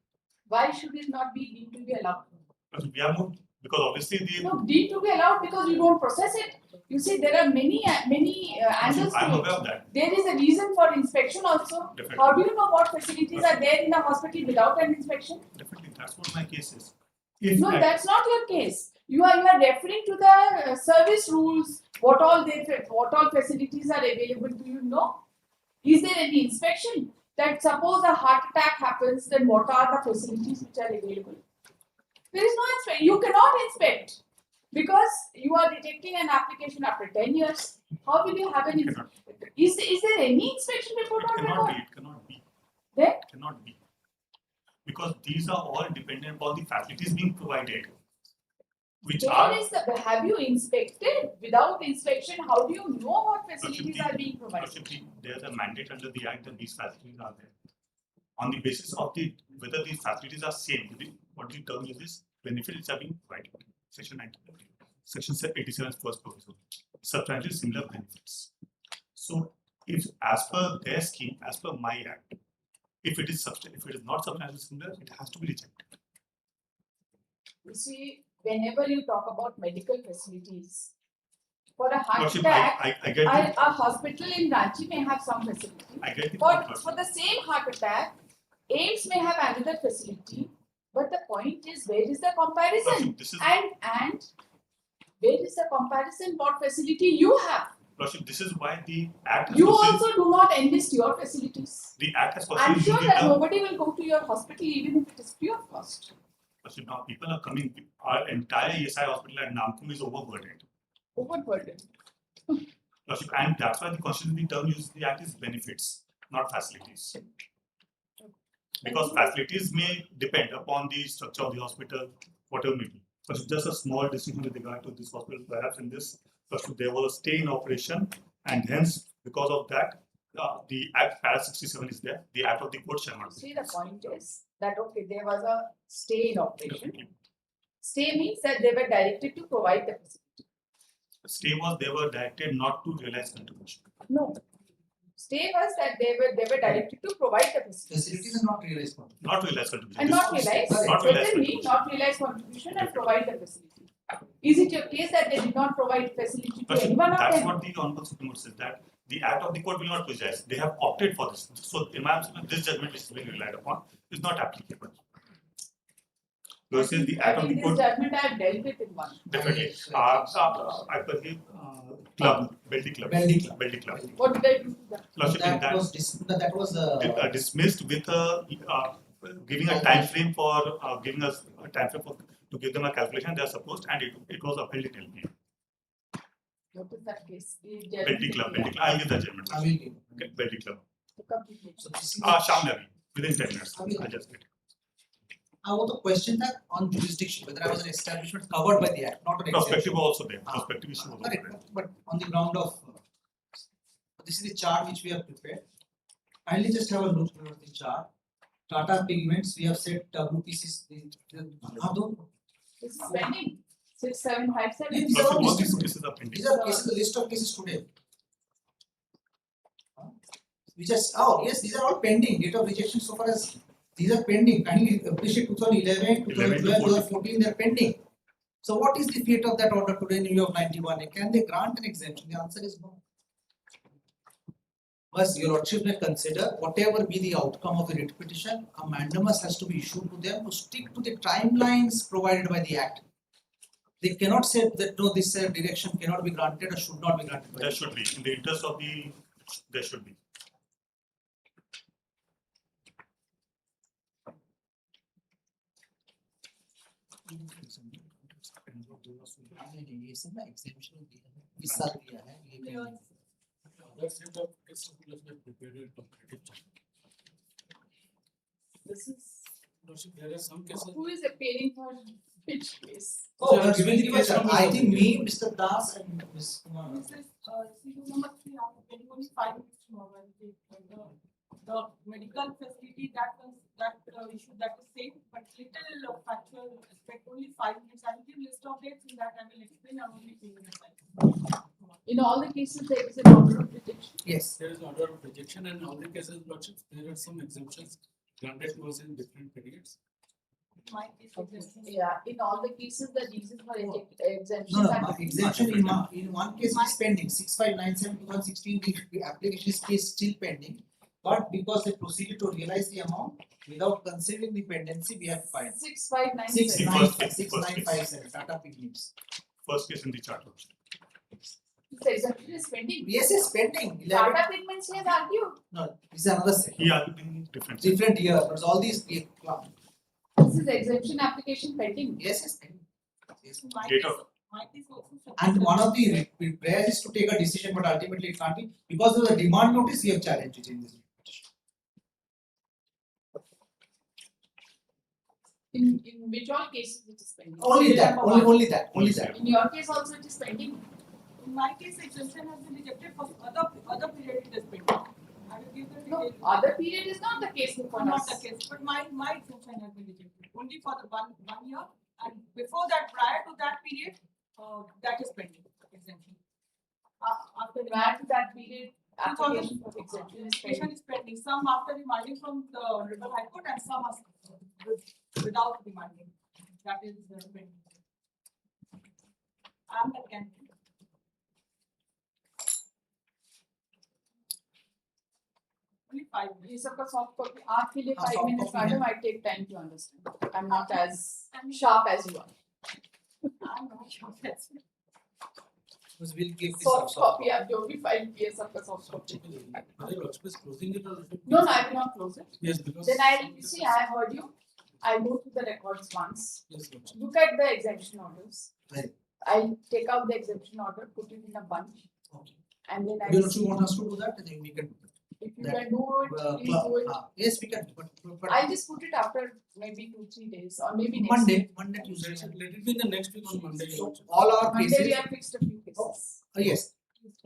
Why should it not be deemed to be allowed? Because we have moved, because obviously the No, deemed to be allowed because you don't process it. You see, there are many angles I'm to aware it. of that. There is a reason for inspection also. Definitely. How do you know what facilities are there in a hospital without an inspection? Definitely, that's what my case is. No, that's not your case. You are referring to the service rules. What all facilities are available? Do you know? Is there any inspection? That suppose a heart attack happens, then what are the facilities which are available? There is no inspection. You cannot inspect because you are rejecting an application after 10 years. How will you have an inspection? Is there any inspection report It on cannot record? be, it cannot be. Then? It cannot be. Because these are all dependent upon the facilities being provided. Which are, Where is the, have you inspected? Without inspection, how do you know what facilities are being provided? there's a mandate under the Act that these facilities are there. On the basis of the whether these facilities are same, what the term is benefits are being provided. Section 19, Section 87 first provision. Substantially similar benefits. So, if as per their scheme, as per my Act, if it is not substantially similar, it has to be rejected. You see, whenever you talk about medical facilities, for a heart Lordship, attack, I get it. a hospital in Ranchi may have some facility. I get it. For the same heart attack, AIIMS may have another facility. But the point is, where is the comparison? And where is the comparison? What facility you have? Lordship, this is why the Act has You also do not enlist your facilities. the Act has I'm sure the that term. nobody will go to your hospital even if it is free of cost. Lordship, now people are coming. Our entire ESI hospital at Namkum is overburdened. Overburdened. Lordship, and that's why the constitution term uses the Act is benefits, not facilities. Because facilities may depend upon the structure of the hospital, whatever may be. But just a small distinction with regard to this hospital, perhaps in this, there was a stay in operation, and hence, because of that, the Act Para 67 is there. The Act of the Court shall not be. See, the point is that okay, there was a stay in operation. Stay means that they were directed to provide the facility. Stay was they were directed not to realize contribution. No. Stay was that they were directed to provide the facility. Facilities are not realized contribution. Not realize contribution. And not realize. Not realize Certainly contribution. not realize contribution and provide the facility. Is it your case that they did not provide facility to anyone of That's them? what the Honorable Supreme Court says, that the Act of the Court will not prejudice. They have opted for this. So, in my opinion, this judgment which is being relied upon is not applicable. Versus the Act of the This Court, judgment I have dealt with in one. definitely. I believe club, Belty Club. Belty Club. Belty Club. What did I do to that? Lordship, in That was dismissed with giving a time frame for giving us a time frame for to give them a calculation they are supposed, and it was upheld in LP. What is that case? Belty Club. I'll give the judgment. I will give. Okay, Belty Club. The complete. So this is Shamnavi, within 10 minutes. I will. I'll just get. I want to question that on jurisdiction, whether I was an establishment covered by the Act, not an Prospective exemption. was also there. Prospective issue was also Correct, there. but on the ground of, this is the chart which we have prepared. Kindly just have a look at the chart. Tata Pigments, we have said WPCs. This is pending. 6757. These are all All these listed. cases are pending. These are cases, the list of cases today. Which is, oh yes, these are all pending. Date of rejection so far as these are pending. Kindly appreciate 2011, 2012, 2014, they are pending. So what is the fate of that order today in New York 91? Can they grant an exemption? The answer is no. First, your lordship may consider whatever be the outcome of the writ petition, a mandamus has to be issued to them to stick to the timelines provided by the Act. They cannot say that no, this direction cannot be granted or should not be granted. There should be. In the interest of there should be. Exemption visa दिया है, ये pending. Other set of case stipulation have prepared a comparative chart. This is Lordship, there are some cases. who is appealing for which case? Oh, we are giving the case. I think me, Mr. Das, and Ms. Kumar. This is issue number 3 of pending only 5 minutes more. The medical facility that issue that is same, but little factual aspect only 5 minutes. I will give list of dates in that I will explain only 2 minutes. In all the cases, there is an order of rejection. Yes. There is order of rejection, and in all the cases, Lordship, there are some exemptions granted to us in different periods. My case is Yeah, in all the cases, the reason for exemption. No, exemption in one case is pending, 6597/2016, the application is case still pending. But because they proceeded to realize the amount without considering the pendency, we have filed. 6597. 6957, Tata Pigments. First case in the chart. The exemption is pending. Yes, it's pending. Tata Pigments has argued. No, this is another set. He argued in different. Different year, but all these is his exemption application pending? Yes. Yes. Might Date is- of- might is also And sufficient. one of the prayers is to take a decision, but ultimately it can't be because of the demand notice. We have challenged it in this petition. In which all cases it is pending? Only that. Number one. Only that. In your case also it is pending. In my case, exemption has been rejected for other period it is pending. I will give the No, details. other period is not the case before Not us. the case, but my exemption has been rejected only for the one year, and before that, prior to that period, that is pending exemption. After Prior to that period, 2000 application for exemption is application pending. is pending, some after reminding from the Honorable High Court and some are without reminding. That is pending. I am the candidate. Only 5 minutes. ये सबका soft copy आपके लिए हाँ, 5 soft minutes copy है। madam, I take time to understand. I'm not as sharp as you are. I am not sure that's it. Because we'll give this Soft also. copy आप जो भी file किए सबका soft copy. Other lordships closing it or? No, I will not close it. Yes, because. Then I see I heard you. I go through the records once. Yes, lordship. Look at the exemption orders. Right. I'll take out the exemption order, put it in a bunch, Okay. and then I You will also see want us to do that, then we can do that. if you that, can do it, please do it. Yes, we can. But I'll just put it after maybe 2-3 days or maybe next Monday, week. Tuesday. Let it be the next week on Monday. So lordship. all our Monday cases. we have fixed a few cases. Yes.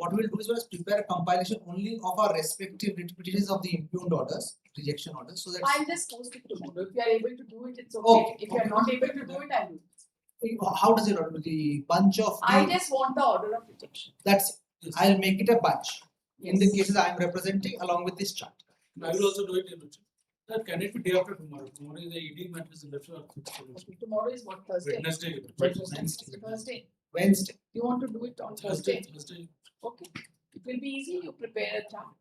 What we'll do is we'll prepare a compilation only of our respective petitions of the impugned orders, rejection orders, so that I'll just post it tomorrow. If you are able to do it, it's okay. Okay, If you are okay. not able to do it, I'll do it. how does it order the bunch of I the, just want the order of rejection. that's it. Yes. I'll make it a bunch. In the Yes. cases I am representing along with this chart. I will also do it in lordship. That can it be day after tomorrow? Tomorrow is the ED matters in lordship or Okay, tomorrow is what, Thursday? Wednesday. Thursday. Wednesday. You want to do it on Thursday? Thursday. Okay. It will be easy. You prepare a chart.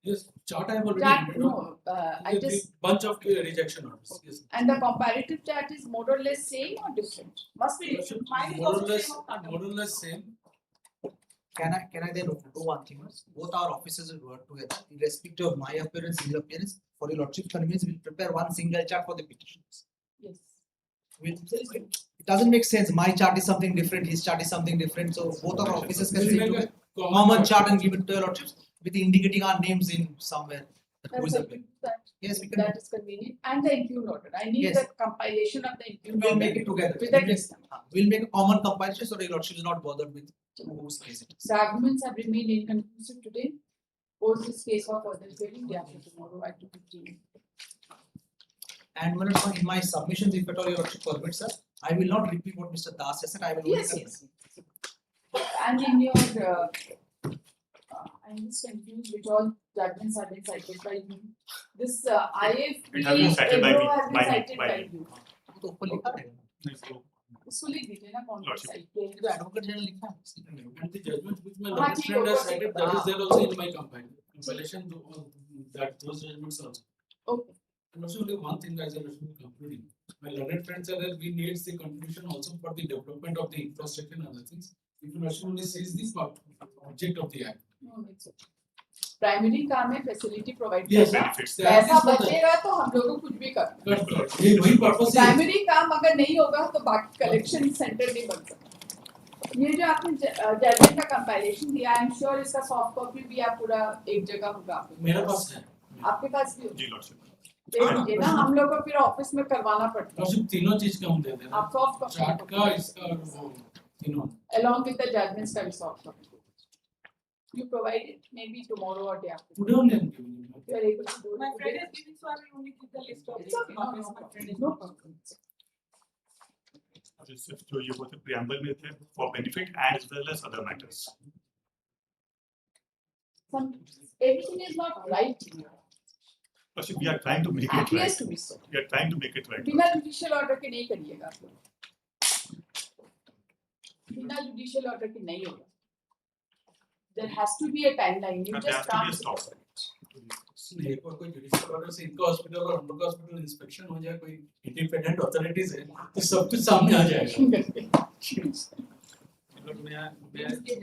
Yes, chart I have already. Chart, written no, down. I The just, bunch of rejection orders. Yes. and the comparative chart is more or less same or different? Must be different. Lordship, Mine is more or also less, same of Tata. more or less same. Can I then do one thing? Both our officers will work together, irrespective of my appearance, his appearance. For your lordship convenience, we'll prepare one single chart for the petitions. Yes. It doesn't make sense. My chart is something different, his chart is something different. So both our officers can We'll sit make together, a common chart and give it to your lordships with indicating our names in somewhere. That who is That's applying. that, Yes, we can. that is convenient. And the impugned order. I need Yes. the compilation of the impugned We'll order make it together. with the case number. We'll make a common compilation so your lordship is not bothered with whose case it is. The arguments have remained inconclusive today. Post this case for further hearing day after tomorrow at 2:15. And when it's in my submissions, if at all your lordship permits us, I will not repeat what Mr. Das has said. I will only Yes, confirm. yes. And in your, I'm just confused which all judgments have been cited by you. This IFP, It has been cited by me, Ebro has been by me, cited by by me. you. तो ऊपर लिखा है इसको लिख दीजिए ना कौन सा Lordship. साइड पे तो एडवोकेट जनरल लिखा है And the judgment which my हाँ, lord ठीक friend है, has वो cited, ठीक that है. is there also in my compilation, that those judgments also. Okay. And also only one thing as I was concluding, my learned friends are that we need the contribution also for the development of the infrastructure and other things. If you only says the object of the act. No, it's okay. Primary काम है facility provide Yes, करना benefits. पैसा बचेगा तो हम लोग को कुछ भी करना ये वही पर्पस है. प्राइमरी काम अगर नहीं होगा तो बाकी कलेक्शन सेंटर नहीं बन सकता ये जो आपने जजमेंट का कंपाइलेशन दिया आई एम श्योर इसका सॉफ्ट कॉपी भी आप पूरा एक जगह होगा आपके मेरे पास है. आपके पास भी जी लॉर्डशिप दे दीजिए ना हम लोग को फिर ऑफिस में करवाना पड़ता और सिर्फ तीनों चीज का हम दे दे रहे आप सॉफ्ट हैं. चार्ट का इसका और वो तीनों. along with the judgments का भी soft copy you provide it maybe tomorrow or day after Today only I'm giving you. you are able to do My it friend today. is giving, so I will only give the list of It's okay, no, documents my friend is no giving. problem. सिर्फ जो ये वो थे preamble में थे for benefit as well as other matters. Some everything is not right here. Lordship, we are trying to make it Appears right. to be so. We are trying to make it right. बिना judicial order के नहीं करिएगा आप लोग बिना judicial order के नहीं होगा there has to be a timeline you There just has to be a can't stop. एक और कोई जुडिशियल ऑर्डर से इनका हॉस्पिटल और हम लोग का हॉस्पिटल इंस्पेक्शन हो जाए, कोई इंडिपेंडेंट अथॉरिटीज है तो सब कुछ सामने आ जाएगा. करके